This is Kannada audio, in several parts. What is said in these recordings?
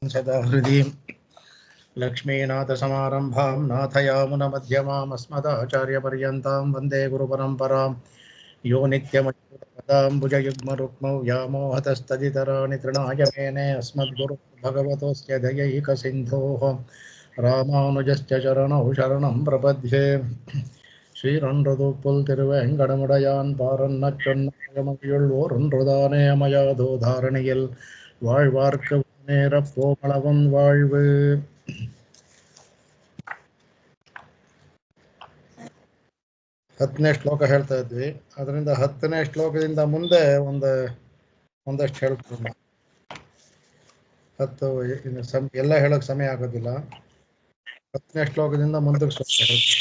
सदा हृदि लक्ष्मीनाथसमारम्भां नाथयामुनमध्यमामस्मदाचार्यपर्यन्तां वन्दे गुरुपरम्परां यो नित्यमच्युतपदाम्बुजयुग्मरुक्मौ व्यामोहतस्तदितराणि तृणाय मेने अस्मद्गुरुभगवतोऽस्य दयैकसिन्धोः रामानुजस्य चरणौ शरणं प्रपद्ये ஸ்ரீரன்றதுப்புல் திருவேங்கடமுடையான் பாரன்னச் சொன்னமகிழ் ஓரொன்றுதானே அமையாதோ தாரணியில் வாழ்வார்க்கு நேரப் போமளவன் வாழ்வு. 10ನೇ ಶ್ಲೋಕ ಹೇಳ್ತಾ ಇದ್ವಿ. ಅದರಿಂದ 10ನೇ ಶ್ಲೋಕದಿಂದ ಮುಂದೆ ಒಂದಷ್ಟು ಹೇಳ್ತೀನಿ. 10 ಎಲ್ಲ ಹೇಳೋಕೆ ಸಮಯ ಆಗೋದಿಲ್ಲ. 10ನೇ ಶ್ಲೋಕದಿಂದ ಮುಂದಕ್ಕೆ ಶ್ಲೋಕ ಹೇಳ್ತೀನಿ.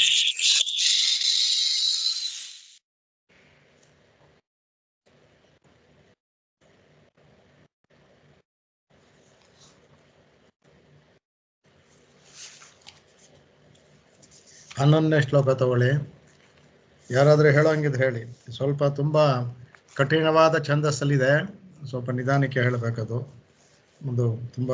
ಹನ್ನೊಂದನೇ ಶ್ಲೋಕ ತಗೊಳ್ಳಿ. ಯಾರಾದರೂ ಹೇಳೋಂಗಿದ್ರೆ ಹೇಳಿ. ಸ್ವಲ್ಪ ತುಂಬ ಕಠಿಣವಾದ ಛಂದಸ್ಸಲ್ಲಿದೆ, ಸ್ವಲ್ಪ ನಿಧಾನಕ್ಕೆ ಹೇಳಬೇಕದು. ಒಂದು ತುಂಬ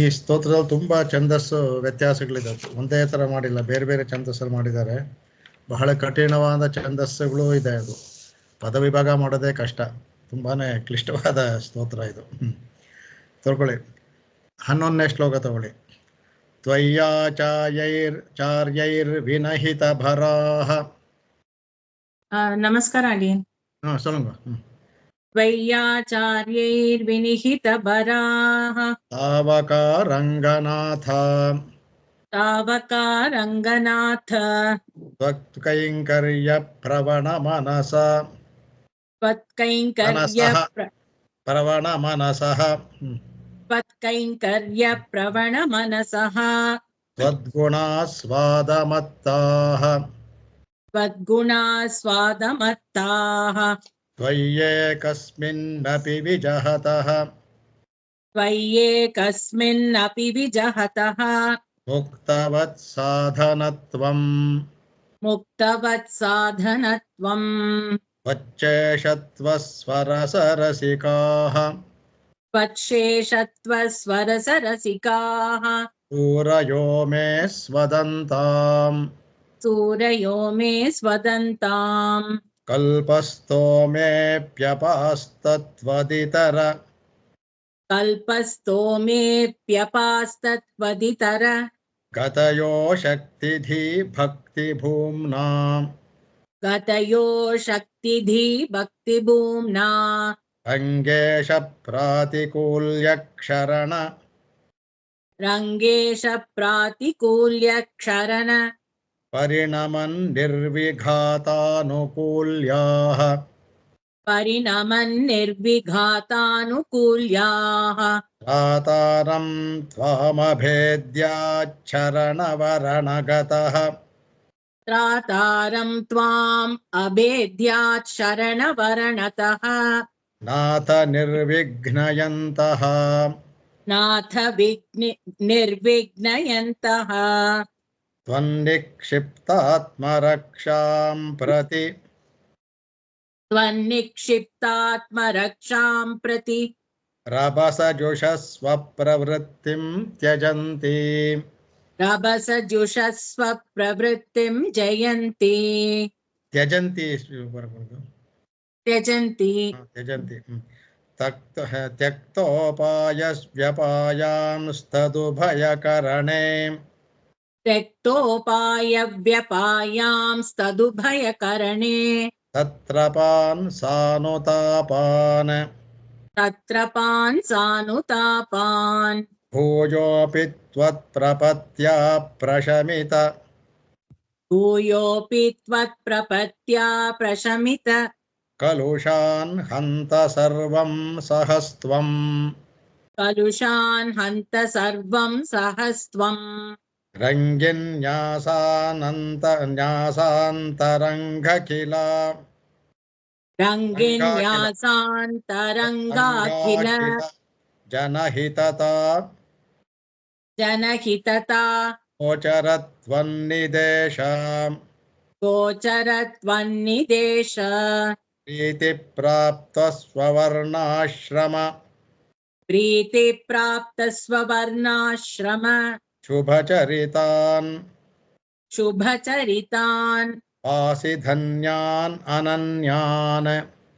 ಈ ಸ್ತೋತ್ರದಲ್ಲಿ ತುಂಬ ಛಂದಸ್ಸು ವ್ಯತ್ಯಾಸಗಳಿದೆ. ಒಂದೇ ಥರ ಮಾಡಿಲ್ಲ, ಬೇರೆ ಬೇರೆ ಛಂದಸ್ಸಲ್ಲಿ ಮಾಡಿದ್ದಾರೆ. ಬಹಳ ಕಠಿಣವಾದ ಛಂದಸ್ಸುಗಳು ಇದೆ. ಅದು ಪದವಿಭಾಗ ಮಾಡೋದೇ ಕಷ್ಟ, ತುಂಬಾ ಕ್ಲಿಷ್ಟವಾದ ಸ್ತೋತ್ರ ಇದು. ತಗೊಳ್ಳಿ, 11ನೇ ಶ್ಲೋಕ ತಗೊಳ್ಳಿ. त्वय्याचार्यैर्विनहितभराः. नमस्कार अगेन. சொல்லுங்க. त्वय्याचार्यैर्विनिहितभराः तावका रङ्गनाथ त्वत्कैङ्कर्यप्रवणमनसा त्वत्कैङ्कर्यप्रवणमनसः त्वद्गुणास्वादमत्ताः त्वय्येकस्मिन्नपि विजहतः मुक्तवत्साधनत्वं वच्चेषत्वस्वरसरसिकाः सूरयो मे स्वदन्ताम् कल्पस्तोमेऽप्यपास्तत्वदितर गतयो शक्तिधि भक्तिभूम्ना रङ्गेश प्रातिकूल्यक्षरण परिणमन् निर्विघातानुकूल्याः त्रातारं त्वाम् अभेद्यात् शरणवरणतः नाथ निर्विघ्नयन्तः त्वन्निक्षिप्तात्मरक्षां प्रति रभसजुषस्व प्रवृत्तिं त्यजन्ति त्यक्तोपायव्यपायांस्तदुभयकरणे तत्रपान् सानुतापान् भूयोऽपि त्वत्प्रपत्या प्रशमित कलुषान् हन्त सर्वं सहस्त्वम् रङ्गिन्यासान्तरङ्गखिला जनहितता गोचरत्वन्निदेश प्रीतिप्राप्त स्ववर्णाश्रम प्रीतिप्राप्तस्ववर्णाश्रम शुभचरितान् शुभचरितान् आसिधन्यान् अनन्यान्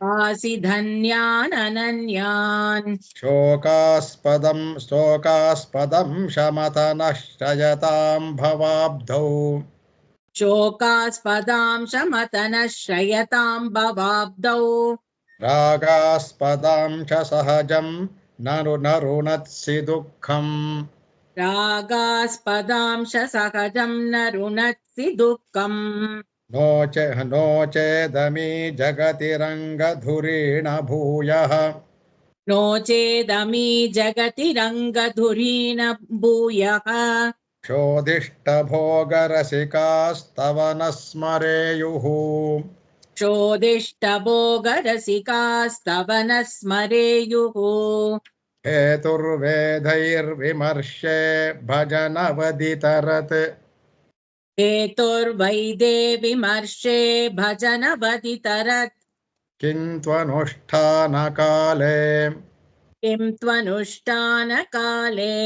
आसि धन्यान् अनन्यान् शोकास्पदं शमतनश्रयतां भवाब्धौ शोकास्पदां शमतनश्रयतां भवाब्धौ रागास्पदां च सहजं नरुनत्सि दुःखम् रागास्पदां सहजं न रुणत्सि दुःखम् नो चेदमी जगति रङ्गधुरीण भूयः नो चेदमी जगति रङ्गधुरीण भूयः क्षोदिष्टभोगरसिकास्तव न स्मरेयुः क्षोदिष्टभोगरसिकास्तव न स्मरेयुः हेतुर्वेदैर्विमर्शे भजनवदितरत् हेतुर्वैदे विमर्शे भजनवदितरत् किं त्वनुष्ठानकाले किं त्वनुष्ठानकाले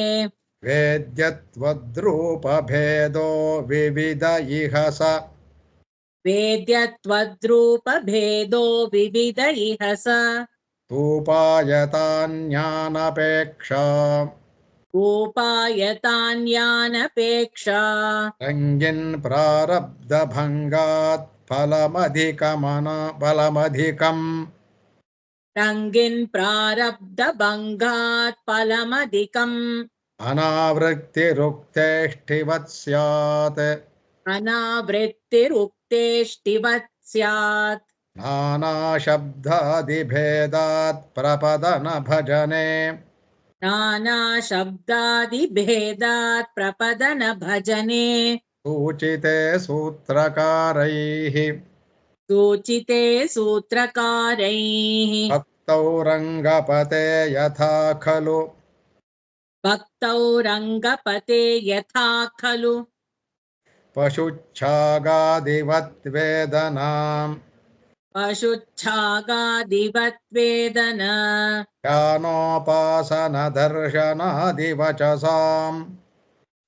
वेद्यत्वद्रूपभेदो विविध इह स वेद्यत्वद्रूपभेदो विविध इह स तूपायतान्यानपेक्षा रूपायतान्यानपेक्षा रङ्गिन् प्रारब्धभङ्गात् फलमधिकम् रङ्गिन् प्रारब्धभङ्गात् फलमधिकम् अनावृत्तिरुक्तेष्टिवत् स्यात् अनावृत्तिरुक्तेष्टिवत् स्यात् नानाशब्दादिभेदात् प्रपदन भजने नानाशब्दादिभेदात् प्रपदन भजने सूचिते सूत्रकारैः सूचिते सूत्रकारैः भक्तौ रङ्गपते यथा खलु भक्तौ रङ्गपते यथा खलु पशुच्छागादिवत् वेदनाम् पशुच्छागादिवत् वेदन ध्यानोपासनदर्शनादिवचसाम्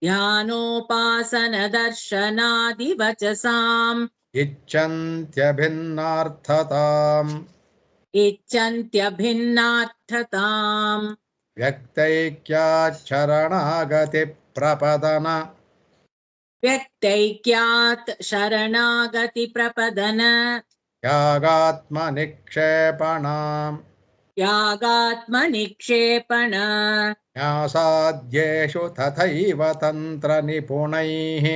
ध्यानोपासनदर्शनादिवचसाम् इच्छन्त्यभिन्नार्थताम् इच्छन्त्यभिन्नार्थताम् व्यक्तैक्याच्छरणागतिप्रपदन व्यक्तैक्यात् शरणागतिप्रपदन त्यागात्मनिक्षेपणाम् यागात्मनिक्षेपण न्यासाद्येषु तथैव तन्त्रनिपुणैः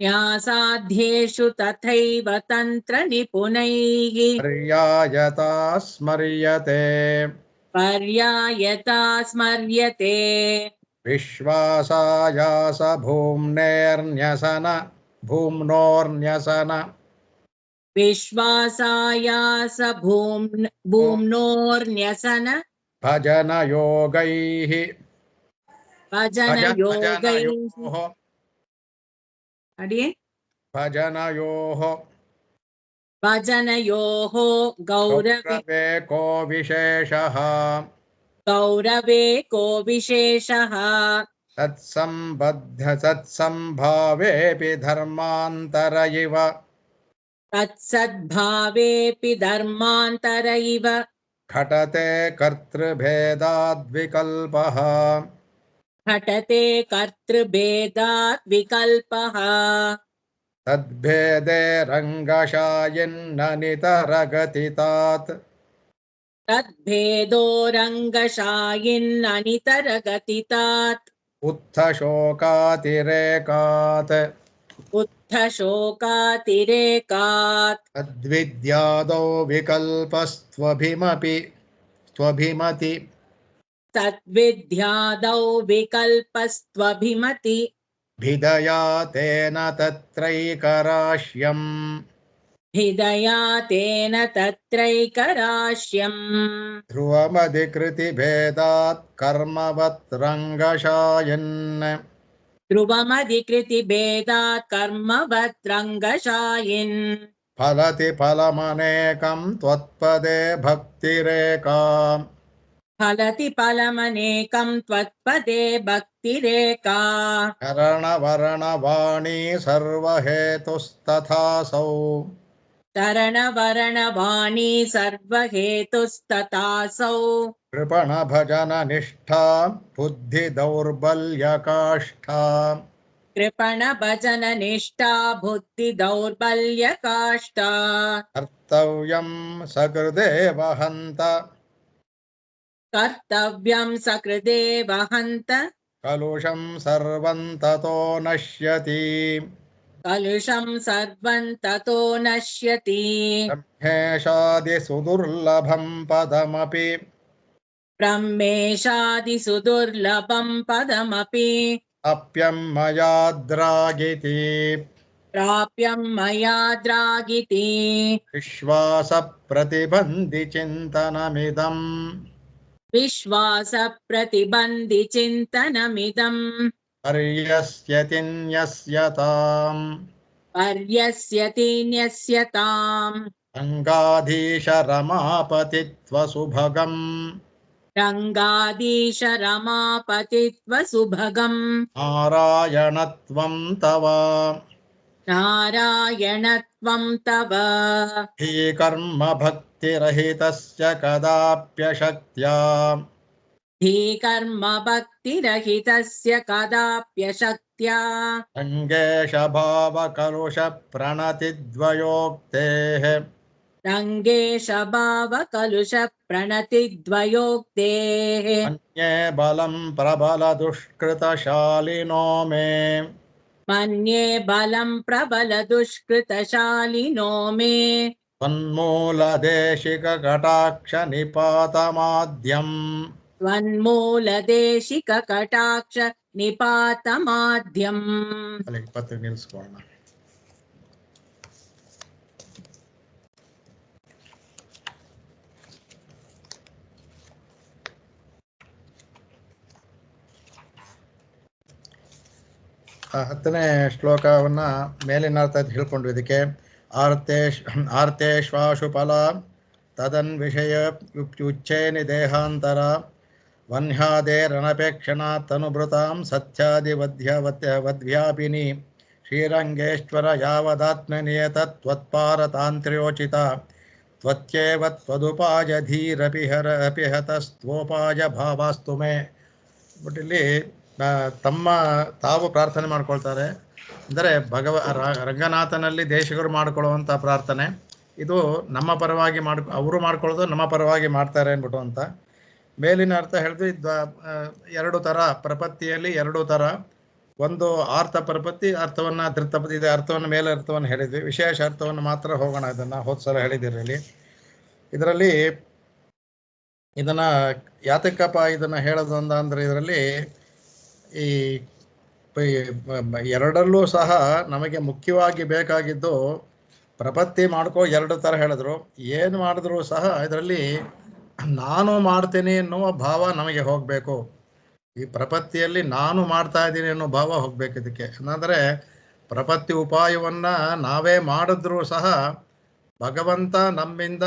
न्यासाध्येषु तथैव तन्त्रनिपुणैः पर्यायता स्मर्यते पर्यायता स्मर्यते विश्वासायास भूम्नोर्न्यसन विश्वासायास भूम्नोर्न्यसन भजनयोगैः भजनयोगैः अडिये भजनयोः भजनयोः गौरवे को विशेषः गौरवे को विशेषः तत्सम्भावेऽपि धर्मान्तर इव तत्सद्भावेऽपि धर्मान्तर इव घटते कर्तृभेदाद्विकल्पः घटते कर्तृभेदात् विकल्पः तद्भेदे रङ्गशायिन्न नितरगतितात् तद्भेदो रङ्गशायिन्ननितरगतितात् उत्थशोकातिरेकात् उत्थशोकातिरेकात् तद्विद्यादौ विकल्पस्त्वभिमति तद्विद्यादौ विकल्पस्त्वभिमति भिदया तेन तत्रैकराश्यम् हृदया तेन तत्रैकराश्यम् ध्रुवमधिकृतिभेदात् कर्मवत् रङ्गशायन् ध्रुवमधिकृतिभेदात् कर्मवत् रङ्गशायिन् फलति फलमनेकं त्वत्पदे भक्तिरेका फलति फलमनेकं त्वत्पदे भक्तिरेका करणवरणवाणी सर्वहेतुस्तथासौ तरणवरणवाणी सर्वहेतुस्तथासौ कृपणभजननिष्ठा बुद्धिदौर्बल्यकाष्ठा कृपणभजननिष्ठा बुद्धिदौर्बल्यकाष्ठा कर्तव्यं सकृदेव हन्त कर्तव्यं सकृदेव हन्त कलुषं सर्वं ततो नश्यति कलुषं सर्वं ततो नश्यति ब्रह्मेशादिसुदुर्लभं पदमपि ब्रह्मेशादिसुदुर्लभं पदमपि अप्यं मयाद्रागिति प्राप्यं मया द्रागिति विश्वासप्रतिबन्धिचिन्तनमिदम् विश्वासप्रतिबन्धिचिन्तनमिदम् पर्यस्यतिन्यस्यताम् पर्यस्यति न्यस्यताम् रङ्गाधीशरमापतित्वसुभगम् रङ्गाधीश रमापतित्वसुभगम् नारायणत्वं तव नारायणत्वं तव हि कर्मभक्तिरहितस्य कदाप्यशक्त्या धीकर्म भक्तिरहितस्य कदाप्यशक्त्या रङ्गेशभावकलुषप्रणतिद्वयोक्तेः रङ्गेश भावकलुषप्रणतिद्वयोक्तेः अन्ये बलं प्रबलदुष्कृतशालिनो मे मन्ये बलं प्रबलदुष्कृतशालिनो मे त्वन्मूलदेशिककटाक्षनिपातमाद्यम् त्वन्मूलदेशिककटाक्ष निपातमाद्यम् ಅಲ್ಲಿ 20 ನಿಲ್ಲಿಸ್ಕೊಳ್ಳೋಣ. ಹತ್ತನೇ ಶ್ಲೋಕವನ್ನ ಮೇಲಿನ ಅರ್ಥ ಹೇಳ್ಕೊಂಡ್ವಿ. ಇದಕ್ಕೆ ಆರ್ತೇಶ್ವಾಶು ಫಲ ತದನ್ ವಿಷಯ ಉಚ್ಚೇನಿ ದೇಹಾಂತರ ವನ್ಹ್ಯಾದೇರನಪೇಕ್ಷಣಾತ್ತನುಭೃತಾಂ ಸತ್ಯಾದಿವದ್ವ್ಯಾಪಿನಿ ಶ್ರೀರಂಗೇಶ್ವರ ಯಾವದಾತ್ಮನಿಯತತ್ವತ್ಪಾರತಾಂತ್ರ್ಯೋಚಿತ ತ್ವತ್ಯೇವ ತ್ವದುಪಾಯಧೀರಪಿ ಹತಸ್ತ್ವೋಪಾಯ ಭಾವಾಸ್ತು ಮೇ. ಬಟ್ ಇಲ್ಲಿ ತಾವು ಪ್ರಾರ್ಥನೆ ಮಾಡ್ಕೊಳ್ತಾರೆ. ಅಂದರೆ ರಂಗನಾಥನಲ್ಲಿ ದೇಶಿಗರು ಮಾಡ್ಕೊಳ್ಳುವಂಥ ಪ್ರಾರ್ಥನೆ ಇದು ನಮ್ಮ ಪರವಾಗಿ ಅವರು ಮಾಡ್ಕೊಳ್ಳೋದು ನಮ್ಮ ಪರವಾಗಿ ಮಾಡ್ತಾರೆ ಅಂದ್ಬಿಟ್ಟು ಅಂತ. ಮೇಲಿನ ಅರ್ಥ ಹೇಳಿದ್ವಿ. ಎರಡು ಥರ ಪ್ರಪತ್ತಿಯಲ್ಲಿ ಎರಡು ಥರ. ಒಂದು ಆರ್ಥ ಪ್ರಪತ್ತಿ, ಅರ್ಥವನ್ನು ಧೃತಪತಿ ಇದೆ. ಅರ್ಥವನ್ನು ಮೇಲೆ ಅರ್ಥವನ್ನು ಹೇಳಿದ್ವಿ. ವಿಶೇಷ ಅರ್ಥವನ್ನು ಮಾತ್ರ ಹೋಗೋಣ. ಇದನ್ನು ಹೋದ ಸಲ ಹೇಳಿದಿರಲಿ. ಇದರಲ್ಲಿ ಇದನ್ನು ಯಾತಕಪ್ಪ ಇದನ್ನು ಹೇಳೋದು ಅಂದರೆ ಇದರಲ್ಲಿ ಈ ಎರಡರಲ್ಲೂ ಸಹ ನಮಗೆ ಮುಖ್ಯವಾಗಿ ಬೇಕಾಗಿದ್ದು ಪ್ರಪತ್ತಿ ಮಾಡ್ಕೋ ಎರಡು ಥರ ಹೇಳಿದ್ರು. ಏನು ಮಾಡಿದ್ರು ಸಹ ಇದರಲ್ಲಿ ನಾನು ಮಾಡ್ತೀನಿ ಅನ್ನುವ ಭಾವ ನಮಗೆ ಹೋಗಬೇಕು. ಈ ಪ್ರಪತ್ತಿಯಲ್ಲಿ ನಾನು ಮಾಡ್ತಾ ಇದ್ದೀನಿ ಅನ್ನೋ ಭಾವ ಹೋಗ್ಬೇಕು. ಇದಕ್ಕೆ ಅಂದರೆ ಪ್ರಪತ್ತಿ ಉಪಾಯವನ್ನು ನಾವೇ ಮಾಡಿದ್ರೂ ಸಹ ಭಗವಂತ ನಮ್ಮಿಂದ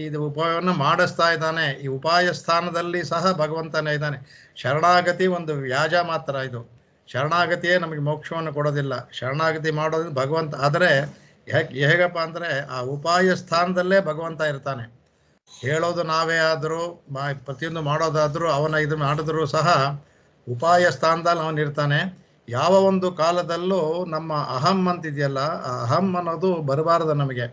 ಈ ಉಪಾಯವನ್ನು ಮಾಡಿಸ್ತಾ ಇದ್ದಾನೆ. ಈ ಉಪಾಯ ಸ್ಥಾನದಲ್ಲಿ ಸಹ ಭಗವಂತನೇ ಇದ್ದಾನೆ. ಶರಣಾಗತಿ ಒಂದು ವ್ಯಾಜ ಮಾತ್ರ. ಇದು ಶರಣಾಗತಿಯೇ ನಮಗೆ ಮೋಕ್ಷವನ್ನು ಕೊಡೋದಿಲ್ಲ. ಶರಣಾಗತಿ ಮಾಡೋದು ಭಗವಂತ. ಆದರೆ ಹೇಗಪ್ಪ ಅಂದರೆ ಆ ಉಪಾಯ ಸ್ಥಾನದಲ್ಲೇ ಭಗವಂತ ಇರ್ತಾನೆ. ಹೇಳೋದು ನಾವೇ ಆದರೂ ಪ್ರತಿಯೊಂದು ಮಾಡೋದಾದರೂ ಅವನ ಇದು ಮಾಡಿದ್ರೂ ಸಹ ಉಪಾಯ ಸ್ಥಾನದಲ್ಲಿ ಅವನಿರ್ತಾನೆ. ಯಾವ ಒಂದು ಕಾಲದಲ್ಲೂ ನಮ್ಮ ಅಹಂ ಅಂತಿದೆಯಲ್ಲ, ಆ ಅಹಂ ಅನ್ನೋದು ಬರಬಾರ್ದು ನಮಗೆ.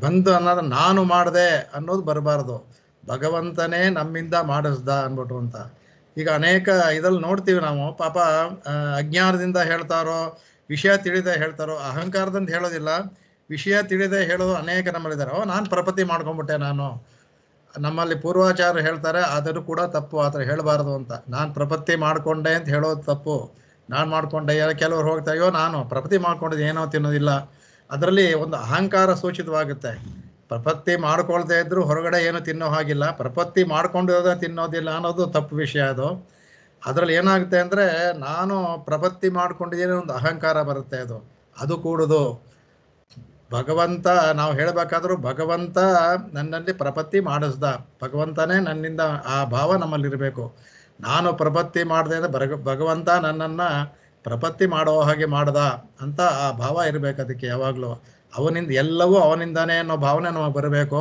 ಬಂದು ಅನ್ನೋದು ನಾನು ಮಾಡಿದೆ ಅನ್ನೋದು ಬರಬಾರ್ದು. ಭಗವಂತನೇ ನಮ್ಮಿಂದ ಮಾಡಿಸ್ದ ಅಂದ್ಬಿಟ್ಟು ಅಂತ. ಈಗ ಅನೇಕ ಇದ್ರಲ್ಲಿ ನೋಡ್ತೀವಿ ನಾವು. ಪಾಪ ಅಜ್ಞಾನದಿಂದ ಹೇಳ್ತಾರೋ, ವಿಷಯ ತಿಳಿದೇ ಹೇಳ್ತಾರೋ, ಅಹಂಕಾರದಿಂದ ಹೇಳೋದಿಲ್ಲ, ವಿಷಯ ತಿಳಿದೇ ಹೇಳೋದು ಅನೇಕ ನಮ್ಮಲ್ಲಿದ್ದಾರೆ. ನಾನು ಪ್ರಪತ್ತಿ ಮಾಡ್ಕೊಂಡ್ಬಿಟ್ಟೆ. ನಮ್ಮಲ್ಲಿ ಪೂರ್ವಾಚಾರ್ಯರು ಹೇಳ್ತಾರೆ ಆದರೂ ಕೂಡ ತಪ್ಪು. ಆ ಥರ ಹೇಳಬಾರ್ದು ಅಂತ. ನಾನು ಪ್ರಪತ್ತಿ ಮಾಡಿಕೊಂಡೆ ಅಂತ ಹೇಳೋದು ತಪ್ಪು. ನಾನು ಮಾಡಿಕೊಂಡೆ. ಕೆಲವರು ಹೋಗ್ತಾಯೋ ನಾನು ಪ್ರಪತ್ತಿ ಮಾಡ್ಕೊಂಡಿದ್ದು ಏನೋ ತಿನ್ನೋದಿಲ್ಲ. ಅದರಲ್ಲಿ ಒಂದು ಅಹಂಕಾರ ಸೂಚಿತವಾಗುತ್ತೆ. ಪ್ರಪತ್ತಿ ಮಾಡ್ಕೊಳ್ತಾ ಇದ್ರು ಹೊರಗಡೆ ಏನು ತಿನ್ನೋ ಹಾಗಿಲ್ಲ. ಪ್ರಪತ್ತಿ ಮಾಡ್ಕೊಂಡಿರೋದ ತಿನ್ನೋದಿಲ್ಲ ಅನ್ನೋದು ತಪ್ಪು ವಿಷಯ. ಅದರಲ್ಲಿ ಏನಾಗುತ್ತೆ ಅಂದರೆ ನಾನು ಪ್ರಪತ್ತಿ ಮಾಡ್ಕೊಂಡಿದ್ದೀನಿ ಒಂದು ಅಹಂಕಾರ ಬರುತ್ತೆ. ಅದು ಕೂಡುದು. ಭಗವಂತ ನಾವು ಹೇಳಬೇಕಾದ್ರೂ ಭಗವಂತ ನನ್ನಲ್ಲಿ ಪ್ರಪತ್ತಿ ಮಾಡಿಸ್ದ, ಭಗವಂತನೇ ನನ್ನಿಂದ ಆ ಭಾವ ನಮ್ಮಲ್ಲಿರಬೇಕು. ನಾನು ಪ್ರಪತ್ತಿ ಮಾಡದೆ ಅಂದರೆ ಭಗವಂತ ನನ್ನನ್ನು ಪ್ರಪತ್ತಿ ಮಾಡೋ ಹಾಗೆ ಮಾಡ್ದ ಅಂತ ಆ ಭಾವ ಇರಬೇಕು. ಅದಕ್ಕೆ ಯಾವಾಗಲೂ ಅವನಿಂದ ಎಲ್ಲವೂ ಅವನಿಂದಾನೇ ಅನ್ನೋ ಭಾವನೆ ನಮಗೆ ಬರಬೇಕು.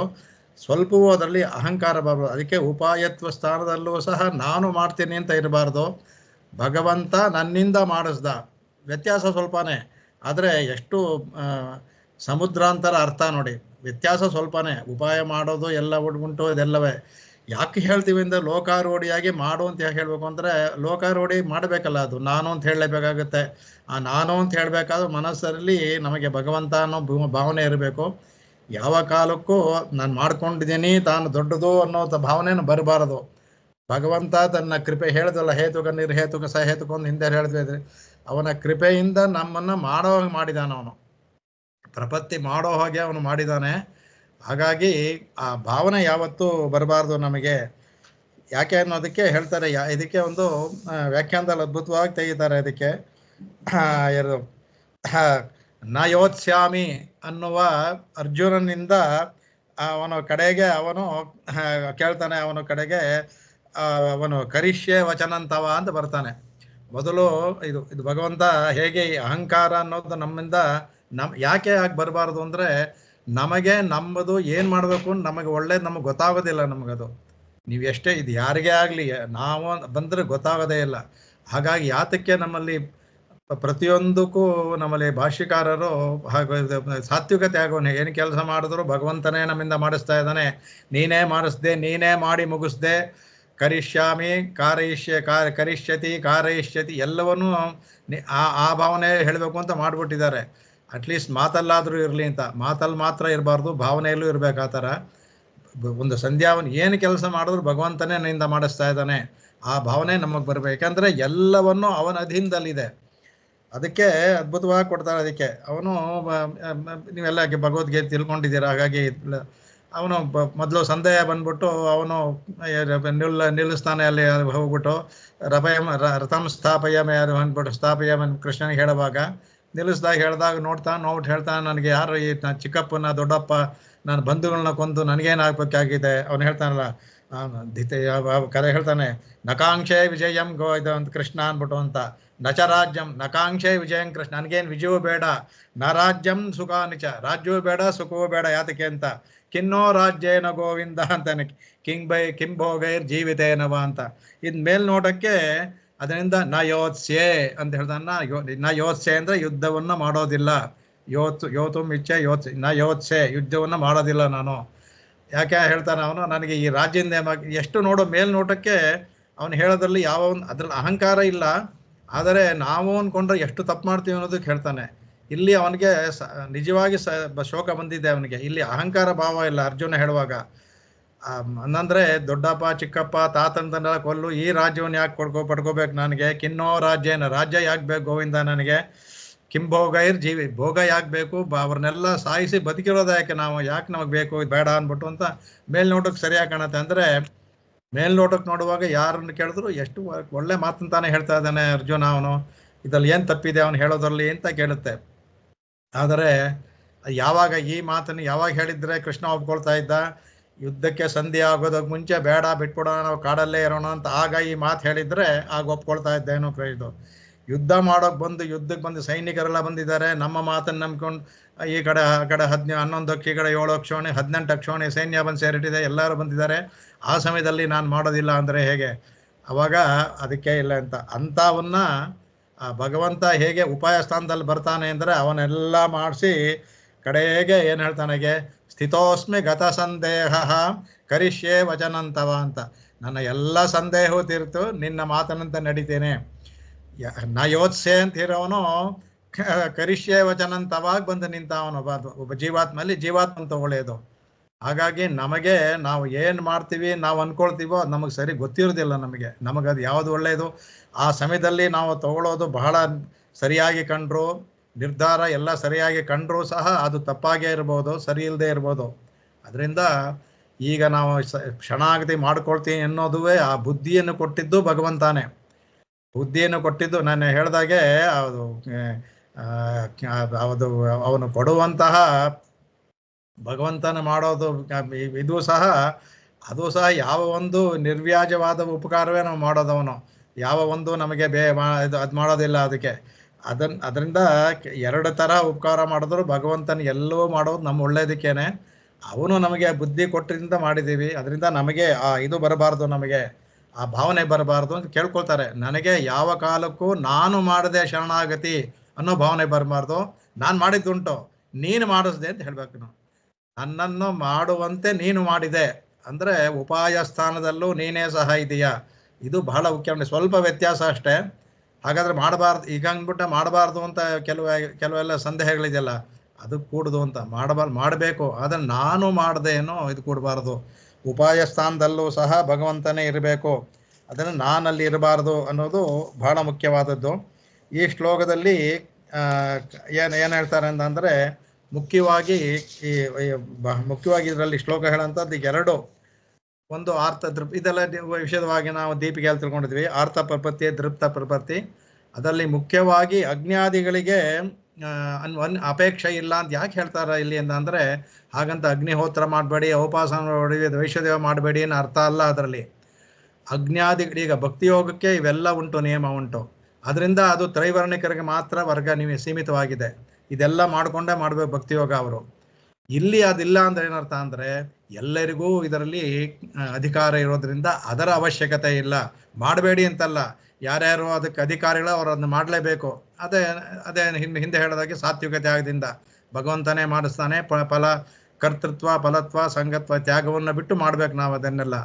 ಸ್ವಲ್ಪವೂ ಅದರಲ್ಲಿ ಅಹಂಕಾರ ಬರಬಾರ್ದು. ಅದಕ್ಕೆ ಉಪಾಯತ್ವ ಸ್ಥಾನದಲ್ಲೂ ಸಹ ನಾನು ಮಾಡ್ತೀನಿ ಅಂತ ಇರಬಾರ್ದು. ಭಗವಂತ ನನ್ನಿಂದ ಮಾಡಿಸ್ದ, ವ್ಯತ್ಯಾಸ ಸ್ವಲ್ಪನೇ, ಆದರೆ ಎಷ್ಟು ಸಮುದ್ರಾಂತರ ಅರ್ಥ ನೋಡಿ. ವ್ಯತ್ಯಾಸ ಸ್ವಲ್ಪನೇ. ಉಪಾಯ ಮಾಡೋದು ಎಲ್ಲ ಉಂಟು, ಇದೆಲ್ಲವೇ. ಯಾಕೆ ಹೇಳ್ತೀವಿ ಅಂದರೆ ಲೋಕಾರೂಢಿಯಾಗಿ ಮಾಡು ಅಂತ ಯಾಕೆ ಹೇಳಬೇಕು ಅಂದರೆ ಲೋಕಾರೂಢಿ ಮಾಡಬೇಕಲ್ಲ, ಅದು ನಾನು ಅಂತ ಹೇಳಲೇಬೇಕಾಗುತ್ತೆ. ಆ ನಾನು ಅಂತ ಹೇಳಬೇಕಾದ್ರೆ ಮನಸ್ಸಲ್ಲಿ ನಮಗೆ ಭಗವಂತ ಅನ್ನೋ ಭಾವನೆ ಇರಬೇಕು. ಯಾವ ಕಾಲಕ್ಕೂ ನಾನು ಮಾಡ್ಕೊಂಡಿದ್ದೀನಿ ತಾನು ದೊಡ್ಡದು ಅನ್ನೋ ಭಾವನೆಯನ್ನು ಬರಬಾರದು. ಭಗವಂತ ತನ್ನ ಕೃಪೆ ಹೇಳಿದಲ್ಲ, ಹೇತುಕ ನಿರ್ಹೇತುಕ ಸಹೇತುಕ ಒಂದು ಹಿಂದೆ ಹೇಳಿದ್ವಿ. ಅವನ ಕೃಪೆಯಿಂದ ನಮ್ಮನ್ನು ಮಾಡೋ ಹಾಗೆ ಮಾಡಿದಾನ, ಅವನು ಪ್ರಪತ್ತಿ ಮಾಡೋ ಹಾಗೆ ಅವನು ಮಾಡಿದ್ದಾನೆ. ಹಾಗಾಗಿ ಆ ಭಾವನೆ ಯಾವತ್ತೂ ಬರಬಾರ್ದು ನಮಗೆ. ಯಾಕೆ ಅನ್ನೋದಕ್ಕೆ ಹೇಳ್ತಾರೆ. ಇದಕ್ಕೆ ಒಂದು ವ್ಯಾಖ್ಯಾನದಲ್ಲಿ ಅದ್ಭುತವಾಗಿ ತೆಗಿತಾರೆ. ಇದಕ್ಕೆ ಯಾರು ನ ಯೋತ್ಸ್ಯಾಮಿ ಅನ್ನುವ ಅರ್ಜುನನಿಂದ ಅವನ ಕಡೆಗೆ ಅವನು ಕೇಳ್ತಾನೆ. ಅವನ ಕಡೆಗೆ ಅವನು ಕರಿಷ್ಯೆ ವಚನಂತವ ಅಂತ ಬರ್ತಾನೆ. ಮೊದಲು ಇದು ಭಗವಂತ ಹೇಗೆ ಅಹಂಕಾರ ಅನ್ನೋದು ನಮ್ಮಿಂದ ಯಾಕೆ ಆಗಿ ಬರಬಾರ್ದು ಅಂದರೆ ನಮಗೆ ನಮ್ಮದು ಏನು ಮಾಡಬೇಕು ನಮಗೆ ಒಳ್ಳೇದು ನಮಗೆ ಗೊತ್ತಾಗೋದಿಲ್ಲ. ನಮಗದು ನೀವು ಎಷ್ಟೇ ಇದು ಯಾರಿಗೇ ಆಗಲಿ ನಾವು ಬಂದರೆ ಗೊತ್ತಾಗೋದೇ ಇಲ್ಲ. ಹಾಗಾಗಿ ಯಾತಕ್ಕೆ ನಮ್ಮಲ್ಲಿ ಪ್ರತಿಯೊಂದಕ್ಕೂ ನಮ್ಮಲ್ಲಿ ಭಾಷ್ಯಕಾರರು ಹಾಗೂ ಸಾತ್ವಿಕತೆ ಆಗೋನೆ ಏನು ಕೆಲಸ ಮಾಡಿದ್ರು ಭಗವಂತನೇ ನಮ್ಮಿಂದ ಮಾಡಿಸ್ತಾ ಇದ್ದಾನೆ. ನೀನೇ ಮಾಡಿಸ್ದೆ, ನೀನೇ ಮಾಡಿ ಮುಗಿಸ್ದೆ. ಕರಿಷ್ಯಾಮಿ ಕರಿಷ್ಯತಿ ಕಾರಯಿಷ್ಯತಿ ಎಲ್ಲವನ್ನೂ ಆ ಭಾವನೆ ಹೇಳಬೇಕು ಅಂತ ಮಾಡಿಬಿಟ್ಟಿದ್ದಾರೆ. ಅಟ್ಲೀಸ್ಟ್ ಮಾತಲ್ಲಾದರೂ ಇರಲಿ ಅಂತ. ಮಾತಲ್ಲಿ ಮಾತ್ರ ಇರಬಾರ್ದು, ಭಾವನೆಯಲ್ಲೂ ಇರಬೇಕು. ಆ ಥರ ಒಂದು ಸಂಧ್ಯಾವನ್ ಏನು ಕೆಲಸ ಮಾಡಿದ್ರು ಭಗವಂತನೇ ನನ್ನಿಂದ ಮಾಡಿಸ್ತಾ ಇದ್ದಾನೆ, ಆ ಭಾವನೆ ನಮಗೆ ಬರಬೇಕು. ಯಾಕಂದರೆ ಎಲ್ಲವನ್ನೂ ಅವನ ಅಧೀನದಲ್ಲಿದೆ. ಅದಕ್ಕೆ ಅದ್ಭುತವಾಗಿ ಕೊಡ್ತಾರೆ. ಅದಕ್ಕೆ ಅವನು ನೀವೆಲ್ಲ ಭಗವದ್ಗೀತೆ ತಿಳ್ಕೊಂಡಿದ್ದೀರ. ಹಾಗಾಗಿ ಅವನು ಮೊದಲು ಸಂದೇಹ ಬಂದ್ಬಿಟ್ಟು ಅವನು ನಿಲ್ಲಿಸ್ತಾನೆ. ಅಲ್ಲಿ ಹೋಗ್ಬಿಟ್ಟು ರಥಂ ಸ್ಥಾಪಯಮ ಅಂದ್ಬಿಟ್ಟು ಸ್ಥಾಪಯಮ ಕೃಷ್ಣನಿಗೆ ಹೇಳುವಾಗ ನಿಲ್ಲಿಸ್ದಾಗ ನೋಡ್ಬಿಟ್ಟು ಹೇಳ್ತಾನೆ, ನನಗೆ ಯಾರು ಈ ಚಿಕ್ಕಪ್ಪನ ದೊಡ್ಡಪ್ಪ ನನ್ನ ಬಂಧುಗಳನ್ನ ಕೊಂದು ನನಗೇನಾಗಬೇಕಾಗಿದೆ. ಅವನು ಹೇಳ್ತಾನಲ್ಲ ಕರೆ ಹೇಳ್ತಾನೆ, ನಕಾಂಕ್ಷೆ ವಿಜಯಂ ಇದು ಅಂತ ಕೃಷ್ಣ ಅಂದ್ಬಿಟ್ಟು ಅಂತ. ನಚ ರಾಜ್ಯಂ ನಕಾಂಕ್ಷೆ ವಿಜಯಂ ಕೃಷ್ಣ, ನನಗೇನು ವಿಜಯವೂ ಬೇಡ, ನ ರಾಜ್ಯಂ ಸುಖಾನಿಚ, ರಾಜ್ಯವೂ ಬೇಡ ಸುಖವೂ ಬೇಡ. ಯಾತಕ್ಕೆ ಅಂತ ಕಿನ್ನೋ ರಾಜ್ಯೇನ ಗೋವಿಂದ ಅಂತಾನೆ, ಕಿಂಭೋಗೈರ್ ಜೀವಿತೇನವ ಅಂತ. ಇದು ಮೇಲ್ನೋಟಕ್ಕೆ ಅದರಿಂದ ನ ಯೋತ್ಸ್ಯೆ ಅಂತ ಹೇಳ್ತಾನೆ. ನ ಯೋತ್ಸ್ಯೆ ಅಂದರೆ ಯುದ್ಧವನ್ನು ಮಾಡೋದಿಲ್ಲ. ಯೋತುಂ ಇಚ್ಛೆ ನ ಯೋತ್ಸೆ, ಯುದ್ಧವನ್ನು ಮಾಡೋದಿಲ್ಲ ನಾನು. ಯಾಕೆ ಹೇಳ್ತಾನೆ ಅವನು, ನನಗೆ ಈ ರಾಜ್ಯದಿಂದ ಎಷ್ಟು ನೋಡೋ ಮೇಲ್ನೋಟಕ್ಕೆ ಅವನು ಹೇಳೋದ್ರಲ್ಲಿ ಯಾವ ಒಂದು ಅದ್ರಲ್ಲಿ ಅಹಂಕಾರ ಇಲ್ಲ. ಆದರೆ ನಾವು ಅಂದ್ಕೊಂಡ್ರೆ ಎಷ್ಟು ತಪ್ಪು ಮಾಡ್ತೀವಿ ಅನ್ನೋದಕ್ಕೆ ಹೇಳ್ತಾನೆ. ಇಲ್ಲಿ ಅವನಿಗೆ ನಿಜವಾಗಿ ಶೋಕ ಬಂದಿದೆ ಅವನಿಗೆ. ಇಲ್ಲಿ ಅಹಂಕಾರ ಭಾವ ಇಲ್ಲ. ಅರ್ಜುನ ಹೇಳುವಾಗ ಅಂದರೆ ದೊಡ್ಡಪ್ಪ ಚಿಕ್ಕಪ್ಪ ತಾತಂದನ್ನೆಲ್ಲ ಕೊಲ್ಲು, ಈ ರಾಜ್ಯವನ್ನು ಯಾಕೆ ಪಡ್ಕೋಬೇಕು ನನಗೆ, ಕಿನ್ನೋ ರಾಜ್ಯನ ರಾಜ್ಯ ಯಾಕೆ ಬೇಕು ಗೋವಿಂದ ನನಗೆ, ಕಿಂಭೋಗೈರ್ ಜೀವಿ ಭೋಗ ಯಾಕೆ ಬೇಕು, ಅವ್ರನ್ನೆಲ್ಲ ಸಾಯಿಸಿ ಬದುಕಿರೋದು ಯಾಕೆ, ನಾವು ಯಾಕೆ ನಮಗೆ ಬೇಕು, ಇದು ಬೇಡ ಅಂದ್ಬಿಟ್ಟು ಅಂತ ಮೇಲ್ನೋಟಕ್ಕೆ ಸರಿಯಾಗಿ ಕಾಣುತ್ತೆ. ಅಂದರೆ ಮೇಲ್ನೋಟಕ್ಕೆ ನೋಡುವಾಗ ಯಾರನ್ನು ಕೇಳಿದ್ರು ಎಷ್ಟು ಒಳ್ಳೆ ಮಾತಂತಾನೆ ಹೇಳ್ತಾ ಇದ್ದಾನೆ ಅರ್ಜುನ. ಅವನು ಇದ್ರಲ್ಲಿ ಏನು ತಪ್ಪಿದೆ ಅವನು ಹೇಳೋದ್ರಲ್ಲಿ ಅಂತ ಕೇಳುತ್ತೆ. ಆದರೆ ಯಾವಾಗ ಈ ಮಾತನ್ನು ಯಾವಾಗ ಹೇಳಿದ್ರೆ ಕೃಷ್ಣ ಒಪ್ಕೊಳ್ತಾ ಇದ್ದ, ಯುದ್ಧಕ್ಕೆ ಸಂಧಿ ಆಗೋದಕ್ಕೆ ಮುಂಚೆ ಬೇಡ ಬಿಟ್ಬಿಡೋಣ ನಾವು ಕಾಡಲ್ಲೇ ಇರೋಣ ಅಂತ ಆಗ ಈ ಮಾತು ಹೇಳಿದರೆ ಆಗ ಒಪ್ಕೊಳ್ತಾ ಇದ್ದೇನೋ ಇದು. ಯುದ್ಧ ಯುದ್ಧಕ್ಕೆ ಬಂದು ಸೈನಿಕರೆಲ್ಲ ಬಂದಿದ್ದಾರೆ, ನಮ್ಮ ಮಾತನ್ನು ನಂಬ್ಕೊಂಡು ಈ ಕಡೆ ಆ ಕಡೆ 11 ಈ ಕಡೆ 7 ಅಕ್ಷೋಣಿ 18 ಅಕ್ಷೋಣಿ ಸೈನ್ಯ ಬಂದು ಸೇರಿಟ್ಟಿದೆ, ಎಲ್ಲರೂ ಬಂದಿದ್ದಾರೆ. ಆ ಸಮಯದಲ್ಲಿ ನಾನು ಮಾಡೋದಿಲ್ಲ ಅಂದರೆ ಹೇಗೆ? ಅವಾಗ ಅದಕ್ಕೆ ಇಲ್ಲ ಅಂಥವನ್ನ ಭಗವಂತ ಹೇಗೆ ಉಪಾಯ ಸ್ಥಾನದಲ್ಲಿ ಬರ್ತಾನೆ ಅಂದರೆ ಅವನ್ನೆಲ್ಲ ಮಾಡಿಸಿ ಕಡೆಗೆ ಏನು ಹೇಳ್ತಾನೆಗೆ, ಸ್ಥಿತೋಸ್ಮಿ ಗತ ಸಂದೇಹ ಕರಿಷ್ಯೆ ವಚನಂತವ ಅಂತ. ನನ್ನ ಎಲ್ಲ ಸಂದೇಹವೂ ತೀರ್ತು, ನಿನ್ನ ಮಾತನಂತ ನಡೀತೇನೆ. ನ ಯೋತ್ಸೆ ಅಂತ ಇರೋವನು ಕರಿಷ್ಯೆ ವಚನಂತವಾಗ ಬಂದು ನಿಂತವನು ಒಬ್ಬ ಜೀವಾತ್ಮಲ್ಲಿ ಜೀವಾತ್ಮ ತಗೊಳ್ಳೋದು. ಹಾಗಾಗಿ ನಮಗೆ ನಾವು ಏನು ಮಾಡ್ತೀವಿ ನಾವು ಅಂದ್ಕೊಳ್ತೀವೋ ಅದು ನಮಗೆ ಸರಿ ಗೊತ್ತಿರೋದಿಲ್ಲ. ನಮಗದು ಯಾವುದು ಒಳ್ಳೆಯದು ಆ ಸಮಯದಲ್ಲಿ ನಾವು ತಗೊಳ್ಳೋದು ಬಹಳ ಸರಿಯಾಗಿ ಕಂಡ್ರು, ನಿರ್ಧಾರ ಎಲ್ಲ ಸರಿಯಾಗಿ ಕಂಡ್ರೂ ಸಹ ಅದು ತಪ್ಪಾಗೇ ಇರ್ಬೋದು, ಸರಿ ಇಲ್ಲದೆ ಇರ್ಬೋದು. ಅದರಿಂದ ಈಗ ನಾವು ಶರಣಾಗತಿ ಮಾಡ್ಕೊಳ್ತೀನಿ ಅನ್ನೋದುವೇ ಆ ಬುದ್ಧಿಯನ್ನು ಕೊಟ್ಟಿದ್ದು ಭಗವಂತಾನೆ. ಬುದ್ಧಿಯನ್ನು ಕೊಟ್ಟಿದ್ದು ನಾನು ಹೇಳ್ದಾಗೆ ಅದು ಅದು ಅವನು ಕೊಡುವಂತಹ ಭಗವಂತನ ಮಾಡೋದು ಇದು ಸಹ ಅದು ಸಹ ಯಾವ ಒಂದು ನಿರ್ವ್ಯಾಜವಾದ ಉಪಕಾರವೇ ನಾವು ಮಾಡೋದವನು, ಯಾವ ಒಂದು ನಮಗೆ ಇದು ಅದು ಮಾಡೋದಿಲ್ಲ. ಅದರಿಂದ ಎರಡು ಥರ ಉಪಕಾರ ಮಾಡಿದ್ರು ಭಗವಂತನ ಎಲ್ಲವೂ ಮಾಡೋದು ನಮ್ಮ ಒಳ್ಳೇದಕ್ಕೇನೆ. ಅವನು ನಮಗೆ ಬುದ್ಧಿ ಕೊಟ್ಟರಿಂದ ಮಾಡಿದ್ದೀವಿ, ಅದರಿಂದ ನಮಗೆ ಇದು ಬರಬಾರ್ದು, ನಮಗೆ ಆ ಭಾವನೆ ಬರಬಾರ್ದು ಅಂತ ಕೇಳ್ಕೊಳ್ತಾರೆ. ನನಗೆ ಯಾವ ಕಾಲಕ್ಕೂ ನಾನು ಮಾಡದೆ ಶರಣಾಗತಿ ಅನ್ನೋ ಭಾವನೆ ಬರಬಾರ್ದು. ನಾನು ಮಾಡಿದ್ದುಂಟು, ನೀನು ಮಾಡಿಸ್ದೆ ಅಂತ ಹೇಳ್ಬೇಕು. ನಾವು ನನ್ನನ್ನು ಮಾಡುವಂತೆ ನೀನು ಮಾಡಿದೆ ಅಂದರೆ ಉಪಾಯ ಸ್ಥಾನದಲ್ಲೂ ನೀನೇ ಸಹ ಇದೆಯಾ, ಇದು ಬಹಳ ಮುಖ್ಯ. ಸ್ವಲ್ಪ ವ್ಯತ್ಯಾಸ ಅಷ್ಟೇ. ಹಾಗಾದರೆ ಮಾಡಬಾರ್ದು ಈಗ ಅಂದ್ಬಿಟ್ಟು ಮಾಡಬಾರ್ದು ಅಂತ ಕೆಲವೆಲ್ಲ ಸಂದೇಹಗಳಿದೆಯಲ್ಲ, ಅದು ಕೂಡುದು ಅಂತ. ಮಾಡಬೇಕು, ಆದರೆ ನಾನು ಮಾಡ್ದೇನೋ ಇದು ಕೂಡಬಾರ್ದು. ಉಪಾಯ ಸ್ಥಾನದಲ್ಲೂ ಸಹ ಭಗವಂತನೇ ಇರಬೇಕು, ಅದನ್ನು ನಾನಲ್ಲಿ ಇರಬಾರ್ದು ಅನ್ನೋದು ಬಹಳ ಮುಖ್ಯವಾದದ್ದು. ಈ ಶ್ಲೋಕದಲ್ಲಿ ಏನು ಹೇಳ್ತಾರೆ ಅಂತಂದರೆ, ಮುಖ್ಯವಾಗಿ ಮುಖ್ಯವಾಗಿ ಇದರಲ್ಲಿ ಶ್ಲೋಕ ಹೇಳೋಂಥದ್ದು ಎರಡು. ಒಂದು ಇದೆಲ್ಲ ವಿಷಯವಾಗಿ ನಾವು ದೀಪಿಕೆಯಲ್ಲಿ ತಿಳ್ಕೊಂಡಿದ್ವಿ. ಆರ್ಥ ಪ್ರಪತ್ತಿ, ದೃಪ್ತ ಪ್ರಪತ್ತಿ. ಅದರಲ್ಲಿ ಮುಖ್ಯವಾಗಿ ಅಗ್ನಿಯಾದಿಗಳಿಗೆ ಅಪೇಕ್ಷೆ ಇಲ್ಲ ಅಂತ ಯಾಕೆ ಹೇಳ್ತಾರೆ ಇಲ್ಲಿ ಅಂತಂದರೆ, ಹಾಗಂತ ಅಗ್ನಿಹೋತ್ರ ಮಾಡಬೇಡಿ, ಉಪಾಸನ ಮಾಡಬೇಡಿ, ವೈಶ್ಯದೇವ ಮಾಡಬೇಡಿ ಅನ್ನೋ ಅರ್ಥ ಅಲ್ಲ. ಅದರಲ್ಲಿ ಅಗ್ನಿಯಾದಿಗಳೀಗ ಭಕ್ತಿಯೋಗಕ್ಕೆ ಇವೆಲ್ಲ ಉಂಟು, ನಿಯಮ ಉಂಟು. ಅದರಿಂದ ಅದು ತ್ರೈವರ್ಣಿಕರಿಗೆ ಮಾತ್ರ ವರ್ಗ ಸೀಮಿತವಾಗಿದೆ. ಇದೆಲ್ಲ ಮಾಡಿಕೊಂಡೇ ಮಾಡಬೇಕು ಭಕ್ತಿಯೋಗ ಅವರು. ಇಲ್ಲಿ ಅದಿಲ್ಲ ಅಂದ್ರೆ ಏನರ್ಥ ಅಂದರೆ, ಎಲ್ಲರಿಗೂ ಇದರಲ್ಲಿ ಅಧಿಕಾರ ಇರೋದ್ರಿಂದ ಅದರ ಅವಶ್ಯಕತೆ ಇಲ್ಲ. ಮಾಡಬೇಡಿ ಅಂತಲ್ಲ, ಯಾರ್ಯಾರು ಅದಕ್ಕೆ ಅಧಿಕಾರಿಗಳು ಅವರು ಅದನ್ನು ಮಾಡಲೇಬೇಕು. ಅದೇ ಹಿಂದೆ ಹೇಳಿದಾಗೆ ಸಾತ್ವಿಕ ತ್ಯಾಗದಿಂದ ಭಗವಂತನೇ ಮಾಡಿಸ್ತಾನೆ. ಕರ್ತೃತ್ವ, ಫಲತ್ವ, ಸಂಗತ್ವ, ತ್ಯಾಗವನ್ನು ಬಿಟ್ಟು ಮಾಡ್ಬೇಕು ನಾವು ಅದನ್ನೆಲ್ಲ.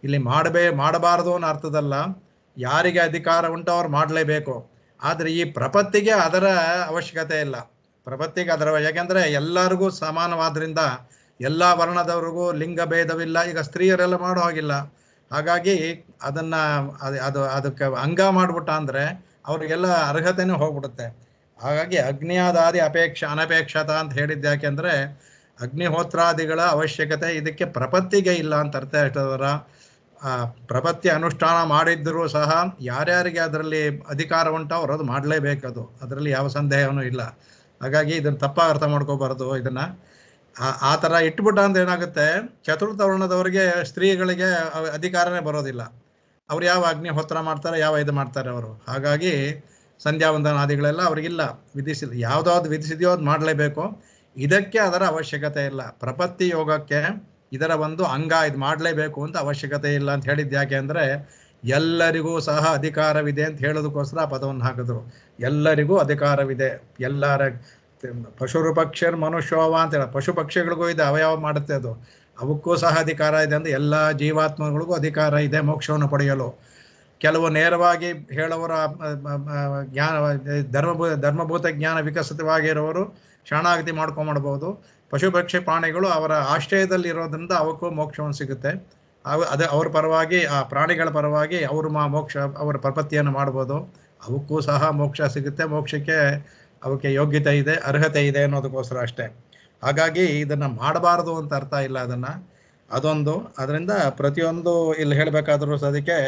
ಇಲ್ಲಿ ಮಾಡಬಾರದು ಅನ್ನೋ ಅರ್ಥದಲ್ಲ, ಯಾರಿಗೆ ಅಧಿಕಾರ ಉಂಟು ಅವ್ರು ಮಾಡಲೇಬೇಕು. ಆದರೆ ಈ ಪ್ರಪತ್ತಿಗೆ ಅದರ ಅವಶ್ಯಕತೆ ಇಲ್ಲ. ಪ್ರಪತ್ತಿಗೆ ಯಾಕೆಂದರೆ ಎಲ್ಲರಿಗೂ ಸಮಾನವಾದ್ರಿಂದ, ಎಲ್ಲ ವರ್ಣದವ್ರಿಗೂ ಲಿಂಗ ಭೇದವಿಲ್ಲ. ಈಗ ಸ್ತ್ರೀಯರೆಲ್ಲ ಮಾಡೋ ಹಾಗಿಲ್ಲ. ಹಾಗಾಗಿ ಅದಕ್ಕೆ ಅಂಗ ಮಾಡಿಬಿಟ್ಟ ಅಂದರೆ ಅವ್ರಿಗೆಲ್ಲ ಅರ್ಹತೆನೂ ಹೋಗ್ಬಿಡುತ್ತೆ. ಹಾಗಾಗಿ ಅಗ್ನಿಯಾದಾದಿ ಅನಪೇಕ್ಷತ ಅಂತ ಹೇಳಿದ್ದು ಯಾಕೆಂದರೆ, ಅಗ್ನಿಹೋತ್ರಾದಿಗಳ ಅವಶ್ಯಕತೆ ಇದಕ್ಕೆ ಪ್ರಪತ್ತಿಗೆ ಇಲ್ಲ ಅಂತ ಅರ್ಥ. ಹೇಳ್ತದರ ಪ್ರಪತ್ತಿ ಅನುಷ್ಠಾನ ಮಾಡಿದ್ದರೂ ಸಹ ಯಾರ್ಯಾರಿಗೆ ಅದರಲ್ಲಿ ಅಧಿಕಾರ ಉಂಟೋ ಅವರು ಅದು ಮಾಡಲೇಬೇಕದು, ಅದರಲ್ಲಿ ಯಾವ ಸಂದೇಹವೂ ಇಲ್ಲ. ಹಾಗಾಗಿ ಇದನ್ನು ತಪ್ಪಾಗಿ ಅರ್ಥ ಮಾಡ್ಕೋಬಾರ್ದು. ಇದನ್ನು ಆ ಥರ ಇಟ್ಬಿಟ್ಟ ಅಂದ್ರೆ ಏನಾಗುತ್ತೆ, ಚತುರ್ಥ ವರ್ಣದವರಿಗೆ ಸ್ತ್ರೀಗಳಿಗೆ ಅಧಿಕಾರನೇ ಬರೋದಿಲ್ಲ. ಅವ್ರು ಯಾವ ಅಗ್ನಿಹೋತ್ರ ಮಾಡ್ತಾರೆ, ಯಾವ ಇದು ಮಾಡ್ತಾರೆ ಅವರು. ಹಾಗಾಗಿ ಸಂಧ್ಯಾವಂದನಾದಿಗಳೆಲ್ಲ ಅವ್ರಿಗಿಲ್ಲ, ವಿಧಿಸಿಲ್ಲ. ಯಾವುದಾದ್ರು ವಿಧಿಸಿದೆಯೋ ಅದು ಮಾಡಲೇಬೇಕು. ಇದಕ್ಕೆ ಅದರ ಅವಶ್ಯಕತೆ ಇಲ್ಲ. ಪ್ರಪತ್ತಿ ಯೋಗಕ್ಕೆ ಇದರ ಒಂದು ಅಂಗ, ಇದು ಮಾಡಲೇಬೇಕು ಅಂತ ಅವಶ್ಯಕತೆ ಇಲ್ಲ ಅಂತ ಹೇಳಿದ್ದು ಯಾಕೆ ಅಂದರೆ, ಎಲ್ಲರಿಗೂ ಸಹ ಅಧಿಕಾರವಿದೆ ಅಂತ ಹೇಳೋದಕ್ಕೋಸ್ಕರ ಆ ಪದವನ್ನು ಹಾಕಿದ್ರು. ಎಲ್ಲರಿಗೂ ಅಧಿಕಾರವಿದೆ. ಎಲ್ಲರ ಪಶುರು ಪಕ್ಷಿರ್ ಮನುಷ್ಯೋವ ಅಂತ ಹೇಳ, ಪಶು ಪಕ್ಷಿಗಳಿಗೂ ಇದೆ, ಅವಯವ ಮಾಡುತ್ತೆ ಅದು, ಅವಕ್ಕೂ ಸಹ ಅಧಿಕಾರ ಇದೆ. ಅಂದರೆ ಎಲ್ಲ ಜೀವಾತ್ಮಗಳಿಗೂ ಅಧಿಕಾರ ಇದೆ ಮೋಕ್ಷವನ್ನು ಪಡೆಯಲು. ಕೆಲವು ನೇರವಾಗಿ ಹೇಳೋರ ಜ್ಞಾನ ಧರ್ಮಭೂತ ಜ್ಞಾನ ವಿಕಸಿತವಾಗಿರೋರು ಶರಣಾಗತಿ ಮಾಡ್ಕೊಂಡ್ಬಿಡ್ಬೋದು. ಪಶು ಪಕ್ಷಿ ಪ್ರಾಣಿಗಳು ಅವರ ಆಶ್ರಯದಲ್ಲಿ ಇರೋದ್ರಿಂದ ಅವಕ್ಕೂ ಮೋಕ್ಷವನ್ನು ಸಿಗುತ್ತೆ. ಅವ್ರ ಪರವಾಗಿ, ಆ ಪ್ರಾಣಿಗಳ ಪರವಾಗಿ ಅವರು ಅವರ ಪ್ರಪತ್ತಿಯನ್ನು ಮಾಡ್ಬೋದು. ಅವಕ್ಕೂ ಸಹ ಮೋಕ್ಷ ಸಿಗುತ್ತೆ. ಮೋಕ್ಷಕ್ಕೆ ಅವಕ್ಕೆ ಯೋಗ್ಯತೆ ಇದೆ, ಅರ್ಹತೆ ಇದೆ ಅನ್ನೋದಕ್ಕೋಸ್ಕರ ಅಷ್ಟೇ. ಹಾಗಾಗಿ ಇದನ್ನು ಮಾಡಬಾರ್ದು ಅಂತ ಅರ್ಥ ಇಲ್ಲ. ಅದೊಂದು. ಅದರಿಂದ ಪ್ರತಿಯೊಂದು ಇಲ್ಲಿ ಹೇಳಬೇಕಾದ್ರೂ ಅದಕ್ಕೆ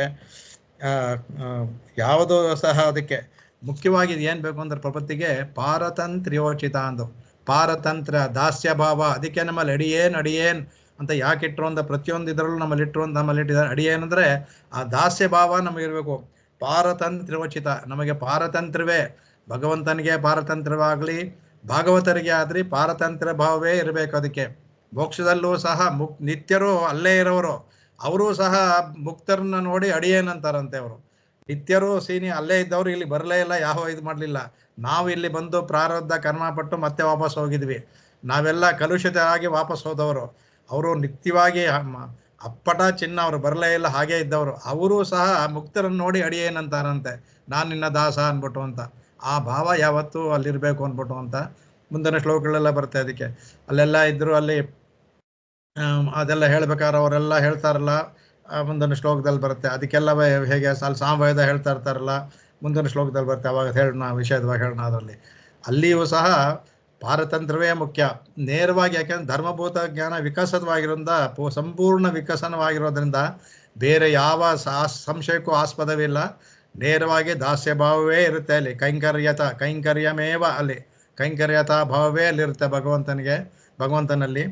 ಯಾವುದು ಸಹ ಅದಕ್ಕೆ ಮುಖ್ಯವಾಗಿ ಏನು ಬೇಕು ಅಂದ್ರೆ ಪ್ರಪತ್ತಿಗೆ ಪಾರತಂತ್ರ್ಯೋಚಿತ ಅಂದು. ಪಾರತಂತ್ರ, ದಾಸ್ಯ ಭಾವ. ಅದಕ್ಕೆ ನಮ್ಮಲ್ಲಿ ಅಡಿಯೇನ್ ಅಂತ ಯಾಕೆ ಇಟ್ಟರು ಅಂತ ಪ್ರತಿಯೊಂದು ಇದರಲ್ಲೂ ನಮ್ಮಲ್ಲಿ ಇಟ್ಟಿದ್ದಾರೆ. ಅಡಿಯೇನ್ ಅಂದರೆ ಆ ದಾಸ್ಯ ಭಾವ ನಮಗಿರಬೇಕು. ಪಾರತಂತ್ರ್ಯೋಚಿತ, ನಮಗೆ ಪಾರತಂತ್ರವೇ, ಭಗವಂತನಿಗೆ ಪಾರತಂತ್ರವಾಗಲಿ, ಭಾಗವತರಿಗೆ ಆದ್ರಿ ಪಾರತಂತ್ರ ಭಾವವೇ ಇರಬೇಕು. ಅದಕ್ಕೆ ಮೋಕ್ಷದಲ್ಲೂ ಸಹ ನಿತ್ಯರು ಅಲ್ಲೇ ಇರೋರು, ಅವರೂ ಸಹ ಮುಕ್ತರನ್ನ ನೋಡಿ ಅಡಿಯೇನಂತಾರಂತೆ. ಅವರು ನಿತ್ಯರು ಅಲ್ಲೇ ಇದ್ದವರು ಇಲ್ಲಿ ಬರಲೇ ಇಲ್ಲ, ಯಾವ ಇದು ಮಾಡಲಿಲ್ಲ. ನಾವು ಇಲ್ಲಿ ಬಂದು ಪ್ರಾರಬ್ಧ ಕರ್ಮಪಟ್ಟು ಮತ್ತೆ ವಾಪಸ್ ಹೋಗಿದ್ವಿ. ನಾವೆಲ್ಲ ಕಲುಷಿತರಾಗಿ ವಾಪಸ್ ಹೋದವರು. ಅವರು ನಿತ್ಯವಾಗಿ ಅಪ್ಪಟ ಚಿನ್ನ, ಅವರು ಬರಲೇ ಇಲ್ಲ, ಹಾಗೇ ಇದ್ದವರು. ಅವರೂ ಸಹ ಮುಕ್ತರನ್ನು ನೋಡಿ ಅಡಿಯೇನಂತಾರಂತೆ, ನಾನು ನಿನ್ನ ದಾಸ ಅಂದ್ಬಿಟ್ಟು ಅಂತ. ಆ ಭಾವ ಯಾವತ್ತೂ ಅಲ್ಲಿರಬೇಕು ಅಂದ್ಬಿಟ್ಟು ಅಂತ ಮುಂದಿನ ಶ್ಲೋಕಗಳೆಲ್ಲ ಬರುತ್ತೆ. ಅದಕ್ಕೆ ಅಲ್ಲೆಲ್ಲ ಇದ್ದರು, ಅಲ್ಲಿ ಅದೆಲ್ಲ ಹೇಳ್ಬೇಕಾದ್ರೆ ಅವರೆಲ್ಲ ಹೇಳ್ತಾರಲ್ಲ, ಮುಂದಿನ ಶ್ಲೋಕದಲ್ಲಿ ಬರುತ್ತೆ. ಅದಕ್ಕೆಲ್ಲ ಹೇಗೆ ಸಾಮವೇದ ಹೇಳ್ತಾ ಇರ್ತಾರಲ್ಲ, ಮುಂದಿನ ಶ್ಲೋಕದಲ್ಲಿ ಬರುತ್ತೆ. ಅವಾಗ ಹೇಳೋಣ, ವಿಷಯದವಾಗಿ ಹೇಳೋಣ. ಅದರಲ್ಲಿ ಅಲ್ಲಿಯೂ ಸಹ ಪಾರತಂತ್ರವೇ ಮುಖ್ಯ ನೇರವಾಗಿ. ಯಾಕೆಂದ್ರೆ ಧರ್ಮಭೂತ ಜ್ಞಾನ ವಿಕಸಿತವಾಗಿರೋದ್ರಿಂದ, ಸಂಪೂರ್ಣ ವಿಕಸನವಾಗಿರೋದ್ರಿಂದ ಬೇರೆ ಯಾವ ಸಂಶಯಕ್ಕೂ ಆಸ್ಪದವಿಲ್ಲ. ನೇರವಾಗಿ ದಾಸ್ಯ ಭಾವವೇ ಇರುತ್ತೆ ಅಲ್ಲಿ. ಕೈಂಕರ್ಯಮೇವ ಅಲ್ಲಿ ಕೈಂಕರ್ಯತಾ ಭಾವವೇ ಅಲ್ಲಿರುತ್ತೆ ಭಗವಂತನಲ್ಲಿ.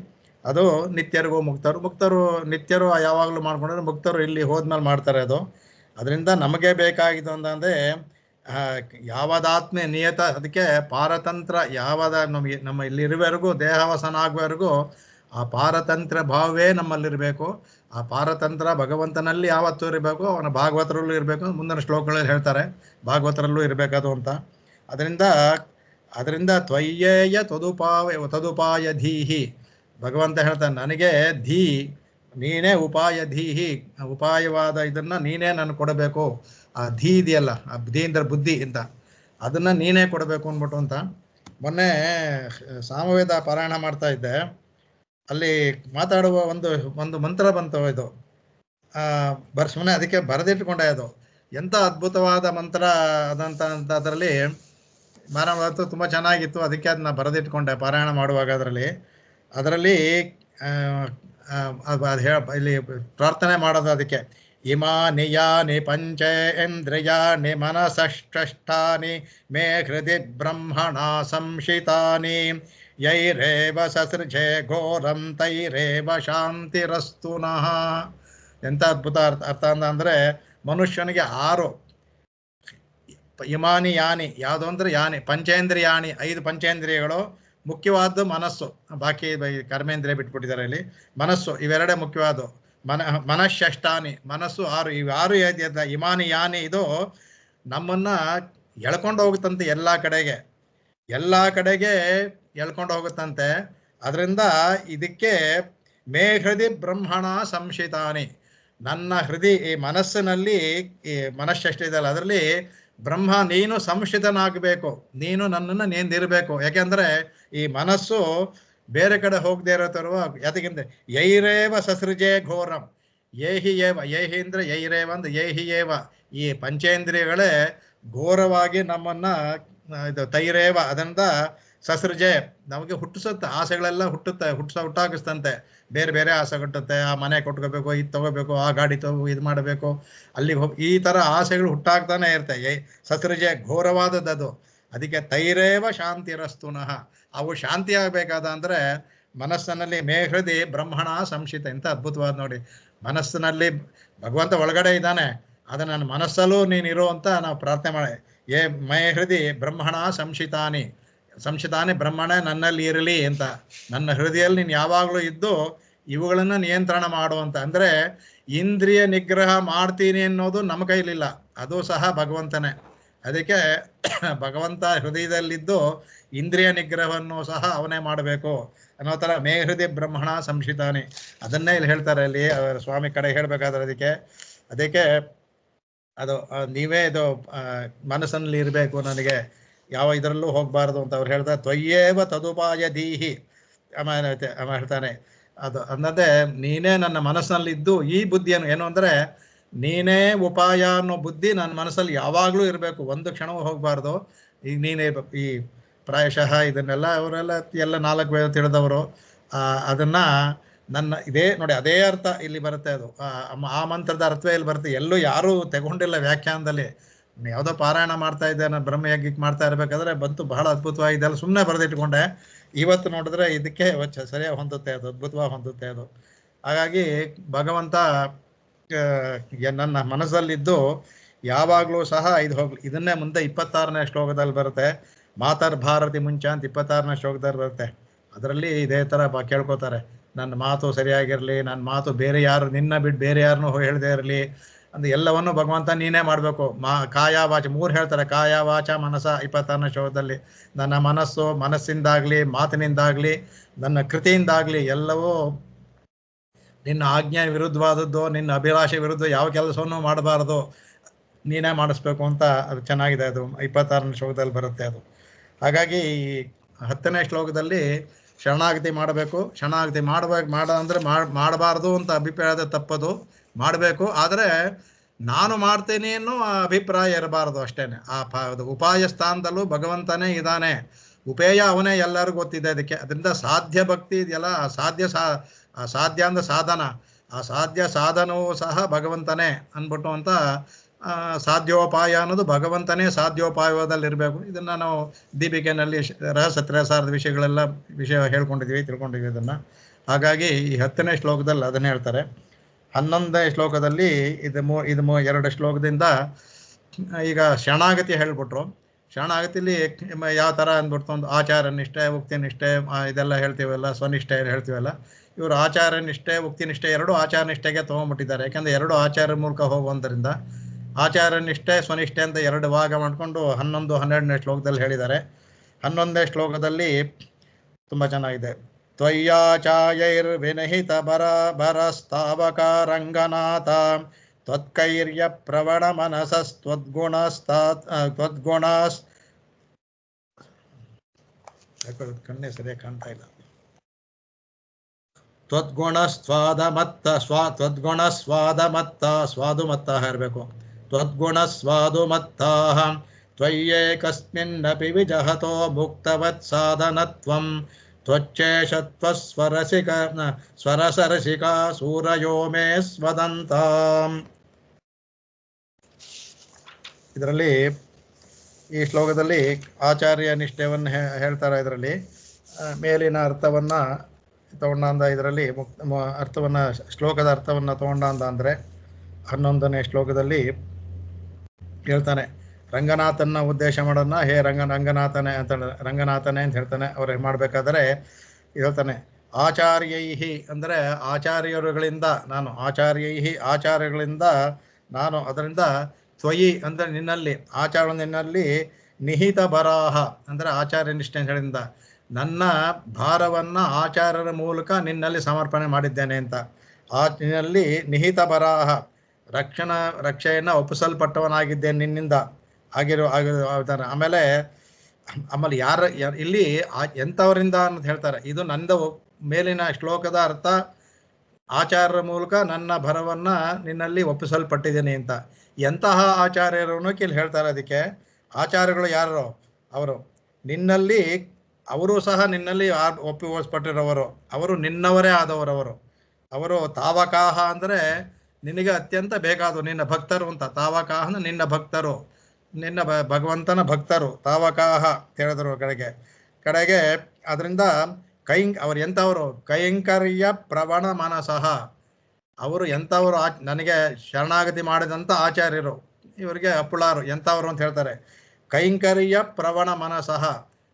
ಅದು ನಿತ್ಯರಿಗೂ ಮುಕ್ತರು ನಿತ್ಯರು ಯಾವಾಗಲೂ ಮಾಡ್ಕೊಂಡ್ರೆ ಮುಕ್ತರು ಇಲ್ಲಿ ಹೋದ್ಮೇಲೆ ಮಾಡ್ತಾರೆ ಅದು. ಅದರಿಂದ ನಮಗೆ ಬೇಕಾಗಿದ್ದು ಅಂತಂದರೆ ಯಾವದಾತ್ಮೆ ನಿಯತ, ಅದಕ್ಕೆ ಪಾರತಂತ್ರ ನಮ್ಮ ಇಲ್ಲಿರುವವರೆಗೂ ದೇಹವಸನ ಆಗುವವರೆಗೂ ಆ ಪಾರತಂತ್ರ ಭಾವವೇ ನಮ್ಮಲ್ಲಿರಬೇಕು. ಆ ಪಾರತಂತ್ರ ಭಗವಂತನಲ್ಲಿ ಯಾವತ್ತೂ ಇರಬೇಕು, ಅವನ ಭಾಗವತರಲ್ಲೂ ಇರಬೇಕು. ಮುಂದಿನ ಶ್ಲೋಕಗಳಲ್ಲಿ ಹೇಳ್ತಾರೆ ಭಾಗವತರಲ್ಲೂ ಇರಬೇಕದು ಅಂತ. ಅದರಿಂದ ತ್ವಯ್ಯೇಯ ತದುಪಾಯ ಧೀಹಿ, ಭಗವಂತ ಹೇಳ್ತಾನೆ ನನಗೆ ನೀನೇ ಉಪಾಯ ಧೀಹಿ, ಉಪಾಯವಾದ ಇದನ್ನ ನೀನೇ ನನಗೆ ಕೊಡಬೇಕು. ಆ ಧೀ ಇದೆಯಲ್ಲ, ಆ ಧೀ ಅಂದ್ರೆ ಬುದ್ಧಿ ಅಂತ, ಅದನ್ನ ನೀನೇ ಕೊಡಬೇಕು ಅಂದ್ಬಿಟ್ಟು ಅಂತ. ಮೊನ್ನೆ ಸಾಮವೇದ ಪಾರಾಯಣ ಮಾಡ್ತಾ ಇದ್ದೆ, ಅಲ್ಲಿ ಮಾತಾಡುವ ಒಂದು ಮಂತ್ರ ಬಂತು. ಇದು ಸುಮ್ಮನೆ ಅದಕ್ಕೆ ಬರೆದಿಟ್ಕೊಂಡೆ. ಅದು ಎಂಥ ಅದ್ಭುತವಾದ ಮಂತ್ರ ಅದಂತ ಅದರಲ್ಲಿ ಮಾನವತ್ತು ತುಂಬ ಚೆನ್ನಾಗಿತ್ತು. ಅದಕ್ಕೆ ಅದನ್ನ ಬರೆದಿಟ್ಕೊಂಡೆ ಪಾರಾಯಣ ಮಾಡುವಾಗ. ಅದರಲ್ಲಿ ಇಲ್ಲಿ ಪ್ರಾರ್ಥನೆ ಮಾಡೋದು ಅದಕ್ಕೆ. ಇಮಾನಿ ಯಾನಿ ಪಂಚೇಂದ್ರಿಯಾಣಿ ಮನಸಷ್ಟಾನಿ ಮೇ ಹೃದಿ ಬ್ರಹ್ಮಣ ಸಂಶಿತಾನಿ ಯೈರೇವ ಸಸೃಜೆ ಘೋರಂ ತೈರೇವ ಶಾಂತಿರಸ್ತುನಃ. ಎಂಥ ಅದ್ಭುತ ಅರ್ಥ ಅಂದರೆ ಮನುಷ್ಯನಿಗೆ 6 ಇಮಾನಿ ಯಾನಿ, ಯಾವುದು ಅಂದರೆ ಯಾನಿ ಪಂಚೇಂದ್ರಿಯಾಣಿ, 5 ಪಂಚೇಂದ್ರಿಯಗಳು. ಮುಖ್ಯವಾದ್ದು ಮನಸ್ಸು, ಬಾಕಿ ಕರ್ಮೇಂದ್ರಿಯ ಬಿಟ್ಬಿಟ್ಟಿದ್ದಾರೆ ಇಲ್ಲಿ. ಮನಸ್ಸು ಇವೆರಡೇ ಮುಖ್ಯವಾದ್ದು. ಮನಃಷ್ಟಾನಿ, ಮನಸ್ಸು 6. ಇವು 6 ಏನಿದೆ ಇಮಾನಿ ಯಾನಿ, ಇದು ನಮ್ಮನ್ನ ಎಳ್ಕೊಂಡು ಹೋಗುತ್ತಂತೆ ಎಲ್ಲ ಕಡೆಗೆ ಎಳ್ಕೊಂಡು ಹೋಗುತ್ತಂತೆ. ಅದರಿಂದ ಇದಕ್ಕೆ ಮೇ ಹೃದಿ ಬ್ರಹ್ಮಣ ಸಂಶಿತಾನಿ, ನನ್ನ ಹೃದಯ ಈ ಮನಸ್ಸಿನಲ್ಲಿ, ಈ ಮನಶ್ಶಷ್ಟಿ ಇದೆಯಲ್ಲ ಅದರಲ್ಲಿ ಬ್ರಹ್ಮ ನೀನು ಸಂಶಿತನಾಗಬೇಕು, ನೀನು ನನ್ನನ್ನು ನೀನಿರಬೇಕು. ಯಾಕೆಂದರೆ ಈ ಮನಸ್ಸು ಬೇರೆ ಕಡೆ ಹೋಗದೆ ಇರೋ ತರುವ ಯಾತಕ್ಕಿಂತ ಯೈರೇವ ಸಸೃಜೆ ಘೋರಂ ಏಹಿ ಅಂದರೆ ಯೈರೇವ ಅಂದ್ರೆ ಏವ, ಈ ಪಂಚೇಂದ್ರಿಯಗಳೇ ಘೋರವಾಗಿ ನಮ್ಮನ್ನ ಇದು ತೈರೇವ ಅದರಿಂದ ಸಸೃಜೆ ನಮಗೆ ಹುಟ್ಟಿಸುತ್ತೆ, ಆಸೆಗಳೆಲ್ಲ ಹುಟ್ಟಾಕಿಸ್ತಂತೆ. ಬೇರೆ ಬೇರೆ ಆಸೆ ಹುಟ್ಟುತ್ತೆ. ಆ ಮನೆ ಕೊಟ್ಕೋಬೇಕು, ಇದು ತಗೋಬೇಕು, ಆ ಗಾಡಿ ಇದು ಮಾಡಬೇಕು, ಅಲ್ಲಿಗೆ ಹೋಗಿ, ಈ ಥರ ಆಸೆಗಳು ಹುಟ್ಟಾಗ್ತಾನೆ ಇರ್ತವೆ. ಸಸೃಜೆ ಘೋರವಾದದ್ದು. ಅದಕ್ಕೆ ತೈರೇವ ಶಾಂತಿರಸ್ತುನಃ, ಅವು ಶಾಂತಿ ಆಗಬೇಕಾದ ಅಂದರೆ ಮನಸ್ಸಿನಲ್ಲಿ ಮೇ ಹೃದಯ ಬ್ರಹ್ಮಣ ಸಂಶಿತ. ಇಂಥ ಅದ್ಭುತವಾದ ನೋಡಿ, ಮನಸ್ಸಿನಲ್ಲಿ ಭಗವಂತ ಒಳಗಡೆ ಇದ್ದಾನೆ, ಅದು ನನ್ನ ಮನಸ್ಸಲ್ಲೂ ನೀನಿರೋ ಅಂತ ನಾವು ಪ್ರಾರ್ಥನೆ ಮಾಡಿ. ಮೇ ಹೃದಯ ಬ್ರಹ್ಮಣ ಸಂಶಿತಾನಿ ಬ್ರಹ್ಮಣ ನನ್ನಲ್ಲಿ ಇರಲಿ ಅಂತ. ನನ್ನ ಹೃದಯದಲ್ಲಿ ನೀನು ಯಾವಾಗಲೂ ಇದ್ದು ಇವುಗಳನ್ನು ನಿಯಂತ್ರಣ ಮಾಡುವಂತ. ಅಂದರೆ ಇಂದ್ರಿಯ ನಿಗ್ರಹ ಮಾಡ್ತೀನಿ ಅನ್ನೋದು ನಮ್ಮ ಕೈಲಿಲ್ಲ, ಅದು ಸಹ ಭಗವಂತನೇ. ಅದಕ್ಕೆ ಭಗವಂತ ಹೃದಯದಲ್ಲಿದ್ದು ಇಂದ್ರಿಯ ನಿಗ್ರಹವನ್ನು ಸಹ ಅವನೇ ಮಾಡಬೇಕು ಅನ್ನೋ ಥರ ಮೇ ಹೃದಯ ಬ್ರಹ್ಮಣ ಸಂಶಿತಾನಿ. ಅದನ್ನೇ ಇಲ್ಲಿ ಹೇಳ್ತಾರೆ ಅಲ್ಲಿ ಸ್ವಾಮಿ ಕಡೆ ಹೇಳಬೇಕಾದ್ರೆ. ಅದಕ್ಕೆ ಅದು ನೀವೇ ಇದು ಮನಸ್ಸಲ್ಲಿ ಇರಬೇಕು, ನನಗೆ ಯಾವ ಇದರಲ್ಲೂ ಹೋಗಬಾರ್ದು ಅಂತ ಅವ್ರು ಹೇಳ್ತಾರೆ. ತ್ವಯ್ಯೇವ ತದುಪಾಯ ಧೀಹಿ ಆಮೇಲೆ ಹೇಳ್ತಾನೆ. ಅದು ಅನ್ನದೇ ನೀನೇ ನನ್ನ ಮನಸ್ಸಿನಲ್ಲಿದ್ದು ಈ ಬುದ್ಧಿಯನ್ನು ಏನು ಅಂದರೆ ನೀನೇ ಉಪಾಯ ಅನ್ನೋ ಬುದ್ಧಿ ನನ್ನ ಮನಸ್ಸಲ್ಲಿ ಯಾವಾಗಲೂ ಇರಬೇಕು, ಒಂದು ಕ್ಷಣವೂ ಹೋಗಬಾರ್ದು. ಈಗ ನೀನೇ ಈ ಪ್ರಾಯಶಃ ಇದನ್ನೆಲ್ಲ ಅವರೆಲ್ಲ 4 ವೇದ ತಿಳಿದವರು ಅದನ್ನು ನನ್ನ ಇದೇ ನೋಡಿ, ಅದೇ ಅರ್ಥ ಇಲ್ಲಿ ಬರುತ್ತೆ. ಅದು ಆ ಮಂತ್ರದ ಅರ್ಥವೇ ಇಲ್ಲಿ ಬರುತ್ತೆ. ಎಲ್ಲೂ ಯಾರೂ ತಗೊಂಡಿಲ್ಲ ವ್ಯಾಖ್ಯಾನದಲ್ಲಿ. ಯಾವುದೋ ಪಾರಾಯಣ ಮಾಡ್ತಾ ಇದ್ದೆ ನಾನು, ಬ್ರಹ್ಮಯಜ್ಞಕ್ಕೆ ಮಾಡ್ತಾ ಇರಬೇಕಾದ್ರೆ ಬಂತು, ಬಹಳ ಅದ್ಭುತವಾಗಿದ್ದೆಲ್ಲ ಸುಮ್ಮನೆ ಬರೆದಿಟ್ಕೊಂಡೆ. ಇವತ್ತು ನೋಡಿದ್ರೆ ಇದಕ್ಕೆ ಸರಿಯಾಗಿ ಹೊಂದುತ್ತೆ, ಅದು ಅದ್ಭುತವಾಗಿ ಹೊಂದುತ್ತೆ ಅದು. ಹಾಗಾಗಿ ಭಗವಂತ ನನ್ನ ಮನಸ್ಸಲ್ಲಿದ್ದು ಯಾವಾಗಲೂ ಸಹ ಇದು ಹೋಗ್ಲಿ. ಇದನ್ನೇ ಮುಂದೆ 26ನೇ ಶ್ಲೋಕದಲ್ಲಿ ಬರುತ್ತೆ. ಮಾತರ್ ಭಾರತಿ ಮುಂಚೆ ಅಂತ 26ನೇ ಶ್ಲೋಕದಲ್ಲಿ ಬರುತ್ತೆ. ಅದರಲ್ಲಿ ಇದೇ ಥರ ಕೇಳ್ಕೊತಾರೆ, ನನ್ನ ಮಾತು ಸರಿಯಾಗಿರಲಿ, ನನ್ನ ಮಾತು ಬೇರೆ ಯಾರು ನಿನ್ನ ಬಿಟ್ಟು ಬೇರೆ ಯಾರನ್ನೂ ಹೇಳದೇ ಇರಲಿ ಅಂದ್ರೆ ಎಲ್ಲವನ್ನು ಭಗವಂತ ನೀನೇ ಮಾಡಬೇಕು. ಕಾಯ ವಾಚ 3 ಹೇಳ್ತಾರೆ, ಕಾಯ ವಾಚ ಮನಸ 26ನೇ ಶ್ಲೋಕದಲ್ಲಿ. ನನ್ನ ಮನಸ್ಸಿಂದಾಗಲಿ, ಮಾತಿನಿಂದಾಗಲಿ, ನನ್ನ ಕೃತಿಯಿಂದಾಗಲಿ ಎಲ್ಲವೂ ನಿನ್ನ ಆಜ್ಞೆ ವಿರುದ್ಧವಾದದ್ದು, ನಿನ್ನ ಅಭಿಲಾಷೆ ವಿರುದ್ಧ ಯಾವ ಕೆಲಸವನ್ನು ಮಾಡಬಾರ್ದು, ನೀನೇ ಮಾಡಿಸ್ಬೇಕು ಅಂತ. ಅದು ಚೆನ್ನಾಗಿದೆ, ಅದು 26ನೇ ಶ್ಲೋಕದಲ್ಲಿ ಬರುತ್ತೆ ಅದು. ಹಾಗಾಗಿ ಈ 10ನೇ ಶ್ಲೋಕದಲ್ಲಿ ಶರಣಾಗತಿ ಮಾಡಬೇಕು. ಶರಣಾಗತಿ ಅಂದರೆ ಮಾಡಬಾರ್ದು ಅಂತ ಅಭಿಪ್ರಾಯದ ತಪ್ಪದು, ಮಾಡಬೇಕು. ಆದರೆ ನಾನು ಮಾಡ್ತೇನೆ ಅನ್ನೋ ಅಭಿಪ್ರಾಯ ಇರಬಾರ್ದು ಅಷ್ಟೇ. ಉಪಾಯ ಸ್ಥಾನದಲ್ಲೂ ಭಗವಂತನೇ ಇದ್ದಾನೆ, ಉಪೇಯ ಅವನೇ, ಎಲ್ಲರಿಗೂ ಗೊತ್ತಿದೆ ಅದಕ್ಕೆ. ಅದರಿಂದ ಸಾಧ್ಯ ಭಕ್ತಿ ಇದೆಯಲ್ಲ, ಸಾಧ್ಯ ಅಂದ್ರೆ ಸಾಧನ, ಆ ಸಾಧ್ಯ ಸಾಧನವೂ ಸಹ ಭಗವಂತನೇ ಅಂದ್ಬಿಟ್ಟು ಅಂತ ಸಾಧ್ಯೋಪಾಯ ಅನ್ನೋದು ಭಗವಂತನೇ ಸಾಧ್ಯೋಪಾಯದಲ್ಲಿರಬೇಕು. ಇದನ್ನು ನಾವು ದೀಪಿಕೆನಲ್ಲಿ ರಹಸ್ಯ ತ್ರಯಸಾರದ ವಿಷಯ ಹೇಳ್ಕೊಂಡಿದ್ದೀವಿ, ತಿಳ್ಕೊಂಡಿದ್ದೀವಿ ಇದನ್ನು. ಹಾಗಾಗಿ ಈ 10ನೇ ಶ್ಲೋಕದಲ್ಲಿ ಅದನ್ನೇ ಹೇಳ್ತಾರೆ. 11ನೇ ಶ್ಲೋಕದಲ್ಲಿ ಇದು 2 ಶ್ಲೋಕದಿಂದ ಈಗ ಶರಣಾಗತಿ ಹೇಳ್ಬಿಟ್ರು. ಶರಣಾಗತಿಲಿ ಯಾವ ಥರ ಅಂದ್ಬಿಡ್ತು, ಒಂದು ಆಚಾರ ನಿಷ್ಠೆ, ಉಕ್ತಿ ನಿಷ್ಠೆ ಇದೆಲ್ಲ ಹೇಳ್ತೀವಲ್ಲ, ಸ್ವನಿಷ್ಠೆ ಹೇಳ್ತೀವಲ್ಲ. ಇವರು ಆಚಾರ ನಿಷ್ಠೆ, ಉಕ್ತಿ ನಿಷ್ಠೆ ಎರಡೂ ಆಚಾರ ನಿಷ್ಠೆಗೆ ತೊಗೊಂಡ್ಬಿಟ್ಟಿದ್ದಾರೆ. ಯಾಕೆಂದರೆ ಎರಡು ಆಚಾರ ಮೂಲಕ ಹೋಗುವಂಥದ್ರಿಂದ ಆಚಾರ ನಿಷ್ಠೆ ಸ್ವನಿಷ್ಠೆ ಅಂತ 2 ಭಾಗ ಮಾಡಿಕೊಂಡು 11, 12ನೇ ಶ್ಲೋಕದಲ್ಲಿ ಹೇಳಿದ್ದಾರೆ. 11ನೇ ಶ್ಲೋಕದಲ್ಲಿ ತುಂಬ ಚೆನ್ನಾಗಿದೆ. ತ್ವಯ್ಯಾಚಾಯೈರ್ವಿನಹಿತ ಬರಸ್ತಾವಕ ರಂಗನಾಥ ತ್ವತ್ಕೈರ್ಯ ಪ್ರವಣ ಮನಸಸ್ತ್ವದ್ಗುಣಾಸ್ ಕಣ್ಣೆ ಸರಿಯಾಗಿ ಕಾಣ್ತಾ ಇಲ್ಲ. ಸ್ವಾದುಮತ್ತ ಇರಬೇಕು. ತ್ವದ್ಗುಣಸ್ವಾದುಮತ್ತ ತ್ವಯ್ಯೇಕಸ್ಮಿನ್ನಪಿ ವಿಜಹತೋ ಮುಕ್ತವತ್ ಸಾಧನತ್ವಂ ಸ್ವರಸರಸಿಕಾ ಸೂರಯೋ ಮೇ ಸ್ವದಂತಾಂ. ಇದರಲ್ಲಿ ಈ ಶ್ಲೋಕದಲ್ಲಿ ಆಚಾರ್ಯ ನಿಷ್ಠೆಯನ್ನು ಹೇಳ್ತಾರೆ. ಇದರಲ್ಲಿ ಮೇಲಿನ ಅರ್ಥವನ್ನು ತಗೊಂಡ ಇದರಲ್ಲಿ ಅರ್ಥವನ್ನು ಶ್ಲೋಕದ ಅರ್ಥವನ್ನು ತಗೊಂಡ ಅಂದರೆ 11ನೇ ಶ್ಲೋಕದಲ್ಲಿ ಹೇಳ್ತಾನೆ, ರಂಗನಾಥನ ಉದ್ದೇಶ ಮಾಡೋಣ. ಹೇ ರಂಗನಾಥನೇ ಅಂತ ಹೇಳ್ತಾನೆ. ಅವ್ರು ಮಾಡಬೇಕಾದ್ರೆ ಹೇಳ್ತಾನೆ, ಆಚಾರ್ಯೈಹಿ ಅಂದರೆ ಆಚಾರ್ಯರುಗಳಿಂದ ನಾನು, ಆಚಾರ್ಯಗಳಿಂದ ನಾನು, ಅದರಿಂದ ತ್ವಯಿ ಅಂದರೆ ನಿನ್ನಲ್ಲಿ, ನಿನ್ನಲ್ಲಿ ನಿಹಿತ ಬರಾಹ ಅಂದರೆ ಆಚಾರ್ಯ ನಿಷ್ಠೆ ಹೇಳಿಂದ ನನ್ನ ಭಾರವನ್ನು ಆಚಾರ್ಯರ ಮೂಲಕ ನಿನ್ನಲ್ಲಿ ಸಮರ್ಪಣೆ ಮಾಡಿದ್ದೇನೆ ಅಂತ. ನಿನ್ನಲ್ಲಿ ನಿಹಿತ ಬರಾಹ ರಕ್ಷೆಯನ್ನು ಒಪ್ಪಿಸಲ್ಪಟ್ಟವನಾಗಿದ್ದೇನೆ ನಿನ್ನಿಂದ ಆಮೇಲೆ ಯಾರ ಇಲ್ಲಿ ಎಂಥವರಿಂದ ಅಂತ ಹೇಳ್ತಾರೆ. ಇದು ನಂದು ಮೇಲಿನ ಶ್ಲೋಕದ ಅರ್ಥ, ಆಚಾರ್ಯರ ಮೂಲಕ ನನ್ನ ಭರವನ್ನು ನಿನ್ನಲ್ಲಿ ಒಪ್ಪಿಸಲ್ಪಟ್ಟಿದ್ದೇನೆ ಅಂತ. ಎಂತಹ ಆಚಾರ್ಯರನ್ನು ಇಲ್ಲಿ ಹೇಳ್ತಾರೆ. ಅದಕ್ಕೆ ಆಚಾರ್ಯಗಳು ಯಾರು? ಅವರು ನಿನ್ನಲ್ಲಿ, ಅವರು ಸಹ ನಿನ್ನಲ್ಲಿ ಒಪ್ಪಿಸಲ್ಪಟ್ಟಿರೋವರು, ಅವರು ನಿನ್ನವರೇ ಆದವರವರು. ಅವರು ತಾವಕಾಹ ಅಂದರೆ ನಿನಗೆ ಅತ್ಯಂತ ಬೇಕಾದವು, ನಿನ್ನ ಭಕ್ತರು ಅಂತ. ತಾವಕಾಹ ಅಂದರೆ ನಿನ್ನ ಭಕ್ತರು, ನಿನ್ನ ಭಗವಂತನ ಭಕ್ತರು, ತಾವಕಾಹ ಹೇಳಿದ್ರು ಕಡೆಗೆ. ಅದರಿಂದ ಅವ್ರು ಎಂಥವರು? ಕೈಂಕರ್ಯ ಪ್ರವಣ ಮನಸಃ, ಅವರು ಎಂಥವರು? ನನಗೆ ಶರಣಾಗತಿ ಮಾಡಿದಂಥ ಆಚಾರ್ಯರು, ಇವರಿಗೆ ಅಪ್ಪುಳಾರು. ಎಂಥವರು ಅಂತ ಹೇಳ್ತಾರೆ? ಕೈಂಕರ್ಯ ಪ್ರವಣ ಮನಸಃ,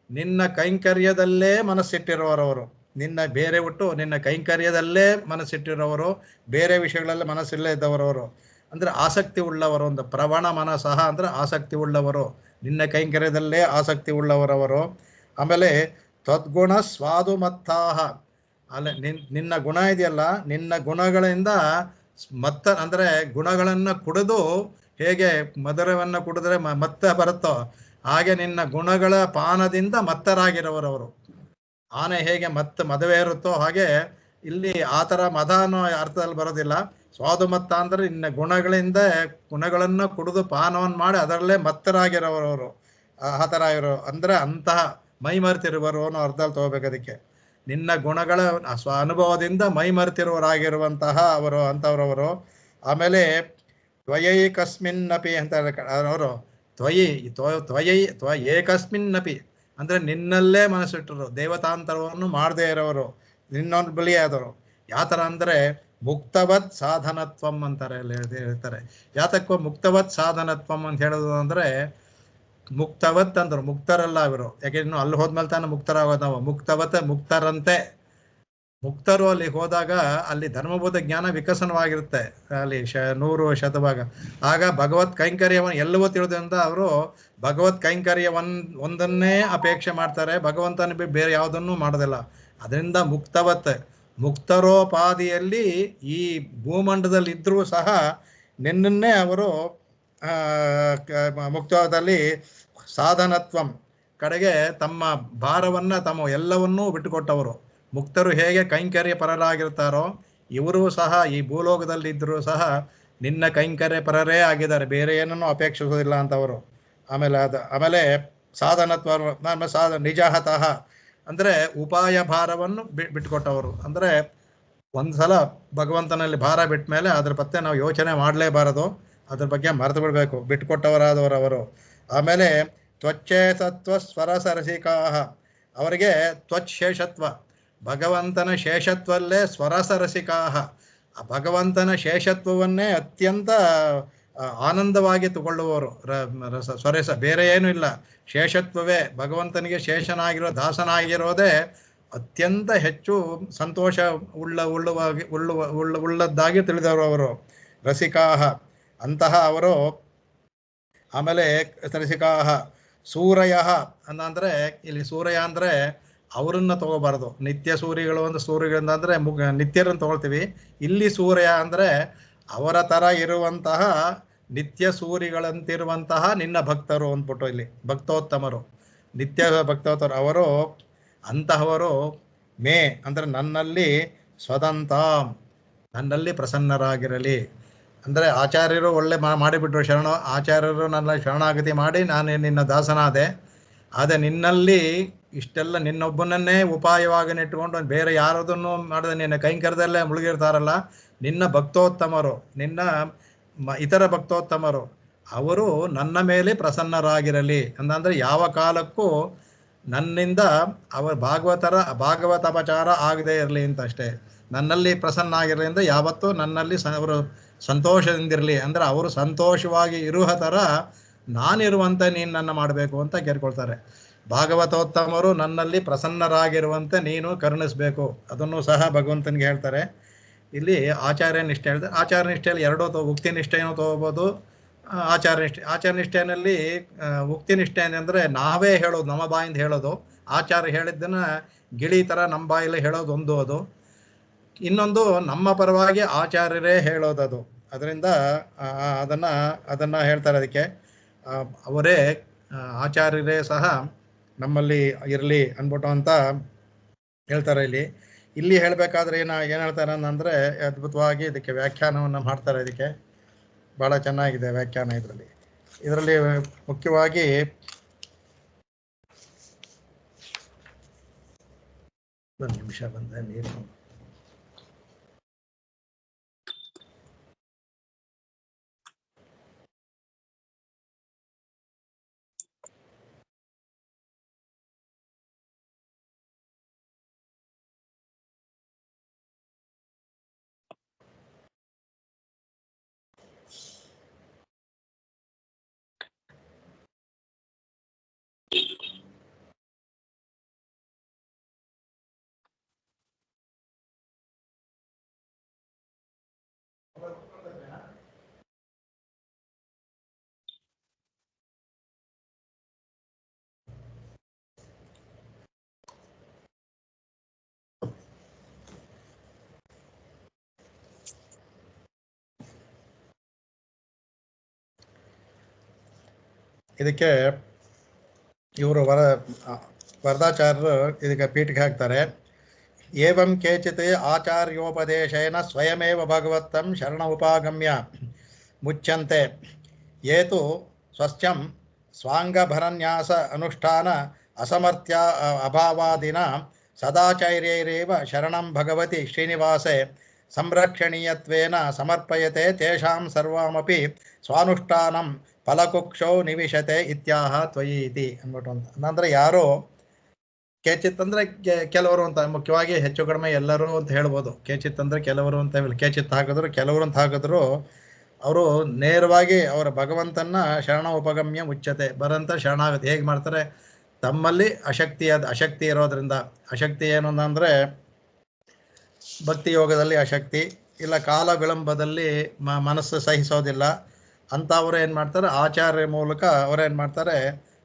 ನಿನ್ನ ಕೈಂಕರ್ಯದಲ್ಲೇ ಮನಸ್ಸಿಟ್ಟಿರುವವರು, ನಿನ್ನ ಬೇರೆ ಬಿಟ್ಟು ನಿನ್ನ ಕೈಂಕರ್ಯದಲ್ಲೇ ಮನಸ್ಸಿಟ್ಟಿರೋವರು, ಬೇರೆ ವಿಷಯಗಳಲ್ಲೇ ಮನಸ್ಸಿಲ್ಲೇ ಇದ್ದವರವರು ಅಂದರೆ ಆಸಕ್ತಿ ಉಳ್ಳವರು. ಒಂದು ಪ್ರವಣ ಮನಸಃ ಅಂದರೆ ಆಸಕ್ತಿ ಉಳ್ಳವರು, ನಿನ್ನ ಕೈಂಕರ್ಯದಲ್ಲೇ ಆಸಕ್ತಿ ಉಳ್ಳವರವರು. ಆಮೇಲೆ ತ್ವದ್ಗುಣ ಸ್ವಾದುಮತ್ತಾಹ, ನಿನ್ನ ಗುಣ ಇದೆಯಲ್ಲ, ನಿನ್ನ ಗುಣಗಳಿಂದ ಅಂದರೆ ಗುಣಗಳನ್ನು ಕುಡಿದು ಹೇಗೆ ಮಧುರವನ್ನು ಕುಡಿದ್ರೆ ಮತ್ತ ಬರುತ್ತೋ ಹಾಗೆ ನಿನ್ನ ಗುಣಗಳ ಪಾನದಿಂದ ಮತ್ತರಾಗಿರೋರವರು. ಆನೆ ಹೇಗೆ ಮದುವೆ ಇರುತ್ತೋ ಹಾಗೆ ಇಲ್ಲಿ ಆ ಥರ ಮದ ಅನ್ನೋ ಅರ್ಥದಲ್ಲಿ ಬರೋದಿಲ್ಲ. ಸ್ವಾದುಮತ್ತ ಅಂದರೆ ನಿನ್ನ ಗುಣಗಳನ್ನು ಕುಡಿದು ಪಾನವನ್ನು ಮಾಡಿ ಅದರಲ್ಲೇ ಮತ್ತರಾಗಿರೋರವರು, ಆ ಥರ ಇರೋ ಅಂದರೆ ಅಂತಹ ಮೈಮರೆತಿರುವರು ಅನ್ನೋ ಅರ್ಥದಲ್ಲಿ ತಗೋಬೇಕು. ಅದಕ್ಕೆ ನಿನ್ನ ಗುಣಗಳ ಅನುಭವದಿಂದ ಮೈಮರೆತಿರುವರಾಗಿರುವಂತಹ ಅಂಥವ್ರವರು. ಆಮೇಲೆ ತ್ವಯೈಕಸ್ಮಿನ್ನಪಿ ಅಂತ ಅವರು ಏಕಸ್ಮಿನ್ನಪಿ ಅಂದರೆ ನಿನ್ನಲ್ಲೇ ಮನಸ್ಸಿಟ್ಟರು, ದೇವತಾಂತರವನ್ನು ಮಾಡದೇ ಇರೋರು, ನಿನ್ನೊಂದು ಬಲಿ ಆದವರು. ಯಾವ ಥರ ಅಂದರೆ ಮುಕ್ತವತ್ ಸಾಧನತ್ವಂ ಅಂತಾರೆ ಹೇಳ್ತಾರೆ. ಯಾತಕ್ಕೋ ಮುಕ್ತವತ್ ಸಾಧನತ್ವಂ ಅಂತ ಹೇಳೋದು ಅಂದರೆ, ಮುಕ್ತವತ್ ಅಂದರು, ಮುಕ್ತರಲ್ಲ ಇವರು. ಯಾಕೆ ಇನ್ನು ಅಲ್ಲಿ ಹೋದ್ಮೇಲೆ ತಾನು ಮುಕ್ತರಾಗೋದು ನಾವು. ಮುಕ್ತರಂತೆ ಮುಕ್ತರು ಅಲ್ಲಿ ಹೋದಾಗ ಅಲ್ಲಿ ಧರ್ಮಬೋಧ ಜ್ಞಾನ ವಿಕಸನವಾಗಿರುತ್ತೆ. ಅಲ್ಲಿ 100 ಶತಭಾಗ. ಆಗ ಭಗವತ್ ಕೈಂಕರ್ಯವನ್ನು ಎಲ್ಲವೂ ತಿಳಿದ್ರಿಂದ ಅವರು ಭಗವತ್ ಒಂದನ್ನೇ ಅಪೇಕ್ಷೆ ಮಾಡ್ತಾರೆ, ಭಗವಂತನ ಬೇರೆ ಯಾವುದನ್ನು ಮಾಡೋದಿಲ್ಲ. ಅದರಿಂದ ಮುಕ್ತರೋಪಾದಿಯಲ್ಲಿ ಈ ಭೂಮಂಡದಲ್ಲಿ ಇದ್ದರೂ ಸಹ ನಿನ್ನನ್ನೇ ಅವರು ಮುಕ್ತದಲ್ಲಿ ಸಾಧನತ್ವಂ ಕಡೆಗೆ ತಮ್ಮ ಭಾರವನ್ನು ತಮ್ಮ ಎಲ್ಲವನ್ನೂ ಬಿಟ್ಟುಕೊಟ್ಟವರು. ಮುಕ್ತರು ಹೇಗೆ ಕೈಂಕರ್ಯ ಪರರಾಗಿರ್ತಾರೋ ಇವರು ಸಹ ಈ ಭೂಲೋಕದಲ್ಲಿ ಇದ್ದರೂ ಸಹ ನಿನ್ನ ಕೈಂಕರ್ಯ ಪರರೇ ಆಗಿದ್ದಾರೆ, ಬೇರೆ ಏನನ್ನೂ ಅಪೇಕ್ಷಿಸೋದಿಲ್ಲ ಅಂತವರು. ಆಮೇಲೆ ಸಾಧನತ್ವ ನಿಜಹತಃ ಅಂದರೆ ಉಪಾಯ ಭಾರವನ್ನು ಬಿಟ್ಟುಕೊಟ್ಟವರು. ಅಂದರೆ ಒಂದು ಸಲ ಭಗವಂತನಲ್ಲಿ ಭಾರ ಬಿಟ್ಟ ಮೇಲೆ ಅದ್ರ ಪತ್ತೆ ನಾವು ಯೋಚನೆ ಮಾಡಲೇಬಾರದು. ಅದ್ರ ಬಗ್ಗೆ ಮರೆತು ಬಿಡಬೇಕು, ಬಿಟ್ಟುಕೊಟ್ಟವರಾದವರು. ಆಮೇಲೆ ತ್ವಚ್ಚೇ ಸತ್ವ ಸ್ವರಸ ರಸಿಕಾಹ, ಅವರಿಗೆ ತ್ವಚ್ ಶೇಷತ್ವ, ಭಗವಂತನ ಶೇಷತ್ವಲ್ಲೇ ಸ್ವರಸ ರಸಿಕಾಹ, ಆ ಭಗವಂತನ ಶೇಷತ್ವವನ್ನೇ ಅತ್ಯಂತ ಆನಂದವಾಗಿ ತಗೊಳ್ಳುವವರು. ಸ್ವರಸ ಬೇರೆ ಏನೂ ಇಲ್ಲ, ಶೇಷತ್ವವೇ, ಭಗವಂತನಿಗೆ ಶೇಷನಾಗಿರೋ ದಾಸನಾಗಿರೋದೇ ಅತ್ಯಂತ ಹೆಚ್ಚು ಸಂತೋಷ ಉಳ್ಳದ್ದಾಗಿ ತಿಳಿದವರು ಅವರು ರಸಿಕಾಹ, ಅಂತಹ ಅವರು. ಆಮೇಲೆ ರಸಿಕಾಹ ಸೂರಯ ಅಂದರೆ ಇಲ್ಲಿ ಸೂರ್ಯ ಅಂದರೆ ಅವರನ್ನು ತಗೋಬಾರ್ದು, ನಿತ್ಯ ಸೂರಿಗಳು ಒಂದು ಸೂರ್ಯಗಳಿಂದ ನಿತ್ಯರನ್ನು ತಗೊಳ್ತೀವಿ. ಇಲ್ಲಿ ಸೂರ್ಯ ಅಂದರೆ ಅವರ ಥರ ಇರುವಂತಹ ನಿತ್ಯ ಸೂರಿಗಳಂತಿರುವಂತಹ ನಿನ್ನ ಭಕ್ತರು ಅಂದ್ಬಿಟ್ಟು, ಇಲ್ಲಿ ಭಕ್ತೋತ್ತಮರು, ನಿತ್ಯ ಭಕ್ತೋತ್ತಮರು ಅವರು. ಅಂತಹವರು ಮೇ ಅಂದರೆ ನನ್ನಲ್ಲಿ ಸ್ವದಂತಾಂ, ನನ್ನಲ್ಲಿ ಪ್ರಸನ್ನರಾಗಿರಲಿ. ಅಂದರೆ ಆಚಾರ್ಯರು ಒಳ್ಳೆ ಮಾಡಿಬಿಟ್ರು, ಆಚಾರ್ಯರು ನನ್ನ ಶರಣಾಗತಿ ಮಾಡಿ ನಾನು ನಿನ್ನ ದಾಸನಾದೆ. ಆದರೆ ನಿನ್ನಲ್ಲಿ ಇಷ್ಟೆಲ್ಲ ನಿನ್ನೊಬ್ಬನನ್ನೇ ಉಪಾಯವಾಗಿ ಇಟ್ಟುಕೊಂಡು ಬೇರೆ ಯಾರದನ್ನು ಮಾಡದೆ ನಿನ್ನ ಕೈಂಕರ್ಯದಲ್ಲೇ ಮುಳುಗಿರ್ತಾರಲ್ಲ ನಿನ್ನ ಭಕ್ತೋತ್ತಮರು, ನಿನ್ನ ಇತರ ಭಕ್ತೋತ್ತಮರು, ಅವರು ನನ್ನ ಮೇಲೆ ಪ್ರಸನ್ನರಾಗಿರಲಿ. ಅಂದರೆ ಯಾವ ಕಾಲಕ್ಕೂ ನನ್ನಿಂದ ಅವರ ಭಾಗವತಾಪಚಾರ ಆಗದೇ ಇರಲಿ ಅಂತ ಅಷ್ಟೇ. ನನ್ನಲ್ಲಿ ಪ್ರಸನ್ನ ಆಗಿರಲಿ ಅಂದರೆ ಯಾವತ್ತೂ ನನ್ನಲ್ಲಿ ಅವರು ಸಂತೋಷದಿಂದಿರಲಿ, ಅಂದರೆ ಅವರು ಸಂತೋಷವಾಗಿ ಇರುವ ಥರ ನಾನಿರುವಂತೆ ನೀನು ನನ್ನ ಮಾಡಬೇಕು ಅಂತ ಕೇಳ್ಕೊಳ್ತಾರೆ. ಭಾಗವತೋತ್ತಮರು ನನ್ನಲ್ಲಿ ಪ್ರಸನ್ನರಾಗಿರುವಂತೆ ನೀನು ಕರುಣಿಸಬೇಕು, ಅದನ್ನು ಸಹ ಭಗವಂತನಿಗೆ ಹೇಳ್ತಾರೆ. ಇಲ್ಲಿ ಆಚಾರ್ಯ ನಿಷ್ಠೆ ಹೇಳಿದೆ. ಆಚಾರ್ಯ ನಿಷ್ಠೆಯಲ್ಲಿ ಎರಡೂ ಉಕ್ತಿ ನಿಷ್ಠೆನೂ ತಗೋಬೋದು, ಆಚಾರ್ಯ ನಿಷ್ಠೆಯಲ್ಲಿ ಉಕ್ತಿ ನಿಷ್ಠೆ ಅಂದರೆ ನಾವೇ ಹೇಳೋದು, ನಮ್ಮ ಬಾಯಿಂದ ಹೇಳೋದು. ಆಚಾರ್ಯ ಹೇಳಿದ್ದನ್ನು ಗಿಳಿ ಥರ ನಮ್ಮ ಬಾಯಲ್ಲಿ ಹೇಳೋದು ಒಂದು, ಅದು ಇನ್ನೊಂದು ನಮ್ಮ ಪರವಾಗಿ ಆಚಾರ್ಯರೇ ಹೇಳೋದದು. ಅದರಿಂದ ಅದನ್ನು ಹೇಳ್ತಾರೆ. ಅದಕ್ಕೆ ಅವರೇ ಆಚಾರ್ಯರೇ ಸಹ ನಮ್ಮಲ್ಲಿ ಇರಲಿ ಅಂದ್ಬಿಟ್ಟು ಅಂತ ಹೇಳ್ತಾರೆ. ಇಲ್ಲಿ ಹೇಳಬೇಕಾದ್ರೆ ಏನು ಹೇಳ್ತಾರೆ ಅಂದರೆ ಅದ್ಭುತವಾಗಿ ಇದಕ್ಕೆ ವ್ಯಾಖ್ಯಾನವನ್ನು ಮಾಡ್ತಾರೆ. ಇದಕ್ಕೆ ಭಾಳ ಚೆನ್ನಾಗಿದೆ ವ್ಯಾಖ್ಯಾನ. ಇದರಲ್ಲಿ ಮುಖ್ಯವಾಗಿ ಒಂದು ನಿಮಿಷ ಬಂದೆ ನೀರು. ಇದಕ್ಕೆ ಇವರು ವರದಾಚಾರ್ಯರು ಇದಕ್ಕೆ ಪೀಠಿಗೆ ಹಾಕ್ತಾರೆ. ಏವಂ ಕೇಚಿತ್ ಆಚಾರ್ಯೋಪದೇಶೇನ ಸ್ವಯಮೇವ ಭಗವತ್ತಂ ಶರಣ ಉಪಾಗಮ್ಯ ಮುಚ್ಯಂತೆ ಏತು ಸ್ವಸ್ಥ್ಯಂ ಸ್ವಾಂಗಭರನ್ಯಾಸ ಅನುಷ್ಠಾನ ಅಸಮರ್ಥ್ಯ ಅಭಾವಾದಿನ ಸದಾಚಾರ್ಯೈರೇವ ಶರಣಂ ಭಗವತಿ ಶ್ರೀನಿವಾಸೆ ಸಂರಕ್ಷಣೀಯತ್ವೇನ ಸಮರ್ಪಯತೆ ತೇಷಾಂ ಸರ್ವಮಪಿ ಸ್ವಾನುಷ್ಠಾನಂ ಫಲಕುಕ್ಷೌ ನಿವಿಶತೆ ಇತ್ಯಾಹ ತ್ವಯಿ ಇತಿ ಅಂದ್ಬಿಟ್ಟು ಅಂತ. ಅಂದರೆ ಯಾರು ಕೇಚಿತ್ ಅಂದರೆ ಕೆಲವರು ಅಂತ, ಮುಖ್ಯವಾಗಿ ಹೆಚ್ಚು ಕಡಿಮೆ ಎಲ್ಲರೂ ಅಂತ ಹೇಳ್ಬೋದು. ಕೇಚಿತ್ ಅಂದರೆ ಕೆಲವರು ಅಂತ ಹೇಳಿ, ಕೇಚಿತ್ ಹಾಕಿದ್ರು ಕೆಲವರು ಅಂತ ಹಾಕಿದ್ರು, ಅವರು ನೇರವಾಗಿ ಅವರ ಭಗವಂತನ ಶರಣ ಉಪಗಮ್ಯ ಮುಚ್ಚತೆ ಬರಂತ ಶರಣಾಗತಿ ಹೇಗೆ ಮಾಡ್ತಾರೆ? ತಮ್ಮಲ್ಲಿ ಅಶಕ್ತಿ ಇರೋದ್ರಿಂದ. ಅಶಕ್ತಿ ಏನು ಅಂದರೆ ಭಕ್ತಿ ಯೋಗದಲ್ಲಿ ಅಶಕ್ತಿ ಇಲ್ಲ, ಕಾಲ ವಿಳಂಬದಲ್ಲಿ ಮನಸ್ಸು ಸಹಿಸೋದಿಲ್ಲ ಅಂಥವ್ರು ಏನು ಮಾಡ್ತಾರೆ? ಆಚಾರ್ಯ ಮೂಲಕ ಅವರೇನು ಮಾಡ್ತಾರೆ?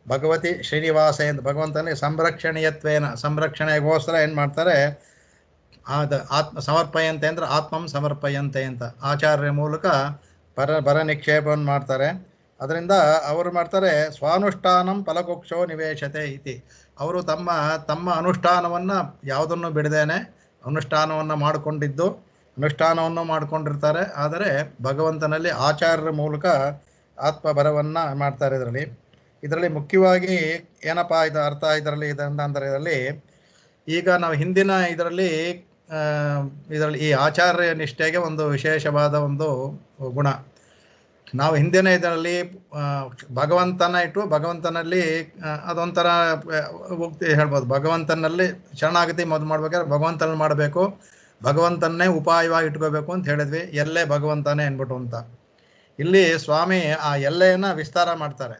ಭಗವತಿ ಶ್ರೀನಿವಾಸ ಎಂದು ಭಗವಂತನಿಗೆ ಸಂರಕ್ಷಣೀಯತ್ವೇನ, ಸಂರಕ್ಷಣೆಗೋಸ್ಕರ ಏನು ಮಾಡ್ತಾರೆ? ಸಮರ್ಪಯಂತೆ ಅಂದರೆ ಆತ್ಮಂ ಸಮರ್ಪಯಂತೆ ಅಂತ ಆಚಾರ್ಯ ಮೂಲಕ ಬರ ನಿಕ್ಷೇಪವನ್ನು ಮಾಡ್ತಾರೆ. ಅದರಿಂದ ಅವರು ಮಾಡ್ತಾರೆ ಸ್ವಾನುಷ್ಠಾನಂ ಫಲಕುಕ್ಷೋ ನಿವೇಶತೆ ಇತಿ. ಅವರು ತಮ್ಮ ಅನುಷ್ಠಾನವನ್ನು ಯಾವುದನ್ನು ಬಿಡದೇನೆ ಅನುಷ್ಠಾನವನ್ನು ಅನುಷ್ಠಾನವನ್ನು ಮಾಡಿಕೊಂಡಿರ್ತಾರೆ. ಆದರೆ ಭಗವಂತನಲ್ಲಿ ಆಚಾರ್ಯರ ಮೂಲಕ ಆತ್ಮಭರವನ್ನು ಮಾಡ್ತಾರೆ. ಇದರಲ್ಲಿ ಮುಖ್ಯವಾಗಿ ಏನಪ್ಪ ಇದು ಅರ್ಥ ಇದರಲ್ಲಿ ಅಂದರೆ ಈಗ ನಾವು ಹಿಂದಿನ ಇದರಲ್ಲಿ ಈ ಆಚಾರ್ಯ ನಿಷ್ಠೆಗೆ ಒಂದು ವಿಶೇಷವಾದ ಒಂದು ಗುಣ. ನಾವು ಹಿಂದಿನ ಇದರಲ್ಲಿ ಭಗವಂತನ ಇಟ್ಟು ಭಗವಂತನಲ್ಲಿ ಅದೊಂಥರ ಉಕ್ತಿ ಹೇಳ್ಬೋದು. ಭಗವಂತನಲ್ಲಿ ಶರಣಾಗತಿ ಮೊದಲು ಮಾಡ್ಬೇಕಾದ್ರೆ ಭಗವಂತನಲ್ಲಿ ಮಾಡಬೇಕು, ಭಗವಂತನ್ನೇ ಉಪಾಯವಾಗಿ ಇಟ್ಕೋಬೇಕು ಅಂತ ಹೇಳಿದ್ವಿ. ಎಲ್ಲೇ ಭಗವಂತನೇ ಅನ್ಬಿಟ್ಟು ಅಂತ. ಇಲ್ಲಿ ಸ್ವಾಮಿ ಆ ಎಲ್ಲೆಯನ್ನು ವಿಸ್ತಾರ ಮಾಡ್ತಾರೆ.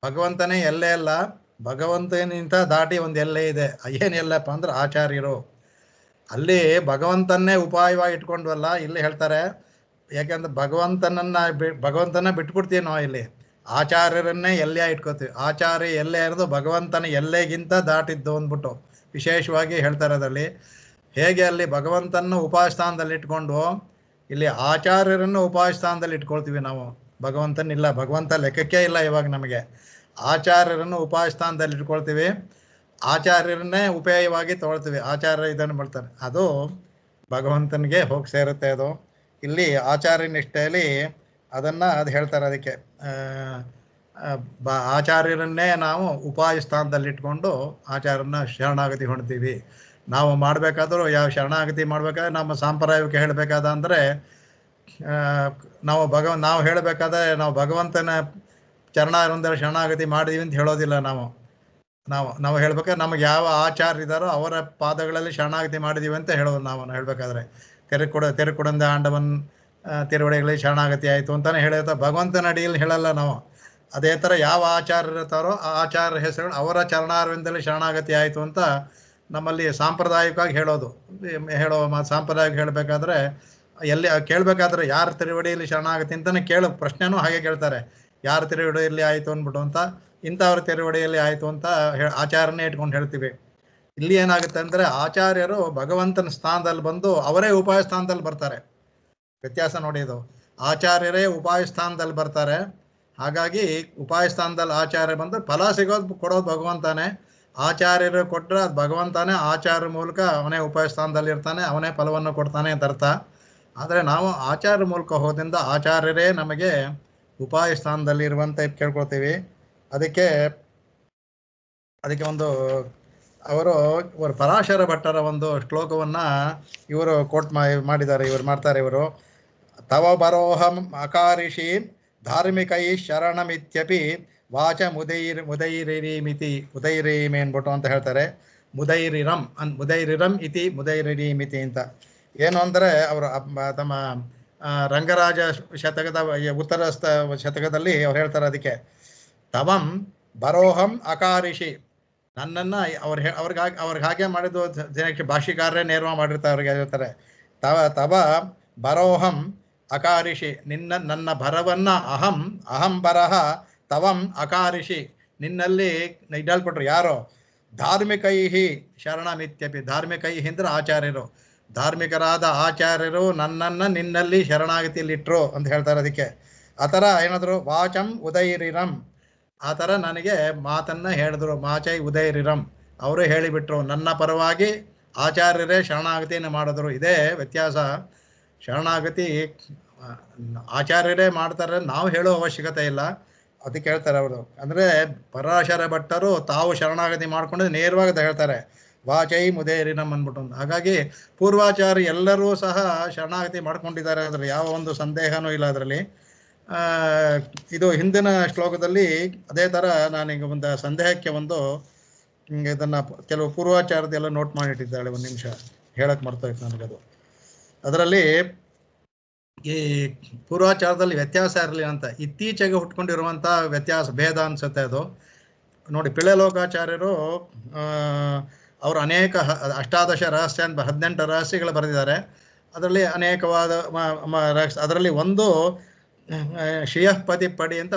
ಭಗವಂತನೇ ಎಲ್ಲೇ ಅಲ್ಲ, ಭಗವಂತನಿಂದ ದಾಟಿ ಒಂದು ಎಲ್ಲೇ ಇದೆ. ಏನೆಲ್ಲಪ್ಪ ಅಂದ್ರೆ ಆಚಾರ್ಯರು. ಅಲ್ಲಿ ಭಗವಂತನ್ನೇ ಉಪಾಯವಾಗಿ ಇಟ್ಕೊಂಡ್ವಲ್ಲ, ಇಲ್ಲಿ ಹೇಳ್ತಾರೆ. ಯಾಕೆಂದ್ರೆ ಭಗವಂತನ ಬಿಟ್ಬಿಡ್ತೀವಿ ನಾವು. ಇಲ್ಲಿ ಆಚಾರ್ಯರನ್ನೇ ಎಲ್ಲೇ ಇಟ್ಕೋತೀವಿ. ಆಚಾರ್ಯ ಎಲ್ಲೇ ಇರೋದು ಭಗವಂತನ ಎಲ್ಲೆಗಿಂತ ದಾಟಿದ್ದು ಅಂದ್ಬಿಟ್ಟು ವಿಶೇಷವಾಗಿ ಹೇಳ್ತಾರೆ ಅದರಲ್ಲಿ. ಹೇಗೆ ಅಲ್ಲಿ ಭಗವಂತನ ಉಪಾಯಸ್ಥಾನದಲ್ಲಿ ಇಟ್ಕೊಂಡು ಇಲ್ಲಿ ಆಚಾರ್ಯರನ್ನು ಉಪಾಯಸ್ಥಾನದಲ್ಲಿ ಇಟ್ಕೊಳ್ತೀವಿ ನಾವು. ಭಗವಂತನಿಲ್ಲ, ಭಗವಂತ ಲೆಕ್ಕಕ್ಕೆ ಇಲ್ಲ ಇವಾಗ ನಮಗೆ. ಆಚಾರ್ಯರನ್ನು ಉಪಾಯಸ್ಥಾನದಲ್ಲಿ ಇಟ್ಕೊಳ್ತೀವಿ, ಆಚಾರ್ಯರನ್ನೇ ಉಪೇಯವಾಗಿ ತಗೊಳ್ತೀವಿ. ಆಚಾರ್ಯ ಇದನ್ನು ಮಾಡ್ತಾರೆ, ಅದು ಭಗವಂತನಿಗೆ ಹೋಗಿ ಸೇರುತ್ತೆ. ಅದು ಇಲ್ಲಿ ಆಚಾರ್ಯ ನಿಷ್ಠೆಯಲ್ಲಿ ಅದು ಹೇಳ್ತಾರೆ. ಅದಕ್ಕೆ ಆಚಾರ್ಯರನ್ನೇ ನಾವು ಉಪಾಯ ಸ್ಥಾನದಲ್ಲಿ ಇಟ್ಕೊಂಡು ಆಚಾರ್ಯನ ಶರಣಾಗತಿ ಹೊಣ್ತೀವಿ. ನಾವು ಮಾಡಬೇಕಾದ್ರೂ ಯಾವ ಶರಣಾಗತಿ ಮಾಡಬೇಕಾದ್ರೆ ನಮ್ಮ ಸಾಂಪ್ರದಾಯಕ್ಕೆ ಹೇಳಬೇಕಾದ ಅಂದರೆ ನಾವು ಹೇಳಬೇಕಾದ್ರೆ ನಾವು ಭಗವಂತನ ಚರಣಾರವಿಂದ ಶರಣಾಗತಿ ಮಾಡಿದೀವಿ ಅಂತ ಹೇಳೋದಿಲ್ಲ. ನಾವು ಹೇಳ್ಬೇಕಾದ್ರೆ ನಮಗೆ ಯಾವ ಆಚಾರ್ಯ ಇದ್ದಾರೋ ಅವರ ಪಾದಗಳಲ್ಲಿ ಶರಣಾಗತಿ ಮಾಡಿದೀವಿ ಅಂತ ಹೇಳೋದು. ನಾವು ಹೇಳ್ಬೇಕಾದ್ರೆ ತೆರೆಕೊಡಂದ ಆಂಡವನ್ ತಿರುವಡಿಗಳಲ್ಲಿ ಶರಣಾಗತಿ ಆಯಿತು ಅಂತಾನೆ ಹೇಳಿರ್ತಾರೆ. ಭಗವಂತನ ಅಡಿಯಲ್ಲಿ ಹೇಳಲ್ಲ ನಾವು. ಅದೇ ಥರ ಯಾವ ಆಚಾರ್ಯರು ಇರ್ತಾರೋ ಆ ಆಚಾರ್ಯ ಹೆಸರುಗಳು ಅವರ ಚರಣಾರವಿಂದಲೇ ಶರಣಾಗತಿ ಆಯಿತು ಅಂತ ನಮ್ಮಲ್ಲಿ ಸಾಂಪ್ರದಾಯಿಕವಾಗಿ ಹೇಳೋ ಸಾಂಪ್ರದಾಯಿಕ ಹೇಳಬೇಕಾದ್ರೆ ಎಲ್ಲಿ ಕೇಳಬೇಕಾದ್ರೆ ಯಾರ ತಿರುವಡಿಯಲ್ಲಿ ಶರಣಾಗತಿ ಅಂತಲೇ ಪ್ರಶ್ನೆನೂ ಹಾಗೆ ಕೇಳ್ತಾರೆ. ಯಾರ ತಿರುವಡಿಯಲ್ಲಿ ಆಯಿತು ಅಂದ್ಬಿಟ್ಟು ಅಂತ, ಇಂಥವ್ರ ತಿರುವಡಿಯಲ್ಲಿ ಆಯಿತು ಅಂತ ಆಚಾರ್ಯನೇ ಇಟ್ಕೊಂಡು ಹೇಳ್ತೀವಿ. ಇಲ್ಲಿ ಏನಾಗುತ್ತೆ ಅಂದರೆ ಆಚಾರ್ಯರು ಭಗವಂತನ ಸ್ಥಾನದಲ್ಲಿ ಬಂದು ಅವರೇ ಉಪಾಯ ಸ್ಥಾನದಲ್ಲಿ ಬರ್ತಾರೆ. ವ್ಯತ್ಯಾಸ ನೋಡಿ, ಇದು ಆಚಾರ್ಯರೇ ಉಪಾಯ ಸ್ಥಾನದಲ್ಲಿ ಬರ್ತಾರೆ. ಹಾಗಾಗಿ ಉಪಾಯ ಸ್ಥಾನದಲ್ಲಿ ಆಚಾರ್ಯ ಬಂದು ಫಲ ಕೊಡೋದು ಭಗವಂತನೇ. ಆಚಾರ್ಯರು ಕೊಟ್ಟರೆ ಅದು ಭಗವಂತನೇ, ಆಚಾರ್ಯ ಮೂಲಕ ಅವನೇ ಉಪಾಯ ಸ್ಥಾನದಲ್ಲಿ ಇರ್ತಾನೆ, ಅವನೇ ಫಲವನ್ನು ಕೊಡ್ತಾನೆ ಅಂತ ಅರ್ಥ. ಆದರೆ ನಾವು ಆಚಾರ್ಯ ಮೂಲಕ ಹೋದ್ರಿಂದ ಆಚಾರ್ಯರೇ ನಮಗೆ ಉಪಾಯ ಸ್ಥಾನದಲ್ಲಿ ಇರುವಂತೆ ಕೇಳ್ಕೊಳ್ತೀವಿ. ಅದಕ್ಕೆ ಒಂದು ಅವರು ಪರಾಶರ ಭಟ್ಟರ ಒಂದು ಶ್ಲೋಕವನ್ನು ಇವರು ಕೋಟ್ ಮಾಡಿದ್ದಾರೆ. ಇವರು ತವ ಬರೋಹಂ ಅಕಾರಿಷಿ ಧಾರ್ಮಿಕೈ ಶರಣಮಿತ್ಯಪಿ ವಾಚ ಮುದೈರಿಮಿತಿ ಮುದೈರಿಮಿ ಅನ್ಬಿಟ್ಟು ಅಂತ ಹೇಳ್ತಾರೆ. ಮುದೈರಿರಂ ಇತಿ ಮುದೈರಿಮಿತಿ ಅಂತ. ಏನು ಅಂದರೆ ಅವರು ತಮ್ಮ ರಂಗರಾಜ ಶತಕದ ಉತ್ತರ ಶತಕದಲ್ಲಿ ಅವ್ರು ಹೇಳ್ತಾರೆ. ಅದಕ್ಕೆ ತವಂ ಬರೋಹಂ ಅಕಾರಿಷಿ, ನನ್ನನ್ನು ಅವ್ರಿಗೆ ಹಾಗೆ ಮಾಡಿದ್ದು ಜನಕ್ಕೆ ಭಾಷಿಕಾರರೇ ನೇರವಾಗಿ ಮಾಡಿರ್ತಾರೆ. ಅವ್ರಿಗೆ ಹೇಳ್ತಾರೆ ತವ ಬರೋಹಂ ಅಕಾರಿಷಿ, ನನ್ನ ಭರವನ್ನು ಅಹಂ ಬರಹ ತವಂ ಅಕಾರಿಷಿ, ನಿನ್ನಲ್ಲಿ ಇಡಲ್ಪಟ್ರು ಯಾರೋ ಧಾರ್ಮಿಕೈಹಿ ಶರಣಮಿತ್ಯಪಿ. ಧಾರ್ಮಿಕೈಹಿ ಅಂದ್ರೆ ಆಚಾರ್ಯರು, ಧಾರ್ಮಿಕರಾದ ಆಚಾರ್ಯರು ನನ್ನನ್ನು ನಿನ್ನಲ್ಲಿ ಶರಣಾಗತಿಯಲ್ಲಿಟ್ರು ಅಂತ ಹೇಳ್ತಾರೆ. ಅದಕ್ಕೆ ಆ ಥರ ಏನಾದ್ರು ವಾಚಂ ಉದೈರಿರಂ, ಆ ಥರ ನನಗೆ ಮಾತನ್ನ ಹೇಳಿದ್ರು. ಮಾಚೈ ಉದೈರಿರಂ, ಅವರು ಹೇಳಿಬಿಟ್ರು. ನನ್ನ ಪರವಾಗಿ ಆಚಾರ್ಯರೇ ಶರಣಾಗತಿಯನ್ನು ಮಾಡಿದ್ರು. ಇದೇ ವ್ಯತ್ಯಾಸ. ಶರಣಾಗತಿ ಆಚಾರ್ಯರೇ ಮಾಡ್ತಾರೆ, ನಾವು ಹೇಳೋ ಅವಶ್ಯಕತೆ ಇಲ್ಲ. ಅದಕ್ಕೆ ಹೇಳ್ತಾರೆ ಅವರು. ಅಂದರೆ ಪರಾಶರ ಭಟ್ಟರು ತಾವು ಶರಣಾಗತಿ ಮಾಡ್ಕೊಂಡು ನೇರವಾಗಿ ಹೇಳ್ತಾರೆ ವಾಚೈ ಮುದೇರಿನಂ ಅಂದ್ಬಿಟ್ಟು. ಹಾಗಾಗಿ ಪೂರ್ವಾಚಾರ್ಯ ಎಲ್ಲರೂ ಸಹ ಶರಣಾಗತಿ ಮಾಡ್ಕೊಂಡಿದ್ದಾರೆ, ಅದರಲ್ಲಿ ಯಾವ ಒಂದು ಸಂದೇಹನೂ ಇಲ್ಲ. ಅದರಲ್ಲಿ ಇದು ಹಿಂದಿನ ಶ್ಲೋಕದಲ್ಲಿ ಅದೇ ಥರ ನಾನೀಗ ಒಂದು ಸಂದೇಹಕ್ಕೆ ಇದನ್ನು ಕೆಲವು ಪೂರ್ವಾಚಾರದೆಲ್ಲ ನೋಟ್ ಮಾಡಿಟ್ಟಿದ್ದಾಳೆ. ಒಂದು ನಿಮಿಷ ಹೇಳಕ್ಕೆ ಮರ್ತೋಯ್ತು ನನಗದು. ಅದರಲ್ಲಿ ಈ ಪೂರ್ವಾಚಾರದಲ್ಲಿ ವ್ಯತ್ಯಾಸ ಇರಲಿ ಅಂತ ಇತ್ತೀಚೆಗೆ ಹುಟ್ಕೊಂಡಿರುವಂಥ ವ್ಯತ್ಯಾಸ ಭೇದ ಅನಿಸುತ್ತೆ ಅದು. ನೋಡಿ, ಪಿಳ್ಳೆಲೋಕಾಚಾರ್ಯರು ಅವರು ಅನೇಕ ಅಷ್ಟಾದಶ ರಹಸ್ಯ ಅಂತ 18 ರಹಸ್ಯಗಳು ಬರೆದಿದ್ದಾರೆ. ಅದರಲ್ಲಿ ಅನೇಕವಾದ ಅದರಲ್ಲಿ ಒಂದು ಶ್ರೀಯಃಪತಿ ಪಡಿ ಅಂತ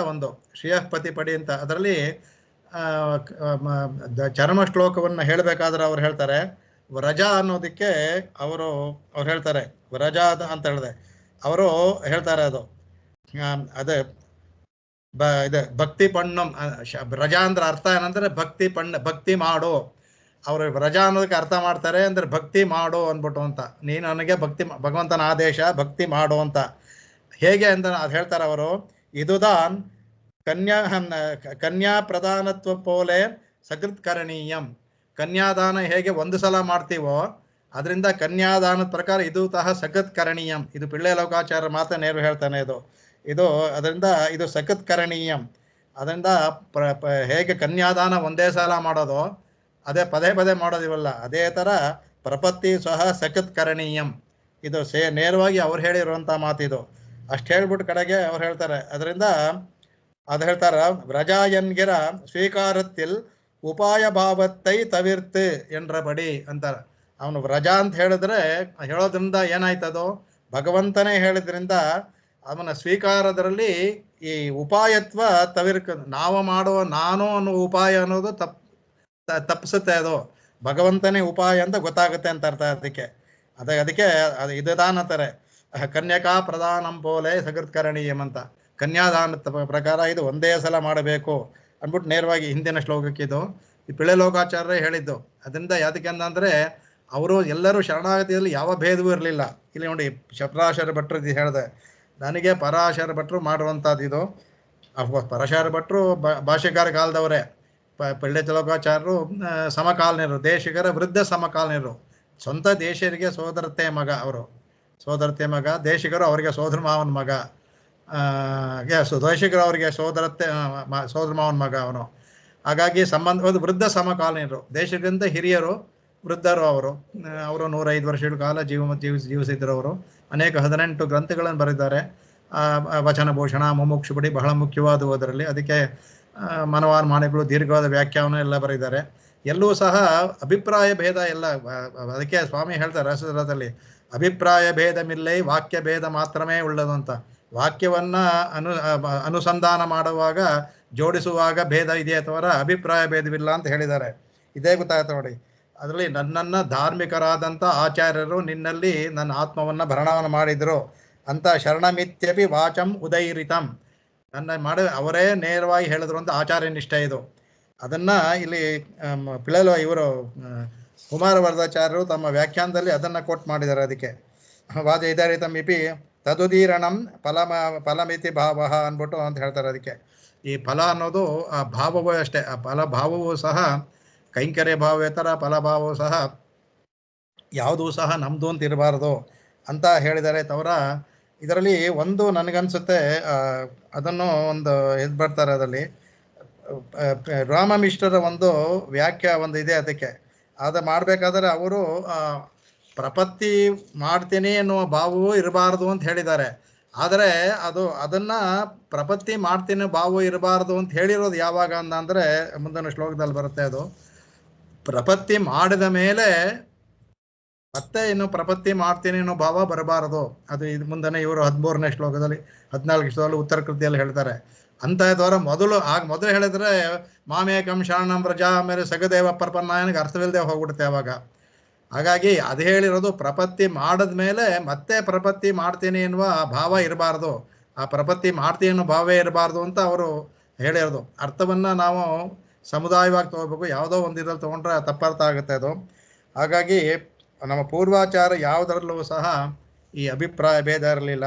ಶ್ರೀಯಃಪತಿ ಪಡಿ ಅಂತ. ಅದರಲ್ಲಿ ಚರ್ಮ ಶ್ಲೋಕವನ್ನು ಹೇಳಬೇಕಾದ್ರೆ ಅವ್ರು ಹೇಳ್ತಾರೆ ವ್ರಜ ಅನ್ನೋದಕ್ಕೆ ಅವರು ಹೇಳ್ತಾರೆ ವ್ರಜ ಅಂತ ಹೇಳಿದೆ. ಅವರು ಹೇಳ್ತಾರೆ ಅದೇ ಭಕ್ತಿ ಪಣ್ಣಂ. ವ್ರಜ ಅಂದ್ರೆ ಅರ್ಥ ಏನಂದ್ರೆ ಭಕ್ತಿ ಮಾಡು. ಅವರು ವ್ರಜ ಅನ್ನೋದಕ್ಕೆ ಅರ್ಥ ಮಾಡ್ತಾರೆ ಅಂದ್ರೆ ಭಕ್ತಿ ಮಾಡು ಅಂದ್ಬಿಟ್ಟು ಅಂತ. ನೀನು ನನಗೆ ಭಗವಂತನ ಆದೇಶ ಭಕ್ತಿ ಮಾಡು ಅಂತ. ಹೇಗೆ ಅಂತ ಅದು ಹೇಳ್ತಾರೆ ಅವರು. ಇದುದಾನ್ ಕನ್ಯಾ ಪ್ರಧಾನತ್ವ ಪೋಲೆ ಸಕೃತ್ಕರಣೀಯಂ. ಕನ್ಯಾದಾನ ಹೇಗೆ ಒಂದು ಸಲ ಮಾಡ್ತೀವೋ ಅದರಿಂದ ಕನ್ಯಾದಾನದ ಪ್ರಕಾರ ಇದು ಸಕೃತ್ಕರಣೀಯಂ. ಇದು ಪಿಳ್ಳೆ ಲೋಕಾಚಾರ್ಯ ಮಾತ್ರ ನೇರು ಹೇಳ್ತಾನೆ. ಇದು ಅದರಿಂದ ಇದು ಸಖತ್ ಕರಣೀಯಂ. ಅದರಿಂದ ಹೇಗೆ ಕನ್ಯಾದಾನ ಒಂದೇ ಸಲ ಮಾಡೋದು, ಅದೇ ಪದೇ ಪದೇ ಮಾಡೋದಿವಲ್ಲ, ಅದೇ ಥರ ಪ್ರಪತ್ತಿ ಸಹ ಸಖತ್ ಕರಣೀಯಂ. ಇದು ನೇರವಾಗಿ ಅವ್ರು ಹೇಳಿರುವಂಥ ಮಾತಿದು. ಅಷ್ಟು ಹೇಳ್ಬಿಟ್ಟು ಕಡೆಗೆ ಅವ್ರು ಹೇಳ್ತಾರೆ, ಅದರಿಂದ ಅದು ಹೇಳ್ತಾರ, ವ್ರಜಾಯನ್ಗಿರ ಸ್ವೀಕಾರத்தில் ಉಪಾಯ ಭಾವತ್ತೈ ತವಿರ್ತ್ ಎಂಡ್ರಬಡಿ ಅಂತಾರೆ. ಅವನು ವ್ರಜ ಅಂತ ಹೇಳಿದ್ರೆ ಹೇಳೋದ್ರಿಂದ ಏನಾಯ್ತದು, ಭಗವಂತನೇ ಹೇಳಿದ್ರಿಂದ ಅವನ ಸ್ವೀಕಾರದಲ್ಲಿ ಈ ಉಪಾಯತ್ವ ನಾವು ಮಾಡುವ ನಾನು ಅನ್ನೋ ಉಪಾಯ ಅನ್ನೋದು ತಪ್ಪಿಸುತ್ತೆ. ಅದು ಭಗವಂತನೇ ಉಪಾಯ ಅಂತ ಗೊತ್ತಾಗುತ್ತೆ ಅಂತ ಅರ್ಥ. ಅದಕ್ಕೆ ಅದು ಇದಾನ ಅಂತಾರೆ, ಕನ್ಯಕಾ ಪ್ರಧಾನಂ ಪೋಲೆ ಸಕೃತ್ಕರಣೀಯಂ ಅಂತ. ಕನ್ಯಾದಾನದ ಪ್ರಕಾರ ಇದು ಒಂದೇ ಸಲ ಮಾಡಬೇಕು ಅಂದ್ಬಿಟ್ಟು ನೇರವಾಗಿ ಹಿಂದಿನ ಶ್ಲೋಕಕ್ಕಿದು ಈ ಪಿಳೆ ಲೋಕಾಚಾರ್ಯ ಹೇಳಿದ್ದು. ಅದರಿಂದ ಯಾತಕ್ಕೆ ಅಂತಂದರೆ ಅವರು ಎಲ್ಲರೂ ಶರಣಾಗತಿಯಲ್ಲಿ ಯಾವ ಭೇದವೂ ಇರಲಿಲ್ಲ. ಇಲ್ಲಿ ನೋಡಿ, ಪರಾಶರ ಭಟ್ರು ಹೇಳಿದೆ, ನನಗೆ ಪರಾಶರ ಭಟ್ರು ಮಾಡುವಂಥದ್ದು ಇದು. ಅಫ್ಕೋರ್ಸ್ ಪರಾಶರ ಭಟ್ರು ಭಾಷ್ಯಕಾರ ಕಾಲದವರೇ, ಪಿಳ್ಳೆ ಲೋಕಾಚಾರ್ಯರು ಸಮಕಾಲೀನರು, ದೇಶಿಗರ ವೃದ್ಧ ಸಮಕಾಲೀನರು. ಸ್ವಂತ ದೇಶಿಗರಿಗೆ ಸೋದರತೆ ಮಗ ಅವರು, ಸೋದರತೆ ಮಗ. ದೇಶಿಗರು ಅವರಿಗೆ ಸೋದರ ಮಾವನ ಮಗ, ದೇಶಿಗರು ಅವರಿಗೆ ಸೋದರ ಮಾವನ ಮಗ ಅವನು. ಹಾಗಾಗಿ ಸಂಬಂಧ ವೃದ್ಧ ಸಮಕಾಲೀನರು, ದೇಶಕ್ಕಿಂತ ಹಿರಿಯರು, ವೃದ್ಧರು ಅವರು. 105 ವರ್ಷಗಳ ಕಾಲ ಜೀವಿಸಿದ್ರು ಅವರು. ಅನೇಕ 18 ಗ್ರಂಥಗಳನ್ನು ಬರೆದಿದ್ದಾರೆ. ವಚನಭೂಷಣ, ಮುಮುಕ್ಷುಬಡಿ ಬಹಳ ಮುಖ್ಯವಾದವು ಅದರಲ್ಲಿ. ಅದಕ್ಕೆ ಮನವಾನ್ ಮಾಣಿಗಳು ದೀರ್ಘವಾದ ವ್ಯಾಖ್ಯಾನ ಎಲ್ಲ ಬರೆದಿದ್ದಾರೆ. ಎಲ್ಲೂ ಸಹ ಅಭಿಪ್ರಾಯ ಭೇದ ಎಲ್ಲ. ಅದಕ್ಕೆ ಸ್ವಾಮಿ ಹೇಳ್ತಾರೆ ರಸದಲ್ಲಿ, ಅಭಿಪ್ರಾಯ ಭೇದ ಮಿಲ್ಲೈ ವಾಕ್ಯ ಭೇದ ಮಾತ್ರವೇ ಉಳ್ಳದು ಅಂತ. ವಾಕ್ಯವನ್ನ ಅನುಸಂಧಾನ ಮಾಡುವಾಗ, ಜೋಡಿಸುವಾಗ ಭೇದ ಇದೆ ಅಥವಾ ಅಭಿಪ್ರಾಯ ಭೇದವಿಲ್ಲ ಅಂತ ಹೇಳಿದ್ದಾರೆ. ಇದೇ ಗೊತ್ತಾಗುತ್ತೆ ನೋಡಿ. ಅದರಲ್ಲಿ ನನ್ನನ್ನು ಧಾರ್ಮಿಕರಾದಂಥ ಆಚಾರ್ಯರು ನಿನ್ನಲ್ಲಿ ನನ್ನ ಆತ್ಮವನ್ನು ಭರಣವನ್ನು ಮಾಡಿದರು ಅಂತ ಶರಣಮಿತ್ಯಪಿ ವಾಚಂ ಉದೈರಿತಂ ನನ್ನ ಅವರೇ ನೇರವಾಗಿ ಹೇಳಿದ್ರು ಅಂತ ಆಚಾರ್ಯ ನಿಷ್ಠೆ ಇದು. ಅದನ್ನು ಇಲ್ಲಿ ಇವರು ಕುಮಾರವರ್ಧಾಚಾರ್ಯರು ತಮ್ಮ ವ್ಯಾಖ್ಯಾನದಲ್ಲಿ ಅದನ್ನು ಕೋಟ್ ಮಾಡಿದ್ದಾರೆ. ಅದಕ್ಕೆ ವಾಚ ಉದೈರಿತಂ ಇಪಿ ತದುದೀರಣಂ ಫಲಮಿತಿ ಭಾವ ಅಂದ್ಬಿಟ್ಟು ಅಂತ ಹೇಳ್ತಾರೆ. ಅದಕ್ಕೆ ಈ ಫಲ ಅನ್ನೋದು ಆ ಭಾವವೂ ಅಷ್ಟೇ. ಆ ಫಲಭಾವವೂ ಸಹ ಕೈಂಕರ್ಯ ಭಾವೇತರ ಫಲಭಾವವು ಸಹ ಯಾವುದೂ ಸಹ ನಮ್ಮದು ಅಂತ ಇರಬಾರ್ದು ಅಂತ ಹೇಳಿದ್ದಾರೆ. ತವರ ಇದರಲ್ಲಿ ಒಂದು ನನಗನ್ಸುತ್ತೆ, ಅದನ್ನು ಒಂದು ಇದು ಬರ್ತಾರೆ ಅದರಲ್ಲಿ ರಾಮಮಿಶ್ರರ ಒಂದು ವ್ಯಾಖ್ಯಾ ಒಂದು ಇದೆ. ಅದಕ್ಕೆ ಅದು ಮಾಡಬೇಕಾದ್ರೆ ಅವರು ಪ್ರಪತ್ತಿ ಮಾಡ್ತೀನಿ ಎನ್ನುವ ಭಾವವೂ ಇರಬಾರ್ದು ಅಂತ ಹೇಳಿದ್ದಾರೆ. ಆದರೆ ಅದನ್ನು ಪ್ರಪತ್ತಿ ಮಾಡ್ತೀನಿ ಭಾವವು ಇರಬಾರ್ದು ಅಂತ ಹೇಳಿರೋದು ಯಾವಾಗ ಅಂದರೆ ಮುಂದಿನ ಶ್ಲೋಕದಲ್ಲಿ ಬರುತ್ತೆ. ಅದು ಪ್ರಪತ್ತಿ ಮಾಡಿದ ಮೇಲೆ ಮತ್ತೆ ಇನ್ನು ಪ್ರಪತ್ತಿ ಮಾಡ್ತೀನಿ ಅನ್ನೋ ಭಾವ ಬರಬಾರದು. ಅದು ಇದು ಮುಂದನೆ ಇವರು 13ನೇ ಶ್ಲೋಕದಲ್ಲಿ 14 ಶ್ಲೋಕದಲ್ಲಿ ಉತ್ತರ ಕೃತಿಯಲ್ಲಿ ಹೇಳ್ತಾರೆ. ಅಂತ ಇದ್ದವರ ಮೊದಲು ಹೇಳಿದ್ರೆ ಮಾಮೇಕಂ ಶರಣಂ ವ್ರಜ ಮೇಲೆ ಸಗದೇವ ಪ್ರಪನ್ನಾಯನಿಗೆ ಅರ್ಥವಿಲ್ಲದೆ ಹೋಗ್ಬಿಡುತ್ತೆ ಅವಾಗ. ಹಾಗಾಗಿ ಅದು ಹೇಳಿರೋದು ಪ್ರಪತ್ತಿ ಮಾಡಿದ ಮೇಲೆ ಮತ್ತೆ ಪ್ರಪತ್ತಿ ಮಾಡ್ತೀನಿ ಎನ್ನುವ ಭಾವ ಇರಬಾರ್ದು, ಆ ಪ್ರಪತ್ತಿ ಮಾಡ್ತೀನಿ ಅನ್ನೋ ಭಾವೇ ಇರಬಾರ್ದು ಅಂತ ಅವರು ಹೇಳಿರೋದು. ಅರ್ಥವನ್ನು ನಾವು ಸಮುದಾಯವಾಗಿ ತಗೋಬೇಕು, ಯಾವುದೋ ಒಂದು ಇದ್ರಲ್ಲಿ ತೊಗೊಂಡ್ರೆ ತಪ್ಪರ್ಥ ಆಗುತ್ತೆ ಅದು. ಹಾಗಾಗಿ ನಮ್ಮ ಪೂರ್ವಾಚಾರ ಯಾವುದರಲ್ಲೂ ಸಹ ಈ ಅಭಿಪ್ರಾಯ ಭೇದ ಇರಲಿಲ್ಲ.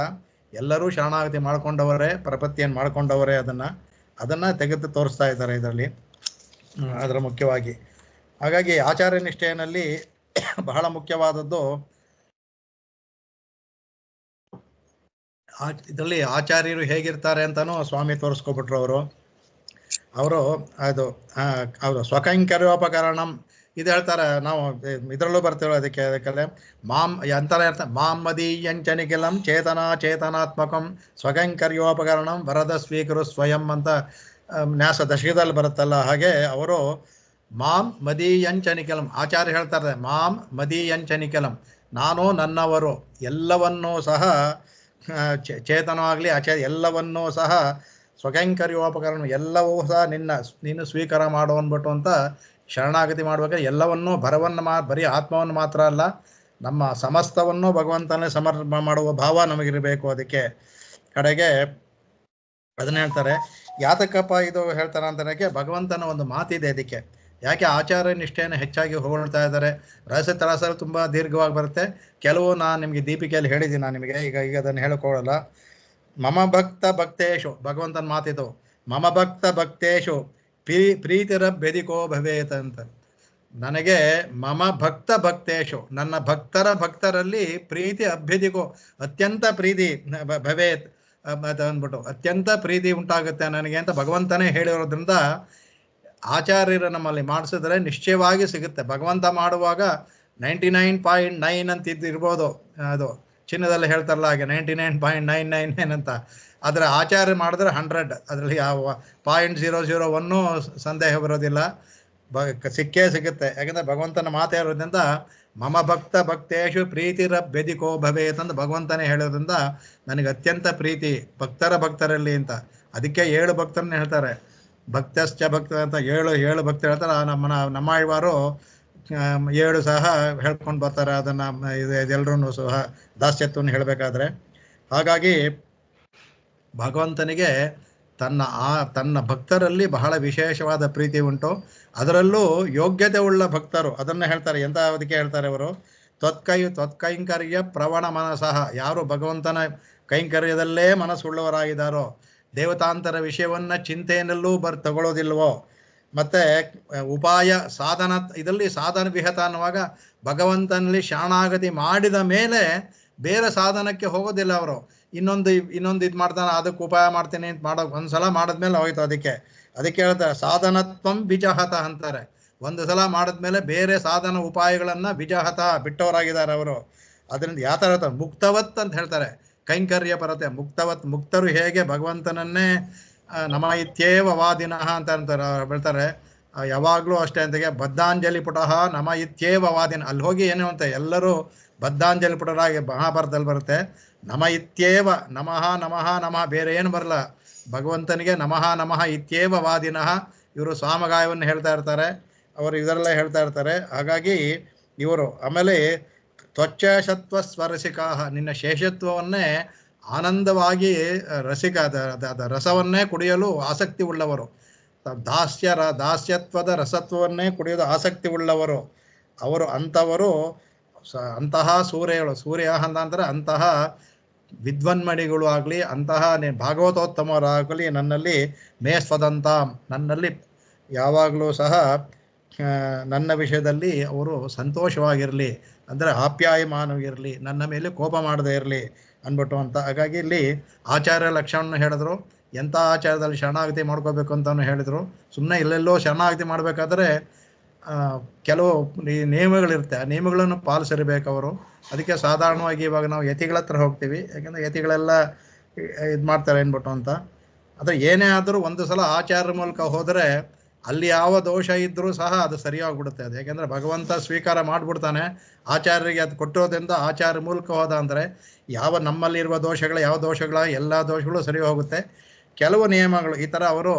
ಎಲ್ಲರೂ ಶರಣಾಗತಿ ಮಾಡ್ಕೊಂಡವರೇ, ಪ್ರಪತ್ತಿಯನ್ನು ಮಾಡ್ಕೊಂಡವರೇ. ಅದನ್ನು ತೆಗೆದು ತೋರಿಸ್ತಾ ಇದ್ದಾರೆ ಇದರಲ್ಲಿ, ಅದರ ಮುಖ್ಯವಾಗಿ. ಹಾಗಾಗಿ ಆಚಾರ್ಯ ನಿಷ್ಠೆಯಲ್ಲಿ ಬಹಳ ಮುಖ್ಯವಾದದ್ದು ಇದರಲ್ಲಿ ಆಚಾರ್ಯರು ಹೇಗಿರ್ತಾರೆ ಅಂತಲೂ ಸ್ವಾಮಿ ತೋರಿಸ್ಕೊಬಿಟ್ರು ಅವರು ಅವರು ಸ್ವಕೈಂಕರ್ಯೋಪಕರಣಂ ಇದು ಹೇಳ್ತಾರೆ. ನಾವು ಇದರಲ್ಲೂ ಬರ್ತೇವೆ ಅದಕ್ಕೆ ಮಾಂ ಅಂತರ ಇರ್ತಾರೆ. ಮಾಂ ಮದೀಯಂಚನಿಖಿಲಂ ಚೇತನಾತ್ಮಕಂ ಸ್ವಕೈಂಕರ್ಯೋಪಕರಣಂ ವರದ ಸ್ವೀಕರು ಸ್ವಯಂ ಅಂತ ನ್ಯಾಸ ದಶಕದಲ್ಲಿ ಬರುತ್ತಲ್ಲ. ಹಾಗೆ ಅವರು ಮಾಂ ಮದೀಯಂಚನಿಖಿಲಂ ಆಚಾರ್ಯ ಹೇಳ್ತಾರೆ, ಮಾಂ ಮದೀಯಂಚನಿಖಿಲಂ ನಾನು ನನ್ನವರು ಎಲ್ಲವನ್ನೂ ಸಹ ಚೇತನವಾಗಲಿ ಆಚಾರ್ಯ ಎಲ್ಲವನ್ನೂ ಸಹ ಸ್ವಕೈಂಕರ್ಯೋಪಕರಣ ಎಲ್ಲವೂ ಸಹ ನೀನು ಸ್ವೀಕಾರ ಮಾಡು ಅಂದ್ಬಿಟ್ಟು ಅಂತ ಶರಣಾಗತಿ ಮಾಡ್ಬೇಕಾದ್ರೆ ಎಲ್ಲವನ್ನೂ ಬರೀ ಆತ್ಮವನ್ನು ಮಾತ್ರ ಅಲ್ಲ, ನಮ್ಮ ಸಮಸ್ತವನ್ನು ಭಗವಂತನೇ ಸಮರ್ಪಣೆ ಮಾಡುವ ಭಾವ ನಮಗಿರಬೇಕು. ಅದಕ್ಕೆ ಕಡೆಗೆ ಅದನ್ನ ಹೇಳ್ತಾರೆ. ಯಾತಕಪ್ಪ ಇದು ಹೇಳ್ತಾರೆ ಅಂತನಕ್ಕೆ ಭಗವಂತನ ಒಂದು ಮಾತಿದೆ. ಅದಕ್ಕೆ ಯಾಕೆ ಆಚಾರ್ಯ ನಿಷ್ಠೆಯನ್ನು ಹೆಚ್ಚಾಗಿ ಹೊಗಳ್ತಾ ಇದ್ದಾರೆ. ರಹಸ್ಯ ತರಾಸರು ತುಂಬ ದೀರ್ಘವಾಗಿ ಬರುತ್ತೆ. ಕೆಲವು ನಾನು ನಿಮಗೆ ದೀಪಿಕೆಯಲ್ಲಿ ಹೇಳಿದ್ದೀನಿ, ನಾನು ನಿಮಗೆ ಈಗ ಅದನ್ನು ಹೇಳೋಕ್ಕೋಗಲ್ಲ. ಮಮ ಭಕ್ತ ಭಕ್ತೇಶು ಭಗವಂತನ ಮಾತಿದು. ಮಮ ಭಕ್ತ ಭಕ್ತೇಶು ಪ್ರೀತಿರ ಬೆದಿಕೋ ಭವೇತ್ ಅಂತ. ನನಗೆ ಮಮ ಭಕ್ತ ಭಕ್ತೇಶು ನನ್ನ ಭಕ್ತರಲ್ಲಿ ಪ್ರೀತಿ ಅಭ್ಯದಿಕೋ ಅತ್ಯಂತ ಪ್ರೀತಿ ಭವೇತ್ ಅದು ಅಂದ್ಬಿಟ್ಟು ಅತ್ಯಂತ ಪ್ರೀತಿ ಉಂಟಾಗುತ್ತೆ ನನಗೆ ಅಂತ ಭಗವಂತನೇ ಹೇಳಿರೋದ್ರಿಂದ ಆಚಾರ್ಯರು ನಮ್ಮಲ್ಲಿ ಮಾಡಿಸಿದ್ರೆ ನಿಶ್ಚಯವಾಗಿ ಸಿಗುತ್ತೆ. ಭಗವಂತ ಮಾಡುವಾಗ 99.9 ಅಂತ ಇರ್ಬೋದು, ಅದು ಚಿನ್ನದಲ್ಲಿ ಹೇಳ್ತಾರಲ್ಲ ಹಾಗೆ 99.999 ಅಂತ. ಆದರೆ ಆಚಾರ್ಯ ಮಾಡಿದ್ರೆ 100, ಅದರಲ್ಲಿ ಯಾವ 0.001 ಸಂದೇಹ ಬರೋದಿಲ್ಲ, ಸಿಕ್ಕೇ ಸಿಗುತ್ತೆ. ಯಾಕಂದರೆ ಭಗವಂತನ ಮಾತೇ ಇರೋದ್ರಿಂದ ಮಮ ಭಕ್ತ ಭಕ್ತೇಶು ಪ್ರೀತಿರಭ್ಯಧಿಕೋ ಭವೇತ್ ಅಂತ ಭಗವಂತನೇ ಹೇಳೋದ್ರಿಂದ ನನಗೆ ಅತ್ಯಂತ ಪ್ರೀತಿ ಭಕ್ತರಲ್ಲಿ ಅಂತ. ಅದಕ್ಕೆ 7 ಭಕ್ತರನ್ನ ಹೇಳ್ತಾರೆ, ಭಕ್ತಶ್ಚ ಭಕ್ತ ಅಂತ 7 ಭಕ್ತರು ಹೇಳ್ತಾರೆ. ನಮ್ಮ ಆಳ್ವಾರು 7 ಸಹ ಹೇಳ್ಕೊಂಡು ಬರ್ತಾರೆ ಅದನ್ನು, ಇದೆಲ್ಲರೂ ಸಹ ದಾಸ್ಯತ್ವವನ್ನು ಹೇಳಬೇಕಾದ್ರೆ. ಹಾಗಾಗಿ ಭಗವಂತನಿಗೆ ತನ್ನ ಭಕ್ತರಲ್ಲಿ ಬಹಳ ವಿಶೇಷವಾದ ಪ್ರೀತಿ ಉಂಟು. ಅದರಲ್ಲೂ ಯೋಗ್ಯತೆ ಉಳ್ಳ ಭಕ್ತರು ಅದನ್ನು ಹೇಳ್ತಾರೆ. ಎಂತ ಅದಕ್ಕೆ ಹೇಳ್ತಾರೆ ಅವರು, ತ್ವತ್ಕೈಂಕರ್ಯ ಪ್ರವಣ ಮನಸಃ, ಯಾರು ಭಗವಂತನ ಕೈಂಕರ್ಯದಲ್ಲೇ ಮನಸ್ಸುಳ್ಳವರಾಗಿದ್ದಾರೋ, ದೇವತಾಂತರ ವಿಷಯವನ್ನು ಚಿಂತೆಯಲ್ಲೂ ತಗೊಳ್ಳೋದಿಲ್ವೋ, ಮತ್ತು ಉಪಾಯ ಸಾಧನ, ಇದರಲ್ಲಿ ಸಾಧನ ವಿಹತ ಅನ್ನುವಾಗ ಭಗವಂತನಲ್ಲಿ ಶರಣಾಗತಿ ಮಾಡಿದ ಮೇಲೆ ಬೇರೆ ಸಾಧನಕ್ಕೆ ಹೋಗೋದಿಲ್ಲ ಅವರು. ಇನ್ನೊಂದು ಇದು ಮಾಡ್ತಾನೆ, ಅದಕ್ಕೆ ಉಪಾಯ ಮಾಡ್ತೀನಿ ಅಂತ ಒಂದ್ಸಲ ಮಾಡಿದ್ಮೇಲೆ ಹೋಯ್ತು. ಅದಕ್ಕೆ ಹೇಳ್ತಾರೆ ಸಾಧನತ್ವಂ ವಿಜಹತ ಅಂತಾರೆ. ಒಂದು ಸಲ ಮಾಡಿದ್ಮೇಲೆ ಬೇರೆ ಸಾಧನ ಉಪಾಯಗಳನ್ನು ವಿಜಹತ ಬಿಟ್ಟವರಾಗಿದ್ದಾರೆ ಅವರು. ಅದರಿಂದ ಯಾವ ಥರ ಹೇಳ್ತಾರೆ, ಮುಕ್ತವತ್ ಅಂತ ಹೇಳ್ತಾರೆ. ಕೈಂಕರ್ಯ ಪರತೆ ಮುಕ್ತರು ಹೇಗೆ ಭಗವಂತನನ್ನೇ ನಮ ಇತ್ಯೇವ ವಾದಿನಃ ಅಂತ ಅಂತಾರೆ ಹೇಳ್ತಾರೆ. ಯಾವಾಗಲೂ ಅಷ್ಟೇ ಅಂತೆಗೆ ಬದ್ಧಾಂಜಲಿ ಪುಟಃ ನಮ ಇತ್ಯೇವ ವಾದಿನ. ಅಲ್ಲಿ ಹೋಗಿ ಏನು ಅಂತ ಎಲ್ಲರೂ ಬದ್ಧಾಂಜಲಿ ಪುಟರಾಗಿ ಮಹಾಭಾರತದಲ್ಲಿ ಬರುತ್ತೆ. ನಮ ಇತ್ಯೇವ ನಮಃ ನಮಃ ನಮಃ, ಬೇರೆ ಏನು ಬರಲ್ಲ. ಭಗವಂತನಿಗೆ ನಮಃ ನಮಃ ಇತ್ಯೇವ ವಾದಿನಃ. ಇವರು ಸ್ವಾಮಗಾಯವನ್ನು ಹೇಳ್ತಾ ಇರ್ತಾರೆ, ಅವರು ಇದರಲ್ಲೇ ಹೇಳ್ತಾ ಇರ್ತಾರೆ. ಹಾಗಾಗಿ ಇವರು ಆಮೇಲೆ ತ್ವಚ್ಛತ್ವ ಸ್ವರಸಿಕಾ, ನಿನ್ನ ಶೇಷತ್ವವನ್ನೇ ಆನಂದವಾಗಿ ರಸವನ್ನೇ ಕುಡಿಯಲು ಆಸಕ್ತಿ ಉಳ್ಳವರು. ದಾಸ್ಯತ್ವದ ರಸತ್ವವನ್ನೇ ಕುಡಿಯೋದು ಆಸಕ್ತಿ ಉಳ್ಳವರು ಅವರು. ಅಂಥವರು ಅಂತಹ ಸೂರ್ಯ ಅಂತಂದರೆ ಅಂತಹ ವಿದ್ವನ್ಮಣಿಗಳು ಆಗಲಿ, ಅಂತಹ ಭಾಗವತೋತ್ತಮರಾಗಲಿ ನನ್ನಲ್ಲಿ ಮೇಸ್ವದಂತ, ನನ್ನಲ್ಲಿ ಯಾವಾಗಲೂ ಸಹ ನನ್ನ ವಿಷಯದಲ್ಲಿ ಅವರು ಸಂತೋಷವಾಗಿರಲಿ, ಅಂದರೆ ಆಪ್ಯಾಯಮಾನವಿರಲಿ, ನನ್ನ ಮೇಲೆ ಕೋಪ ಮಾಡದೇ ಇರಲಿ ಅಂದ್ಬಿಟ್ಟು ಅಂತ. ಹಾಗಾಗಿ ಇಲ್ಲಿ ಆಚಾರ್ಯ ಲಕ್ಷಣವನ್ನು ಹೇಳಿದ್ರು. ಎಂಥ ಆಚಾರದಲ್ಲಿ ಶರಣಾಗತಿ ಮಾಡ್ಕೋಬೇಕು ಅಂತಲೂ ಹೇಳಿದರು. ಸುಮ್ಮನೆ ಎಲ್ಲೆಲ್ಲೋ ಶರಣಾಗತಿ ಮಾಡಬೇಕಾದ್ರೆ ಕೆಲವು ನಿಯಮಗಳಿರುತ್ತೆ, ಆ ನಿಯಮಗಳನ್ನು ಪಾಲಿಸಿರಬೇಕು ಅವರು. ಅದಕ್ಕೆ ಸಾಧಾರಣವಾಗಿ ಇವಾಗ ನಾವು ಯತಿಗಳ ಹತ್ರ ಹೋಗ್ತೀವಿ, ಯಾಕೆಂದರೆ ಯತಿಗಳೆಲ್ಲ ಇದು ಮಾಡ್ತಾರೆ ಅಂದ್ಬಿಟ್ಟು ಅಂತ. ಆದರೆ ಏನೇ ಆದರೂ ಒಂದು ಸಲ ಆಚಾರ್ಯರ ಮೂಲಕ ಹೋದರೆ ಅಲ್ಲಿ ಯಾವ ದೋಷ ಇದ್ದರೂ ಸಹ ಅದು ಸರಿಯಾಗ್ಬಿಡುತ್ತೆ. ಅದು ಯಾಕೆಂದರೆ ಭಗವಂತ ಸ್ವೀಕಾರ ಮಾಡಿಬಿಡ್ತಾನೆ. ಆಚಾರ್ಯರಿಗೆ ಅದು ಕೊಟ್ಟಿರೋದ್ರಿಂದ ಆಚಾರ್ಯ ಮೂಲಕ ಹೋದ ಅಂದರೆ ನಮ್ಮಲ್ಲಿರುವ ದೋಷಗಳ ಎಲ್ಲ ದೋಷಗಳು ಸರಿ ಹೋಗುತ್ತೆ. ಕೆಲವು ನಿಯಮಗಳು ಈ ಥರ ಅವರು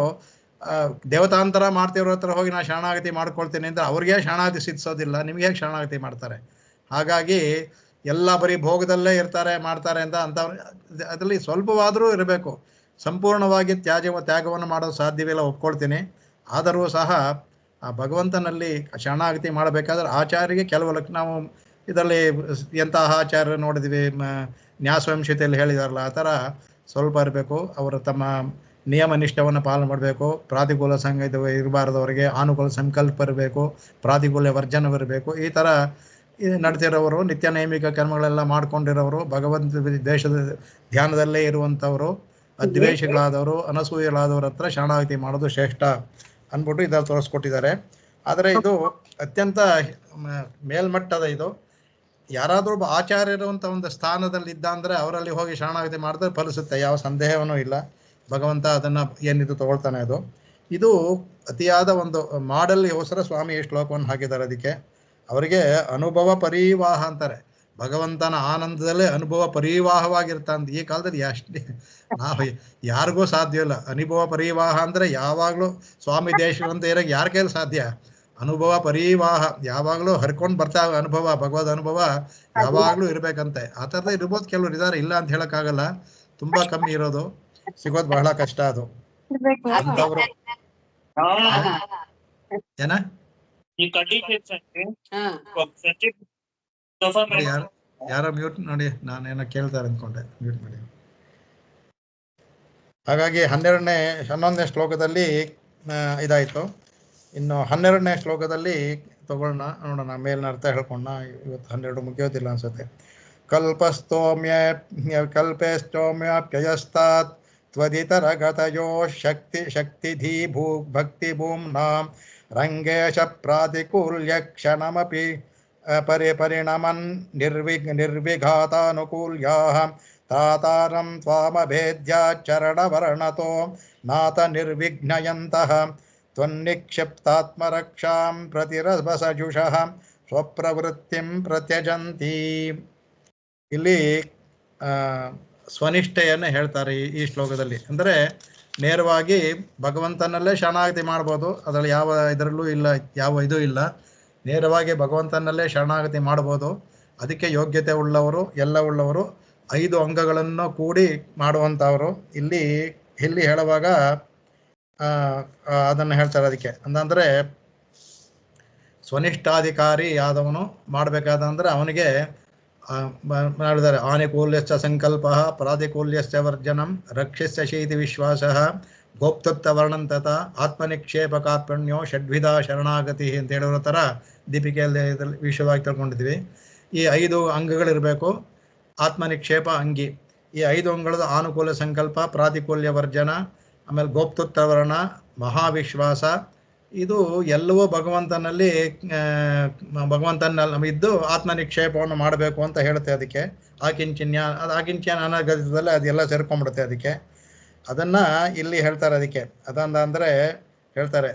ದೇವತಾಂತರ ಮಾಡ್ತಿರೋ ಹತ್ರ ಹೋಗಿ ನಾನು ಶರಣಾಗತಿ ಮಾಡ್ಕೊಳ್ತೀನಿ ಅಂದರೆ ಅವ್ರಿಗೆ ಶರಣಾಗತಿ ಸಿದ್ಧಿಸೋದಿಲ್ಲ, ನಿಮಗೆ ಹೇಗೆ ಶರಣಾಗತಿ ಮಾಡ್ತಾರೆ? ಹಾಗಾಗಿ ಎಲ್ಲ ಬರೀ ಭೋಗದಲ್ಲೇ ಮಾಡ್ತಾರೆ ಅಂತ ಅದರಲ್ಲಿ ಸ್ವಲ್ಪವಾದರೂ ಇರಬೇಕು. ಸಂಪೂರ್ಣವಾಗಿ ತ್ಯಾಗವನ್ನು ಮಾಡೋದು ಸಾಧ್ಯವಿಲ್ಲ, ಒಪ್ಕೊಳ್ತೀನಿ. ಆದರೂ ಸಹ ಆ ಭಗವಂತನಲ್ಲಿ ಶರಣಾಗತಿ ಮಾಡಬೇಕಾದ್ರೆ ಆಚಾರ್ಯರಿಗೆ ಕೆಲವು ನಾವು ಇದರಲ್ಲಿ ಎಂತಹ ಆಚಾರ್ಯ ನೋಡಿದ್ವಿ, ನ್ಯಾಸವಂಶತೆಯಲ್ಲಿ ಹೇಳಿದಾರಲ್ಲ, ಆ ಥರ ಸ್ವಲ್ಪ ಇರಬೇಕು. ಅವರು ತಮ್ಮ ನಿಯಮ ನಿಷ್ಠವನ್ನು ಪಾಲನೆ ಮಾಡಬೇಕು. ಪ್ರಾತಿಕೂಲ ಸಂಗೀತ ಇರಬಾರ್ದವರಿಗೆ, ಅನುಕೂಲ ಸಂಕಲ್ಪ ಇರಬೇಕು, ಪ್ರಾತಿಕೂಲ ವರ್ಜನವಿರಬೇಕು. ಈ ಥರ ನಡೆದಿರೋರು, ನಿತ್ಯ ನೈಮಿಕ ಕರ್ಮಗಳೆಲ್ಲ ಮಾಡ್ಕೊಂಡಿರೋರು, ಭಗವಂತ ದೇಶದ ಧ್ಯಾನದಲ್ಲೇ ಇರುವಂಥವರು, ಅದ್ವೇಷಗಳಾದವರು, ಅನಸೂಯಗಳಾದವ್ರ ಹತ್ರ ಶರಣಾಗತಿ ಮಾಡೋದು ಶ್ರೇಷ್ಠ ಅಂದ್ಬಿಟ್ಟು ಇದನ್ನು ತೋರಿಸ್ಕೊಟ್ಟಿದ್ದಾರೆ. ಆದರೆ ಇದು ಅತ್ಯಂತ ಮೇಲ್ಮಟ್ಟದ ಇದು. ಯಾರಾದರೂ ಒಬ್ಬ ಆಚಾರ್ಯ ಇರುವಂಥ ಒಂದು ಸ್ಥಾನದಲ್ಲಿದ್ದ ಅಂದರೆ ಅವರಲ್ಲಿ ಹೋಗಿ ಶರಣಾಗತಿ ಮಾಡಿದ್ರೆ ಫಲಿಸುತ್ತೆ, ಯಾವ ಸಂದೇಹವೂ ಇಲ್ಲ. ಭಗವಂತ ಅದನ್ನು ಏನಿದು ತಗೊಳ್ತಾನೆ. ಇದು ಅತಿಯಾದ ಒಂದು ಮಾಡಲ್ಗೋಸ್ಕರ ಸ್ವಾಮಿ ಈ ಶ್ಲೋಕವನ್ನು ಹಾಕಿದ್ದಾರೆ. ಅದಕ್ಕೆ ಅವರಿಗೆ ಅನುಭವ ಪರಿವಾಹ ಅಂತಾರೆ. ಭಗವಂತನ ಆನಂದದಲ್ಲೇ ಅನುಭವ ಪರಿವಾಹವಾಗಿರ್ತಾನೆ. ಈ ಕಾಲದಲ್ಲಿ ನಾವು ಯಾರಿಗೂ ಸಾಧ್ಯ ಇಲ್ಲ ಅನುಭವ ಪರಿವಾಹ ಅಂದರೆ. ಯಾವಾಗಲೂ ಸ್ವಾಮಿ ದೇಶವಂತ ಇರೋಕ್ಕೆ ಯಾರ ಕೈಲಿ ಸಾಧ್ಯ? ಅನುಭವ ಪರಿವಾಹ ಯಾವಾಗಲೂ ಹರ್ಕೊಂಡು ಬರ್ತಾ ಅನುಭವ, ಭಗವದ್ ಅನುಭವ ಯಾವಾಗಲೂ ಇರಬೇಕಂತೆ. ಆ ಥರದ ಇರ್ಬೋದು, ಕೆಲವರು ಇದ್ದಾರೆ, ಇಲ್ಲ ಅಂತ ಹೇಳೋಕ್ಕಾಗಲ್ಲ. ತುಂಬ ಕಮ್ಮಿ ಇರೋದು, ಸಿಗೋದು ಬಹಳ ಕಷ್ಟ. ಅದು ಅಂಥವ್ರು ಏನ ಯಾರೋ ಮ್ಯೂಟ್ ನೋಡಿ, ನಾನೇನೋ ಕೇಳ್ತಾರೆ ಅಂದ್ಕೊಂಡೆ, ಮ್ಯೂಟ್ ಮಾಡಿ. ಹಾಗಾಗಿ 11ನೇ ಶ್ಲೋಕದಲ್ಲಿ ಇದಾಯಿತು. ಇನ್ನು 12ನೇ ಶ್ಲೋಕದಲ್ಲಿ ತಗೊಳ್ಳೋಣ, ನೋಡೋಣ. ಮೇಲಿನ ಅರ್ಥ ಹೇಳ್ಕೊಂಡ. ಇವತ್ತು 12 ಮುಗಿಯೋದಿಲ್ಲ ಅನ್ಸುತ್ತೆ. ಕಲ್ಪಸ್ತೋಮ್ಯಪ್ಯಯಸ್ತಾತ್ ತ್ವದಿತರಗತಯೋ ಶಕ್ತಿಧೀ ಭಕ್ತಿಭೂಮ್ನಾಂ ರಂಗೇಶ ಪ್ರಾತಿಕೂಲ್ಯ ಕ್ಷಣಮಪಿ ಪರಿಣಮನ್ ನಿರ್ವಿಘಾತಾನುಕೂಲ್ಯಾಃ ತಾತಾರಂ ತ್ವಾಮಭೇದ್ಯಾಚರಣವರ್ಣತೋ ನಾಥ ನಿರ್ವಿಘ್ನಯಂತಃ ತ್ವನ್ನಿಕ್ಷಿಪ್ತಾತ್ಮರಕ್ಷಾಂ ಪ್ರತಿರಭಸಜುಷಃ ಸ್ವಪ್ರವೃತ್ತಿಂ ಪ್ರತ್ಯಜಂತಿ. ಇಲ್ಲಿ ಸ್ವನಿಷ್ಠೆಯನ್ನು ಹೇಳ್ತಾರೆ ಈ ಶ್ಲೋಕದಲ್ಲಿ. ಅಂದರೆ ನೇರವಾಗಿ ಭಗವಂತನಲ್ಲೇ ಶರಣಾಗತಿ ಮಾಡ್ಬೋದು, ಅದರಲ್ಲಿ ಯಾವ ಇದರಲ್ಲೂ ಇಲ್ಲ, ಯಾವ ಇದು ಇಲ್ಲ. ನೇರವಾಗಿ ಭಗವಂತನಲ್ಲೇ ಶರಣಾಗತಿ ಮಾಡ್ಬೋದು. ಅದಕ್ಕೆ ಯೋಗ್ಯತೆ ಉಳ್ಳವರು, ಎಲ್ಲ ಉಳ್ಳವರು 5 ಅಂಗಗಳನ್ನು ಕೂಡಿ ಮಾಡುವಂಥವರು. ಇಲ್ಲಿ ಹೇಳುವಾಗ ಅದನ್ನು ಹೇಳ್ತಾರೆ. ಅದಕ್ಕೆ ಅಂತಂದರೆ ಸ್ವನಿಷ್ಠಾಧಿಕಾರಿ ಆದವನು ಮಾಡಬೇಕಾದಂದ್ರೆ ಅವನಿಗೆ ಮಾಡಿದ್ದಾರೆ. ಆನುಕೂಲ್ಯಶ್ಚ ಸಂಕಲ್ಪ ಪ್ರಾತಿಕೂಲ್ಯಶ್ಚ ವರ್ಜನಂ ರಕ್ಷಸ್ಯ ಶೀತಿ ವಿಶ್ವಾಸ ಗೋಪ್ತತ್ವ ವರ್ಣಂತತ ಆತ್ಮನಿಕ್ಷೇಪಕಾತ್ಮಣ್ಯೋ ಷಡ್ವಿಧ ಶರಣಾಗತಿ ಅಂತ ಹೇಳಿರೋ ಥರ ದೀಪಿಕೆಯಲ್ಲಿ ವಿಷಯವಾಗಿ ತಿಳ್ಕೊಂಡಿದ್ವಿ. ಈ 5 ಅಂಗಗಳಿರಬೇಕು. ಆತ್ಮನಿಕ್ಷೇಪ ಅಂಗಿ, ಈ 5 ಅಂಗಗಳದ್ದು ಆನುಕೂಲ ಸಂಕಲ್ಪ, ಪ್ರಾತಿಕೂಲ್ಯ ವರ್ಜನ, ಆಮೇಲೆ ಗೋಪ್ತತ್ವ ವರ್ಣ, ಮಹಾವಿಶ್ವಾಸ. ಇದು ಎಲ್ಲವೂ ಭಗವಂತನಲ್ಲಿ ಇದ್ದು ಆತ್ಮನಿಕ್ಷೇಪವನ್ನು ಮಾಡಬೇಕು ಅಂತ ಹೇಳುತ್ತೆ. ಅದಕ್ಕೆ ಆಕಿಂಚನ್ಯ, ಅದು ಆಕಿಂಚನ ಅನಗತದಲ್ಲಿ ಅದೆಲ್ಲ ಸೇರ್ಕೊಂಡ್ಬಿಡುತ್ತೆ. ಅದಕ್ಕೆ ಅದನ್ನು ಇಲ್ಲಿ ಹೇಳ್ತಾರೆ. ಅದಕ್ಕೆ ಅಂದರೆ ಹೇಳ್ತಾರೆ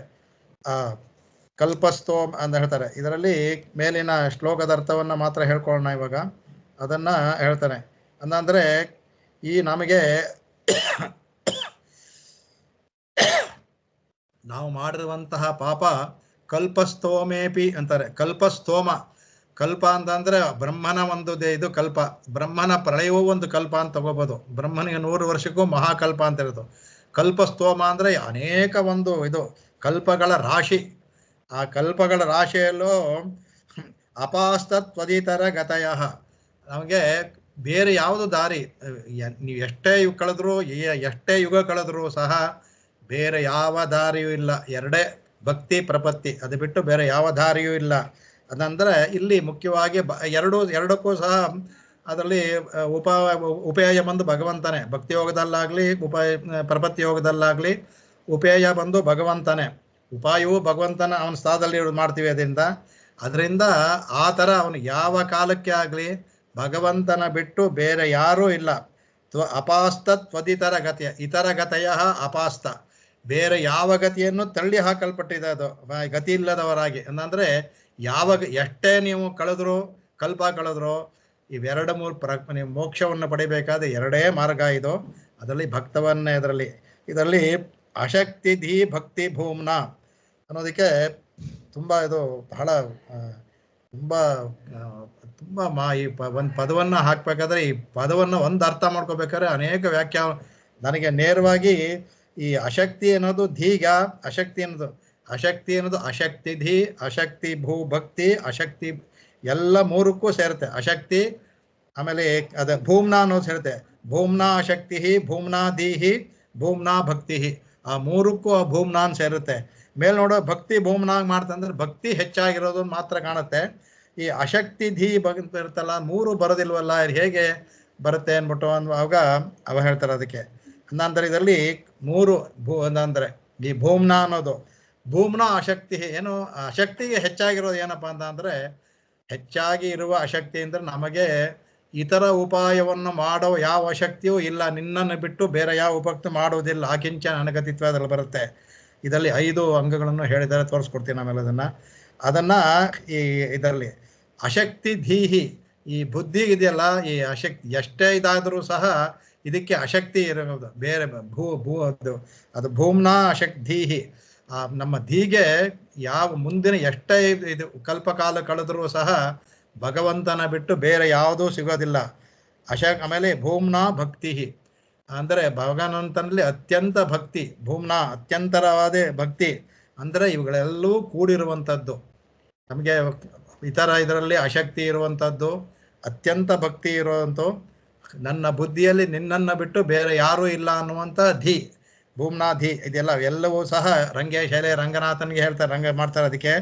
ಕಲ್ಪಸ್ತೋಮ್ ಅಂತ ಹೇಳ್ತಾರೆ. ಇದರಲ್ಲಿ ಮೇಲಿನ ಶ್ಲೋಕದ ಅರ್ಥವನ್ನು ಮಾತ್ರ ಹೇಳ್ಕೊಳ್ಳೋಣ ಇವಾಗ. ಅದನ್ನು ಹೇಳ್ತಾನೆ. ಅಂದರೆ ಈ ನಮಗೆ ನಾವು ಮಾಡಿರುವಂತಹ ಪಾಪ ಕಲ್ಪಸ್ತೋಮೇಪಿ ಅಂತಾರೆ. ಕಲ್ಪಸ್ತೋಮ, ಕಲ್ಪ ಅಂತಂದರೆ ಬ್ರಹ್ಮನ ಒಂದು ಇದು ಕಲ್ಪ, ಬ್ರಹ್ಮನ ಪ್ರಳಯವೂ ಒಂದು ಕಲ್ಪ ಅಂತ ತಗೋಬೋದು. ಬ್ರಹ್ಮನಿಗೆ 100 ವರ್ಷಕ್ಕೂ ಮಹಾಕಲ್ಪ ಅಂತ ಇರೋದು. ಕಲ್ಪಸ್ತೋಮ ಅಂದರೆ ಅನೇಕ ಒಂದು ಇದು ಕಲ್ಪಗಳ ರಾಶಿ. ಆ ಕಲ್ಪಗಳ ರಾಶಿಯಲ್ಲೂ ಅಪಾಸ್ತತ್ವದಿತರ ಗತಯ, ನಮಗೆ ಬೇರೆ ಯಾವುದು ದಾರಿ, ನೀವು ಎಷ್ಟೇ ಎಷ್ಟೇ ಯುಗ ಕಳೆದ್ರೂ ಸಹ ಬೇರೆ ಯಾವ ದಾರಿಯೂ ಇಲ್ಲ. ಎರಡೇ ಭಕ್ತಿ ಪ್ರಪತ್ತಿ, ಅದು ಬಿಟ್ಟು ಬೇರೆ ಯಾವ ದಾರಿಯೂ ಇಲ್ಲ. ಅದಂದರೆ ಇಲ್ಲಿ ಮುಖ್ಯವಾಗಿ ಎರಡಕ್ಕೂ ಸಹ ಅದರಲ್ಲಿ ಉಪೇಯ ಬಂದು ಭಗವಂತನೇ. ಭಕ್ತಿ ಯೋಗದಲ್ಲಾಗಲಿ ಪ್ರಪತ್ತಿ ಯೋಗದಲ್ಲಾಗಲಿ ಉಪೇಯ ಬಂದು ಭಗವಂತನೇ. ಉಪಾಯವೂ ಭಗವಂತನ ಅವನ ಸ್ಥಾನದಲ್ಲಿ ಮಾಡ್ತೀವಿ. ಅದರಿಂದ ಆ ಥರ ಅವನು ಯಾವ ಕಾಲಕ್ಕೆ ಆಗಲಿ ಭಗವಂತನ ಬಿಟ್ಟು ಬೇರೆ ಯಾರೂ ಇಲ್ಲ. ಅಪಾಸ್ತತ್ವದಿತರ ಗತಿಯ, ಇತರ ಗತಯ ಅಪಾಸ್ತ, ಬೇರೆ ಯಾವ ಗತಿಯನ್ನು ತಳ್ಳಿ ಹಾಕಲ್ಪಟ್ಟಿದೆ ಅದು ಗತಿ ಇಲ್ಲದವರಾಗಿ. ಅಂದರೆ ಯಾವಾಗ ಎಷ್ಟೇ ನೀವು ಕಲ್ಪ ಕಳೆದ್ರು ಇವೆರಡು ನೀವು ಮೋಕ್ಷವನ್ನು ಪಡಿಬೇಕಾದ ಎರಡೇ ಮಾರ್ಗ ಇದು. ಅದರಲ್ಲಿ ಭಕ್ತವನ್ನೇ ಇದರಲ್ಲಿ ಅಶಕ್ತಿಧಿ ಭಕ್ತಿ ಭೂಮ್ನ ಅನ್ನೋದಕ್ಕೆ ತುಂಬ ಇದು ಬಹಳ ತುಂಬ ಈ ಒಂದು ಪದವನ್ನು ಹಾಕಬೇಕಾದ್ರೆ ಈ ಪದವನ್ನು ಒಂದು ಅರ್ಥ ಮಾಡ್ಕೋಬೇಕಾದ್ರೆ ಅನೇಕ ವ್ಯಾಖ್ಯಾನ. ನನಗೆ ನೇರವಾಗಿ ಈ ಅಶಕ್ತಿ ಅನ್ನೋದು ಧೀಗ, ಅಶಕ್ತಿ ಅನ್ನೋದು ಅಶಕ್ತಿ ಧೀ, ಅಶಕ್ತಿ ಭೂ ಭಕ್ತಿ, ಅಶಕ್ತಿ ಎಲ್ಲ ಮೂರಕ್ಕೂ ಸೇರುತ್ತೆ. ಅಶಕ್ತಿ ಆಮೇಲೆ ಭೂಮ್ನಾ ಅನ್ನೋದು ಸೇರುತ್ತೆ. ಭೂಮ್ನಾ ಅಶಕ್ತಿ, ಭೂಮ್ನಾ ಧೀಹಿ, ಭೂಮ್ನಾ ಭಕ್ತಿ, ಆ ಮೂರಕ್ಕೂ ಆ ಭೂಮ್ನಾನ್ ಸೇರುತ್ತೆ. ಮೇಲೆ ನೋಡೋ ಭಕ್ತಿ ಭೂಮ್ನಾಗ್ ಮಾಡ್ತಂದ್ರೆ ಭಕ್ತಿ ಹೆಚ್ಚಾಗಿರೋದು ಮಾತ್ರ ಕಾಣುತ್ತೆ. ಈ ಅಶಕ್ತಿ ಧೀ ಇರುತ್ತಲ್ಲ, 3 ಬರೋದಿಲ್ವಲ್ಲ, ಹೇಗೆ ಬರುತ್ತೆ ಅಂದ್ಬಿಟ್ಟು ಅವಾಗ ಅವ ಹೇಳ್ತಾರೆ. ಅದಕ್ಕೆ ಅಂದರೆ ಇದರಲ್ಲಿ 3 ಅಂದರೆ ಈ ಭೂಮ್ನಾ ಅನ್ನೋದು ಭೂಮ್ನಾ ಅಶಕ್ತಿ ಏನು, ಅಶಕ್ತಿಗೆ ಹೆಚ್ಚಾಗಿರೋದು ಏನಪ್ಪ ಅಂದರೆ ಹೆಚ್ಚಾಗಿ ಇರುವ ಅಶಕ್ತಿ ಅಂದರೆ ನಮಗೆ ಇತರ ಉಪಾಯವನ್ನು ಮಾಡೋ ಯಾವ ಅಶಕ್ತಿಯೂ ಇಲ್ಲ. ನಿನ್ನನ್ನು ಬಿಟ್ಟು ಬೇರೆ ಯಾವ ಉಪಕ್ತಿ ಮಾಡುವುದಿಲ್ಲ. ಆಕಿಂಚನ ಅನಗತಿತ್ವ ಅದರಲ್ಲಿ ಬರುತ್ತೆ. ಇದರಲ್ಲಿ 5 ಅಂಗಗಳನ್ನು ಹೇಳಿದರೆ ತೋರಿಸ್ಕೊಡ್ತೀನಿ ಆಮೇಲೆ ಅದನ್ನು ಈ ಇದರಲ್ಲಿ ಅಶಕ್ತಿ ಧೀಹಿ, ಈ ಬುದ್ಧಿ ಇದೆಯಲ್ಲ, ಈ ಅಶಕ್ತಿ ಎಷ್ಟೇ ಇದಾದರೂ ಸಹ ಇದಕ್ಕೆ ಅಶಕ್ತಿ ಇರೋದು. ಬೇರೆ ಅದು ಭೂಮ್ನಾ ಧೀಹಿ, ನಮ್ಮ ಧೀಗೆ ಯಾವ ಮುಂದಿನ ಎಷ್ಟೇ ಇದು ಕಲ್ಪಕಾಲ ಕಳೆದರೂ ಸಹ ಭಗವಂತನ ಬಿಟ್ಟು ಬೇರೆ ಯಾವುದೂ ಸಿಗೋದಿಲ್ಲ. ಆಮೇಲೆ ಭೂಮ್ನಾ ಭಕ್ತಿ ಅಂದರೆ ಭಗವಂತನಲ್ಲಿ ಅತ್ಯಂತ ಭಕ್ತಿ. ಭೂಮ್ನಾ ಅತ್ಯಂತರವಾದ ಭಕ್ತಿ ಅಂದರೆ ಇವುಗಳೆಲ್ಲವೂ ಕೂಡಿರುವಂಥದ್ದು. ನಮಗೆ ಇತರ ಇದರಲ್ಲಿ ಅಶಕ್ತಿ ಇರುವಂಥದ್ದು, ಅತ್ಯಂತ ಭಕ್ತಿ ಇರುವಂಥ, ನನ್ನ ಬುದ್ಧಿಯಲ್ಲಿ ನಿನ್ನನ್ನು ಬಿಟ್ಟು ಬೇರೆ ಯಾರೂ ಇಲ್ಲ ಅನ್ನುವಂಥ ಧೀ, ಭೂಮ್ನಾ ಧೀ, ಇದೆಲ್ಲ ಎಲ್ಲವೂ ಸಹ ರಂಗೇಶಲೆ ರಂಗನಾಥನಿಗೆ ಹೇಳ್ತಾರೆ, ಮಾಡ್ತಾರೆ. ಅದಕ್ಕೆ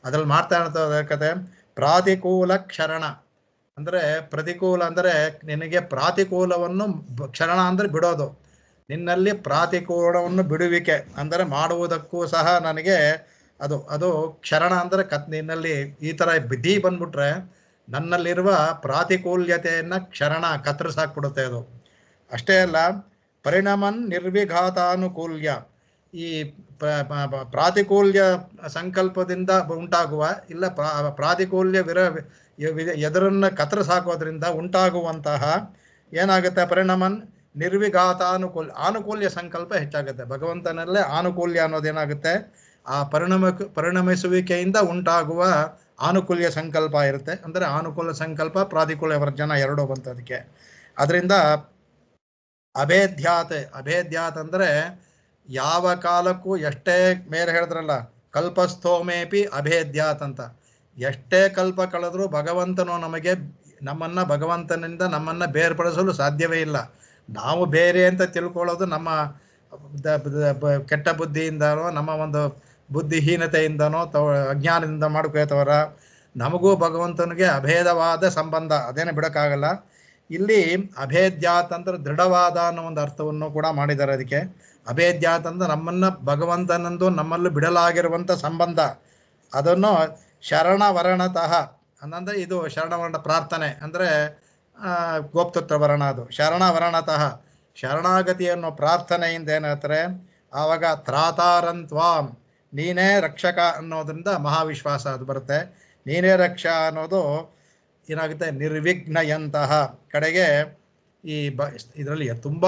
ಅದ್ರಲ್ಲಿ ಮಾಡ್ತಾ ಇರ್ತದೆ ಕತೆ ಪ್ರಾತಿಕೂಲ ಕ್ಷರಣ. ಅಂದರೆ ಪ್ರತಿಕೂಲ ಅಂದರೆ ನಿನಗೆ ಪ್ರಾತಿಕೂಲವನ್ನು ಕ್ಷರಣ ಅಂದರೆ ಬಿಡೋದು, ನಿನ್ನಲ್ಲಿ ಪ್ರಾತಿಕೂಲವನ್ನು ಬಿಡುವಿಕೆ ಅಂದರೆ ಮಾಡುವುದಕ್ಕೂ ಸಹ ನನಗೆ ಅದು ಅದು ಕ್ಷರಣ ಅಂದರೆ ನಿನ್ನಲ್ಲಿ ಈ ಥರ ಬಿಧಿ ಬಂದ್ಬಿಟ್ರೆ ನನ್ನಲ್ಲಿರುವ ಪ್ರಾತಿಕೂಲ್ಯತೆಯನ್ನು ಕ್ಷರಣ ಕತ್ತರಿಸಾಕ್ಬಿಡುತ್ತೆ ಅದು. ಅಷ್ಟೇ ಅಲ್ಲ, ಪರಿಣಾಮನ್ ನಿರ್ವಿಘಾತಾನುಕೂಲ್ಯ, ಈ ಪ್ರಾತಿಕೂಲ್ಯ ಸಂಕಲ್ಪದಿಂದ ಉಂಟಾಗುವ ಇಲ್ಲ ಪ್ರಾತಿಕೂಲ್ಯ ಎದುರನ್ನು ಕತ್ತರಿಸಾಕೋದ್ರಿಂದ ಉಂಟಾಗುವಂತಹ ಏನಾಗುತ್ತೆ, ಪರಿಣಾಮನ್ ನಿರ್ವಿಘಾತಾನುಕೂಲ್ಯ, ಆನುಕೂಲ್ಯ ಸಂಕಲ್ಪ ಹೆಚ್ಚಾಗುತ್ತೆ. ಭಗವಂತನಲ್ಲೇ ಆನುಕೂಲ್ಯ ಅನ್ನೋದೇನಾಗುತ್ತೆ, ಆ ಪರಿಣಮಿಸುವಿಕೆಯಿಂದ ಉಂಟಾಗುವ ಆನುಕೂಲ್ಯ ಸಂಕಲ್ಪ ಇರುತ್ತೆ. ಅಂದರೆ ಆನುಕೂಲ ಸಂಕಲ್ಪ ಪ್ರಾತಿಕೂಲ ವರ್ಜನ ಎರಡೂ ಬಂತು ಅದಕ್ಕೆ. ಅದರಿಂದ ಅಭೇದ್ಯಾತ್ ಅಂದರೆ ಯಾವ ಕಾಲಕ್ಕೂ ಎಷ್ಟೇ ಮೇಲೆ ಹೇಳಿದ್ರಲ್ಲ, ಕಲ್ಪಸ್ಥೋಮೇಪಿ ಅಭೇದ್ಯಾತ್ ಅಂತ, ಎಷ್ಟೇ ಕಲ್ಪ ಕಳೆದ್ರೂ ಭಗವಂತನು ನಮ್ಮನ್ನು ಭಗವಂತನಿಂದ ನಮ್ಮನ್ನು ಬೇರ್ಪಡಿಸಲು ಸಾಧ್ಯವೇ ಇಲ್ಲ. ನಾವು ಬೇರೆ ಅಂತ ತಿಳ್ಕೊಳ್ಳೋದು ನಮ್ಮ ಕೆಟ್ಟ ಬುದ್ಧಿಯಿಂದನೋ ನಮ್ಮ ಒಂದು ಬುದ್ಧಿಹೀನತೆಯಿಂದನೋ ಅಜ್ಞಾನದಿಂದ ಮಾಡ್ಕೋತವರ. ನಮಗೂ ಭಗವಂತನಿಗೆ ಅಭೇದವಾದ ಸಂಬಂಧ, ಅದೇನೇ ಬಿಡೋಕ್ಕಾಗಲ್ಲ. ಇಲ್ಲಿ ಅಭೇದ್ಯಾತ್ ಅಂದ್ರೆ ದೃಢವಾದ ಅನ್ನೋ ಒಂದು ಅರ್ಥವನ್ನು ಕೂಡ ಮಾಡಿದ್ದಾರೆ ಅದಕ್ಕೆ. ಅಭೇದ್ಯಾತ್ ಅಂದ್ರೆ ನಮ್ಮನ್ನು ಭಗವಂತನಂದು ನಮ್ಮಲ್ಲೂ ಬಿಡಲಾಗಿರುವಂಥ ಸಂಬಂಧ, ಅದನ್ನು ಶರಣವರಣತಃ ಅಂದರೆ ಇದು ಶರಣವರ್ಣ ಪ್ರಾರ್ಥನೆ ಅಂದರೆ ಗೋಪ್ತತ್ವ ವರ್ಣ, ಅದು ಶರಣವರಣತಃ ಶರಣಾಗತಿ ಅನ್ನೋ ಪ್ರಾರ್ಥನೆಯಿಂದ ಏನಾಗ್ತಾರೆ, ಆವಾಗ ತ್ರಾತಾರಂತ್ವಾಂ ನೀನೇ ರಕ್ಷಕ ಅನ್ನೋದ್ರಿಂದ ಮಹಾವಿಶ್ವಾಸ ಅದು ಬರುತ್ತೆ. ನೀನೇ ರಕ್ಷ ಅನ್ನೋದು ಏನಾಗುತ್ತೆ, ನಿರ್ವಿಘ್ನಯಂತಹ ಕಡೆಗೆ ಈ ಇದರಲ್ಲಿ ತುಂಬ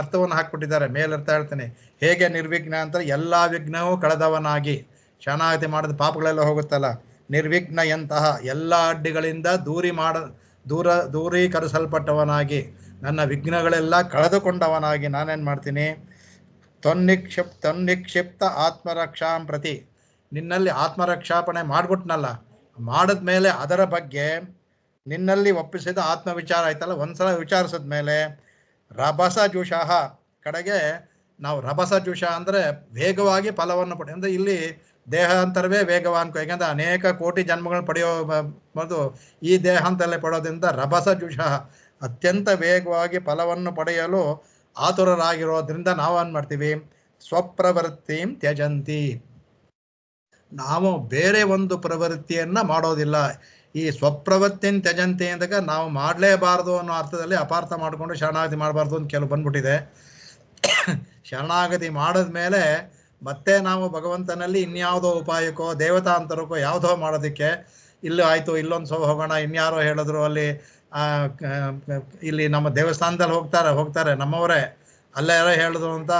ಅರ್ಥವನ್ನು ಹಾಕ್ಬಿಟ್ಟಿದ್ದಾರೆ. ಮೇಲರ್ಥ ಹೇಳ್ತೇನೆ, ಹೇಗೆ ನಿರ್ವಿಘ್ನ ಅಂತ, ಎಲ್ಲ ವಿಘ್ನವೂ ಕಳೆದವನಾಗಿ, ಶರಣಾಗತಿ ಮಾಡಿದ ಪಾಪಗಳೆಲ್ಲ ಹೋಗುತ್ತಲ್ಲ, ನಿರ್ವಿಘ್ನಯಂತಹ ಎಲ್ಲ ಅಡ್ಡಿಗಳಿಂದ ದೂರೀಕರಿಸಲ್ಪಟ್ಟವನಾಗಿ, ನನ್ನ ವಿಘ್ನಗಳೆಲ್ಲ ಕಳೆದುಕೊಂಡವನಾಗಿ ನಾನೇನು ಮಾಡ್ತೀನಿ, ತನ್ನಿಕ್ಷಿಪ್ತ ಆತ್ಮರಕ್ಷಾಂ ಪ್ರತಿ, ನಿನ್ನಲ್ಲಿ ಆತ್ಮರಕ್ಷಾಪಣೆ ಮಾಡ್ಬಿಟ್ನಲ್ಲ, ಮಾಡಿದ್ಮೇಲೆ ಅದರ ಬಗ್ಗೆ ನಿನ್ನಲ್ಲಿ ಒಪ್ಪಿಸಿದ ಆತ್ಮವಿಚಾರ ಆಯ್ತಲ್ಲ, ಒಂದ್ಸಲ ವಿಚಾರಿಸಿದ ಮೇಲೆ ರಭಸಜುಷಃ ಕಡೆಗೆ ನಾವು ರಭಸಜುಷ ಅಂದರೆ ವೇಗವಾಗಿ ಫಲವನ್ನು ಪಡೆಯ, ಅಂದರೆ ಇಲ್ಲಿ ದೇಹಾಂತರವೇ ವೇಗವಾನ್, ಯಾಕೆಂದರೆ ಅನೇಕ ಕೋಟಿ ಜನ್ಮಗಳನ್ನು ಪಡೆಯೋದು ಈ ದೇಹಾಂತರಲ್ಲೇ ಪಡೋದ್ರಿಂದ ರಭಸಜುಷಃ ಅತ್ಯಂತ ವೇಗವಾಗಿ ಫಲವನ್ನು ಪಡೆಯಲು ಆತುರರಾಗಿರೋದ್ರಿಂದ ನಾವೇನು ಮಾಡ್ತೀವಿ, ಸ್ವಪ್ರವೃತ್ತಿಂ ತ್ಯಜಂತಿ, ನಾವು ಬೇರೆ ಒಂದು ಪ್ರವೃತ್ತಿಯನ್ನು ಮಾಡೋದಿಲ್ಲ. ಈ ಸ್ವಪ್ರವೃತ್ತಿನ ತ್ಯಜಂತಿ ಅಂದಾಗ ನಾವು ಮಾಡಲೇಬಾರ್ದು ಅನ್ನೋ ಅರ್ಥದಲ್ಲಿ ಅಪಾರ್ಥ ಮಾಡಿಕೊಂಡು ಶರಣಾಗತಿ ಮಾಡಬಾರ್ದು ಅಂತ ಕೆಲವು ಬಂದ್ಬಿಟ್ಟಿದೆ. ಶರಣಾಗತಿ ಮಾಡಿದ್ಮೇಲೆ ಮತ್ತೆ ನಾವು ಭಗವಂತನಲ್ಲಿ ಇನ್ಯಾವುದೋ ಉಪಾಯಕ್ಕೋ ದೇವತಾಂತರಕ್ಕೋ ಯಾವುದೋ ಮಾಡೋದಕ್ಕೆ, ಇಲ್ಲೂ ಆಯಿತು ಇಲ್ಲೊಂದು ಸಹ ಹೋಗೋಣ, ಇನ್ಯಾರೋ ಹೇಳಿದ್ರು ಅಲ್ಲಿ ಇಲ್ಲಿ ನಮ್ಮ ದೇವಸ್ಥಾನದಲ್ಲಿ ಹೋಗ್ತಾರೆ ನಮ್ಮವರೇ, ಅಲ್ಲೇ ಯಾರೋ ಹೇಳಿದ್ರು ಅಂತ,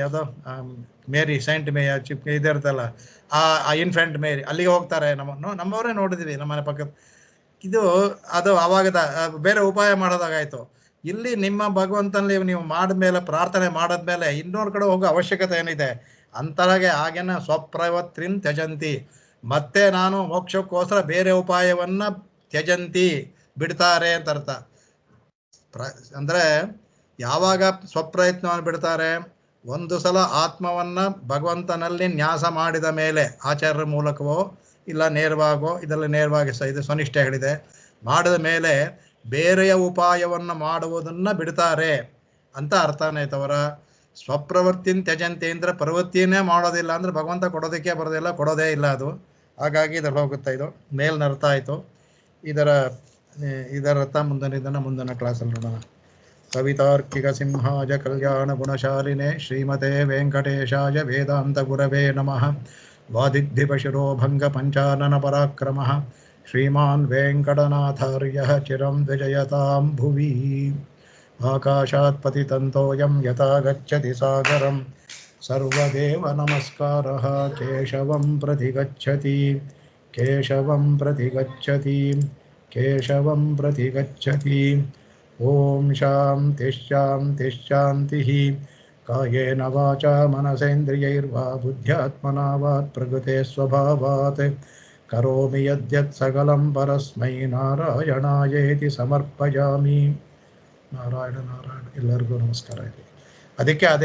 ಯಾವುದೋ ಮೇರಿ ಸೈಂಟ್ ಇದಿರ್ತಲ್ಲ ಆ ಇನ್ಫೆಂಟ್ ಮೇರಿ, ಅಲ್ಲಿಗೆ ಹೋಗ್ತಾರೆ, ನಮ್ಮವರೇ ನೋಡಿದ್ವಿ ನಮ್ಮನೆ ಪಕ್ಕದ. ಅದು ಆವಾಗ ಬೇರೆ ಉಪಾಯ ಮಾಡೋದಾಗಾಯ್ತು. ಇಲ್ಲಿ ನಿಮ್ಮ ಭಗವಂತನಲ್ಲಿ ನೀವು ಮಾಡಿದ್ಮೇಲೆ, ಪ್ರಾರ್ಥನೆ ಮಾಡಿದ್ಮೇಲೆ ಇನ್ನೊಂದು ಕಡೆ ಹೋಗೋ ಅವಶ್ಯಕತೆ ಏನಿದೆ, ಅಂತರಾಗೆ ಹಾಗೇನ ಸ್ವಪ್ರವೃತ್ತಿಂ ತ್ಯಜಂತಿ, ಮತ್ತೆ ನಾನು ಮೋಕ್ಷಕ್ಕೋಸ್ಕರ ಬೇರೆ ಉಪಾಯವನ್ನು ತ್ಯಜಂತಿ ಬಿಡ್ತಾರೆ ಅಂತ ಅರ್ಥ. ಅಂದರೆ ಯಾವಾಗ ಸ್ವಪ್ರಯತ್ನವನ್ನು ಬಿಡ್ತಾರೆ, ಒಂದು ಸಲ ಆತ್ಮವನ್ನು ಭಗವಂತನಲ್ಲಿ ನ್ಯಾಸ ಮಾಡಿದ ಮೇಲೆ, ಆಚಾರ್ಯರ ಮೂಲಕವೋ ಇಲ್ಲ ನೇರವಾಗೋ, ಇದರಲ್ಲಿ ನೇರವಾಗಿ ಇದು ಸ್ವನಿಷ್ಠೆ ಹೇಳಿದೆ, ಮಾಡಿದ ಮೇಲೆ ಬೇರೆಯ ಉಪಾಯವನ್ನು ಮಾಡುವುದನ್ನು ಬಿಡ್ತಾರೆ ಅಂತ ಅರ್ಥನೇ ತವರ. ಸ್ವಪ್ರವೃತ್ತಿನ ತ್ಯಜಂತಿ ಅಂದರೆ ಪ್ರವೃತ್ತಿಯನ್ನೇ ಮಾಡೋದಿಲ್ಲ ಅಂದರೆ ಭಗವಂತ ಕೊಡೋದಕ್ಕೆ ಬರೋದಿಲ್ಲ, ಕೊಡೋದೇ ಇಲ್ಲ ಅದು. ಹಾಗಾಗಿ ಇದ್ರಲ್ಲಿ ಹೋಗುತ್ತೆ, ಇದು ಮೇಲಿನ ಅರ್ಥ ಆಯಿತು. ಇದರ ಅರ್ಥ ಮುಂದಿನ ಕ್ಲಾಸಲ್ಲಿ ನೋಡೋಣ. ಕವಿತಾರ್ಕಿಕ ಸಿಂಹಾಯ ಕಲ್ಯಾಣ ಗುಣಶಾಲಿನೇ ಶ್ರೀಮತೆ ವೆಂಕಟೇಶಾಯ ವೇದಾಂತ ಗುರವೇ ನಮಃ. ವಾದಿದ್ಧಿಪಶಿರೋ ಭಂಗ ಪಂಚಾನನ ಪರಾಕ್ರಮಃ ಶ್ರೀಮಾನ್ ವೆಂಕಟನಾಥಾರ್ಯಃ ಚಿರಂ ವಿಜಯತಾಂ ಭುವಿ. ಆಕಾಶಾತ್ ಪತಿತಂತೋಯಂ ಯಥಾ ಗಚ್ಚತಿ ಸಾಗರಂ ಸರ್ವದೇವ ನಮಸ್ಕಾರಃ ಕೇಶವಂ ಪ್ರತಿ ಗಚ್ಚತಿ ಕೇಶವಂ ಪ್ರತಿ ಗಚ್ಚತಿ ಕೇಶವಂ ಪ್ರತಿ ಗಚ್ಚತಿ. ಓಂ ಶಾಂತಿಃ ಶಾಂತಿಃ ಶಾಂತಿಃ. ಕಾಯೇನ ವಾಚಾ ಮನಸೇಂದ್ರಿಯೈರ್ವಾ ಬುದ್ಧ್ಯಾತ್ಮನಾ ವಾತ್ ಪ್ರಕೃತೆ ಸ್ವಭಾವಾತ್ ಕರೋಮಿ ಯದ್ಯತ್ ಸಕಲಂ ಪರಸ್ಮೈ ನಾರಾಯಣಾಯೇತಿ ಸಮರ್ಪಯಾಮಿ. ನಾರಾಯಣ ನಾರಾಯಣ. ಎಲ್ಲರಿಗೂ ನಮಸ್ಕಾರ. ಅದಕ್ಕೆ ಅದೇ